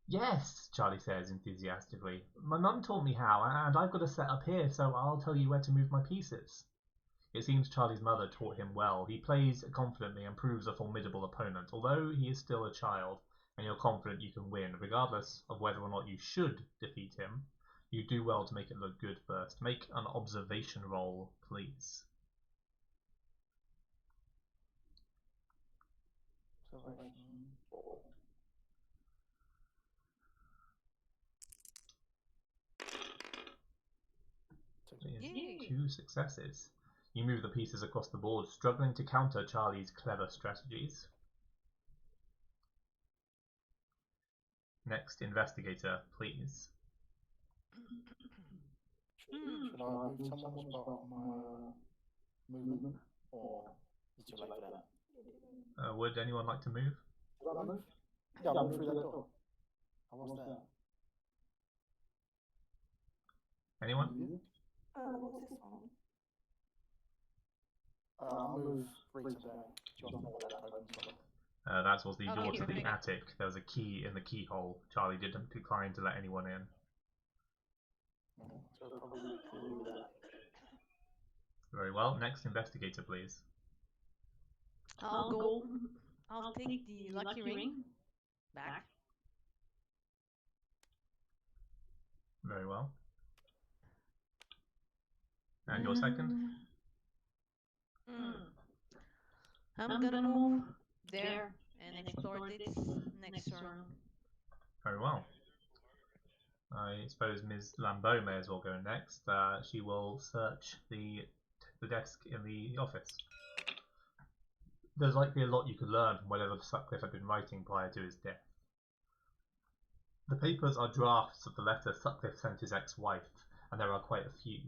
Yes, Charlie says enthusiastically. My mum taught me how, and I've got a set up here, so I'll tell you where to move my pieces. It seems Charlie's mother taught him well. He plays confidently and proves a formidable opponent, although he is still a child, and you're confident you can win, regardless of whether or not you should defeat him. You do well to make it look good first. Make an observation roll, please. Observation 4. Yay. 2 successes. You move the pieces across the board, struggling to counter Charlie's clever strategies. Next, investigator, please. Should I have moved someone as part of my movement? Or is it too late for that? Would anyone like to move? Should I move? Yeah, I'll move through that door. I was there. Anyone? What's this one? I'll move 3 to there. Do you want more of that token slot? That was the door Okay, to the perfect. attic. There was a key in the keyhole. Charlie didn't decline to let anyone in. So probably through that. Very well. Next, investigator, please. I'll take the lucky ring back. Very well. And your second? I'm gonna move there and explore this next turn. Very well. I suppose Ms. Lambeau may as well go next. She will search the desk in the office. There's likely a lot you could learn from whatever Sutcliffe had been writing prior to his death. The papers are drafts of the letter Sutcliffe sent his ex-wife, and there are quite a few.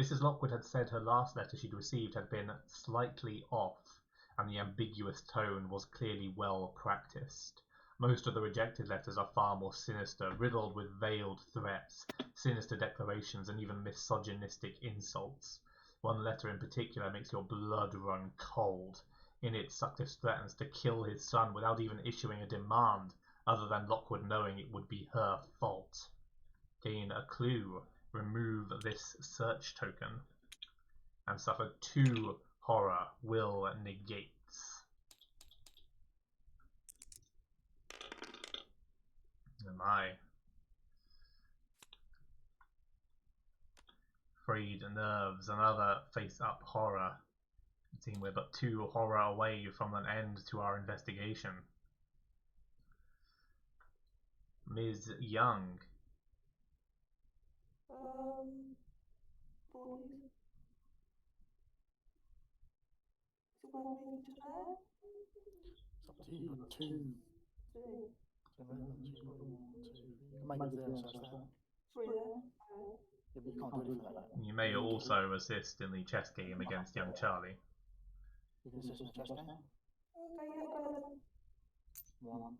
Mrs. Lockwood had said her last letter she'd received had been slightly off, and the ambiguous tone was clearly well practiced. Most of the rejected letters are far more sinister, riddled with veiled threats, sinister declarations, and even misogynistic insults. One letter in particular makes your blood run cold. In it, Sutcliffe threatens to kill his son without even issuing a demand, other than Lockwood knowing it would be her fault. Gain a clue. Remove this search token. And suffer 2 horror. Will negates. Am I? Freed nerves, another face-up horror. It seems we're but 2 horror away from an end to our investigation. Ms. Young. Bodies. Is it worth moving to there? It's up to you. You've got two movements. You've got 1, 2, 3. You can make it there, so it's there. 3 there. Yeah, but you can't do anything like that. You may also assist in the chess game against young Charlie. You can assist in the chess game. Okay, yeah, go ahead. 1,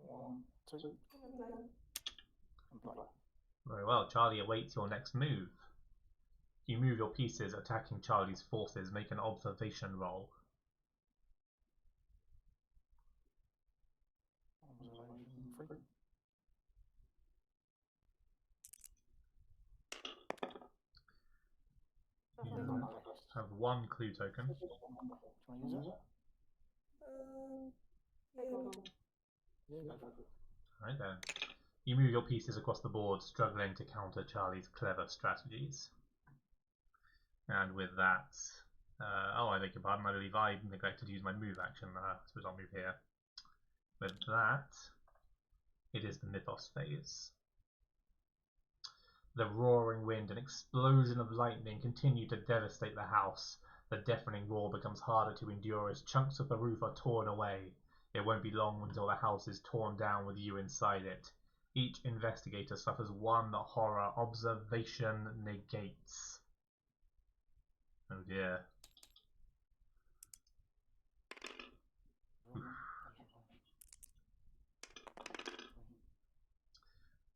1, 2, and play. Very well. Charlie awaits your next move. You move your pieces attacking Charlie's forces. Make an observation roll. Observation 3. You have 1 clue token. Do you want to use it? Yeah, go on. Yeah, go for it. Alright then. You move your pieces across the board, struggling to counter Charlie's clever strategies. And with that, oh, I beg your pardon, I believe I neglected to use my move action. I suppose I'll move here. With that, it is the Mythos phase. The roaring wind and explosion of lightning continue to devastate the house. The deafening roar becomes harder to endure as chunks of the roof are torn away. It won't be long until the house is torn down with you inside it. Each investigator suffers 1 horror. Observation negates. Oh dear.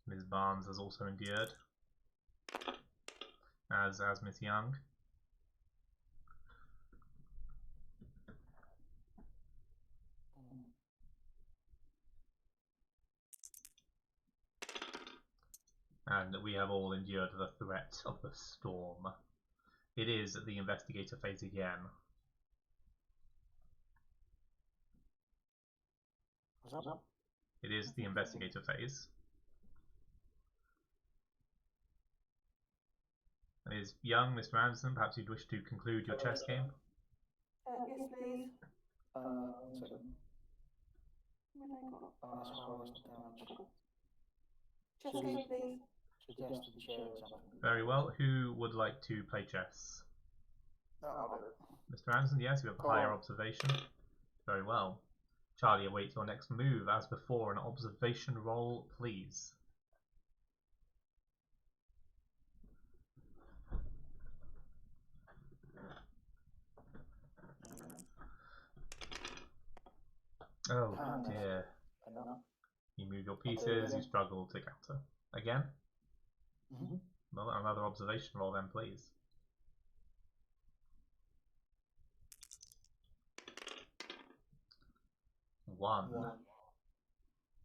Ms. Barnes has also endured, as Miss Young. And we have all endured the threat of the storm. It is the investigator phase again. What's up? It is the investigator phase. Ms. Young, Mr. Anderson, perhaps you'd wish to conclude your chess game? Yes, please. 1 second. When I got That's horror, that's not damage. chess game, please. Suggested chair or something. Very well. Who would like to play chess? No, I'll do it. Mr. Anderson, yes, you have higher observation. Very well. Charlie awaits your next move. As before, an observation roll, please. Oh dear. You move your pieces, you struggle to counter. Again? Well, another observation roll then, please. One.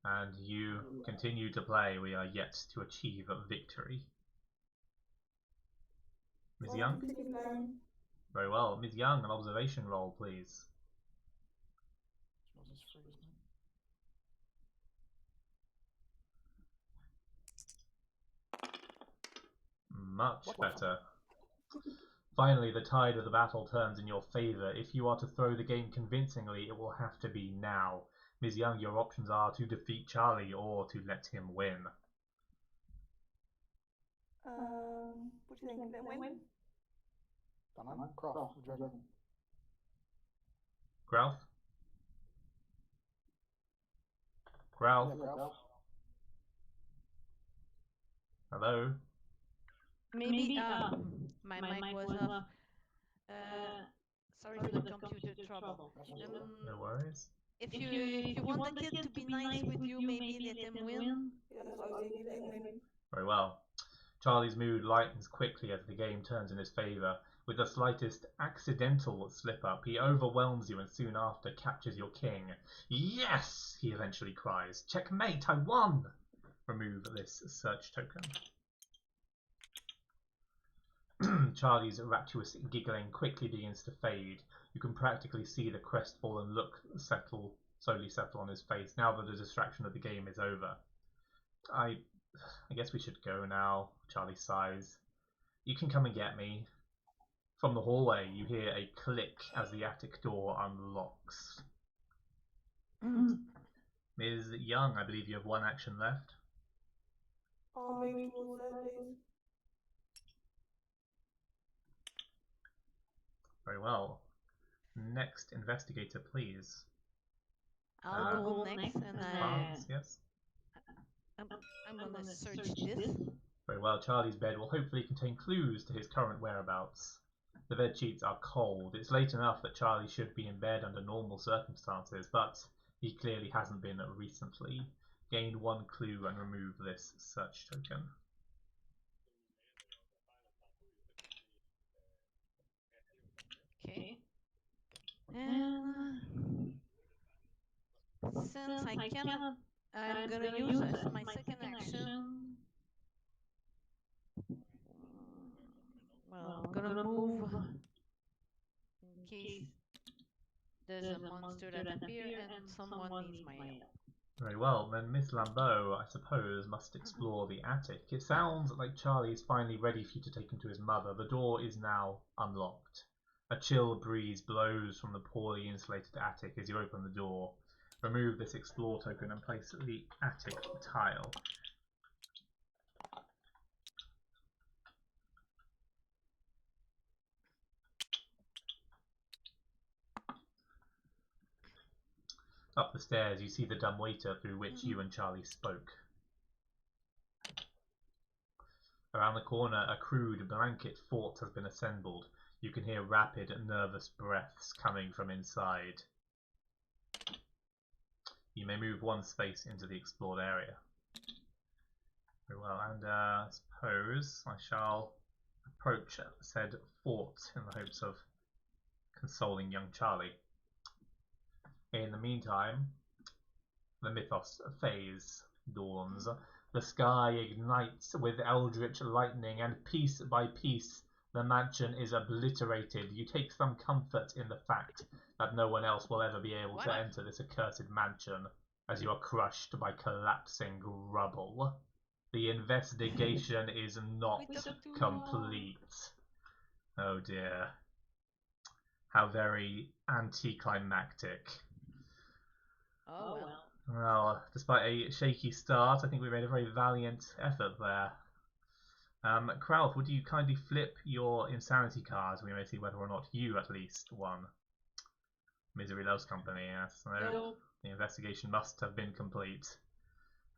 And you continue to play. We are yet to achieve victory. Ms. Young? Continue playing. Very well. Ms. Young, an observation roll, please. Much better. Finally, the tide of the battle turns in your favour. If you are to throw the game convincingly, it will have to be now. Ms. Young, your options are to defeat Charlie or to let him win. What do you think? Let him win? Croft, what do you reckon? Gralf? Gralf? Yeah, Croft. Hello? Maybe my mic was off. Sorry for the computer trouble. No worries. If you want the kid to be nice with you, maybe let him win. Yeah, that's what I was thinking. Let him win. Very well. Charlie's mood lightens quickly as the game turns in his favour. With the slightest accidental slip-up, he overwhelms you and soon after captures your king. Yes! He eventually cries. Checkmate, I won! Remove this search token. Charlie's rapturous giggling quickly begins to fade. You can practically see the crestfallen look slowly settle on his face now that the distraction of the game is over. I guess we should go now, Charlie sighs. You can come and get me. From the hallway, you hear a click as the attic door unlocks. Ms. Young, I believe you have one action left. I'll move towards there, please. Very well. Next investigator, please. I'll go next, and Barnes, yes. I'm gonna search this. Very well. Charlie's bed will hopefully contain clues to his current whereabouts. The bed sheets are cold. It's late enough that Charlie should be in bed under normal circumstances, but he clearly hasn't been recently. Gain one clue and remove this search token. Okay. And since I cannot, I'm gonna use as my second action. Well, I'm gonna move in case there's a monster that appears and someone needs my help. Very well, then Miss Lambeau, I suppose, must explore the attic. It sounds like Charlie is finally ready for you to take him to his mother. The door is now unlocked. A chill breeze blows from the poorly insulated attic as you open the door. Remove this explore token and place the attic tile. Up the stairs, you see the dumbwaiter through which you and Charlie spoke. Around the corner, a crude blanket fort has been assembled. You can hear rapid, nervous breaths coming from inside. You may move one space into the explored area. Very well, and I suppose I shall approach said fort in the hopes of consoling young Charlie. In the meantime, the mythos phase dawns. The sky ignites with eldritch lightning, and piece by piece the mansion is obliterated. You take some comfort in the fact that no one else will ever be able to enter this accursed mansion, as you are crushed by collapsing rubble. The investigation is not complete. Oh dear. How very anticlimactic. Oh well. Well, despite a shaky start, I think we made a very valiant effort there. Kralf, would you kindly flip your insanity cards? We may see whether or not you at least won. Misery loves company, yes. No, the investigation must have been complete.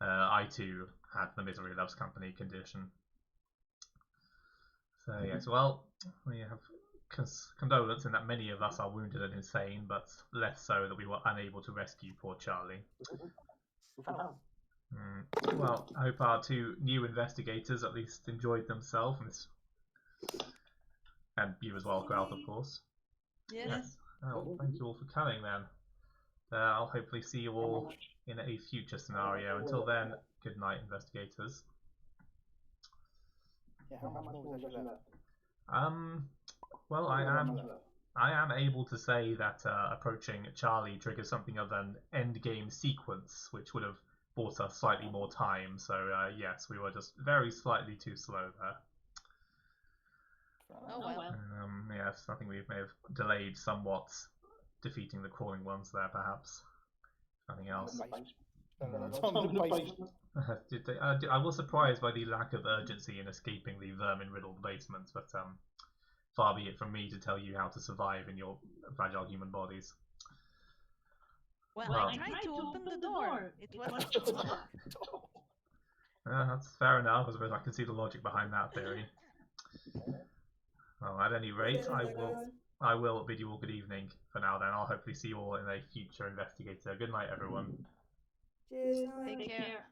I too had the misery loves company condition. So yes, well, we have condolence in that many of us are wounded and insane, but less so that we were unable to rescue poor Charlie. Well, I hope our two new investigators at least enjoyed themselves, and you as well, Kralf, of course. Yes. Oh, thank you all for coming then. I'll hopefully see you all in a future scenario. Until then, good night, investigators. Yeah, how much more is actually left? Well, I am able to say that approaching Charlie triggers something of an endgame sequence, which would have bought us slightly more time. So yes, we were just very slightly too slow there. Oh well. Yes, I think we may have delayed somewhat defeating the crawling ones there, perhaps. Nothing else. I was surprised by the lack of urgency in escaping the vermin-riddled basement, but far be it from me to tell you how to survive in your fragile human bodies. Well, I tried to open the door. It was locked. That's fair enough. I suppose I can see the logic behind that theory. Well, at any rate, I will bid you all good evening for now then. I'll hopefully see you all in a future investigator. Good night, everyone. Cheers, Take care.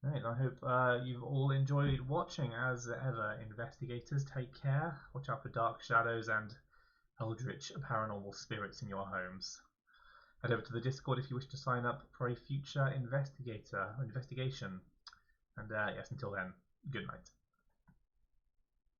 Right, I hope you've all enjoyed watching. As ever, investigators, take care. Watch out for dark shadows and eldritch paranormal spirits in your homes. Head over to the Discord if you wish to sign up for a future investigation. And yes, until then, good night.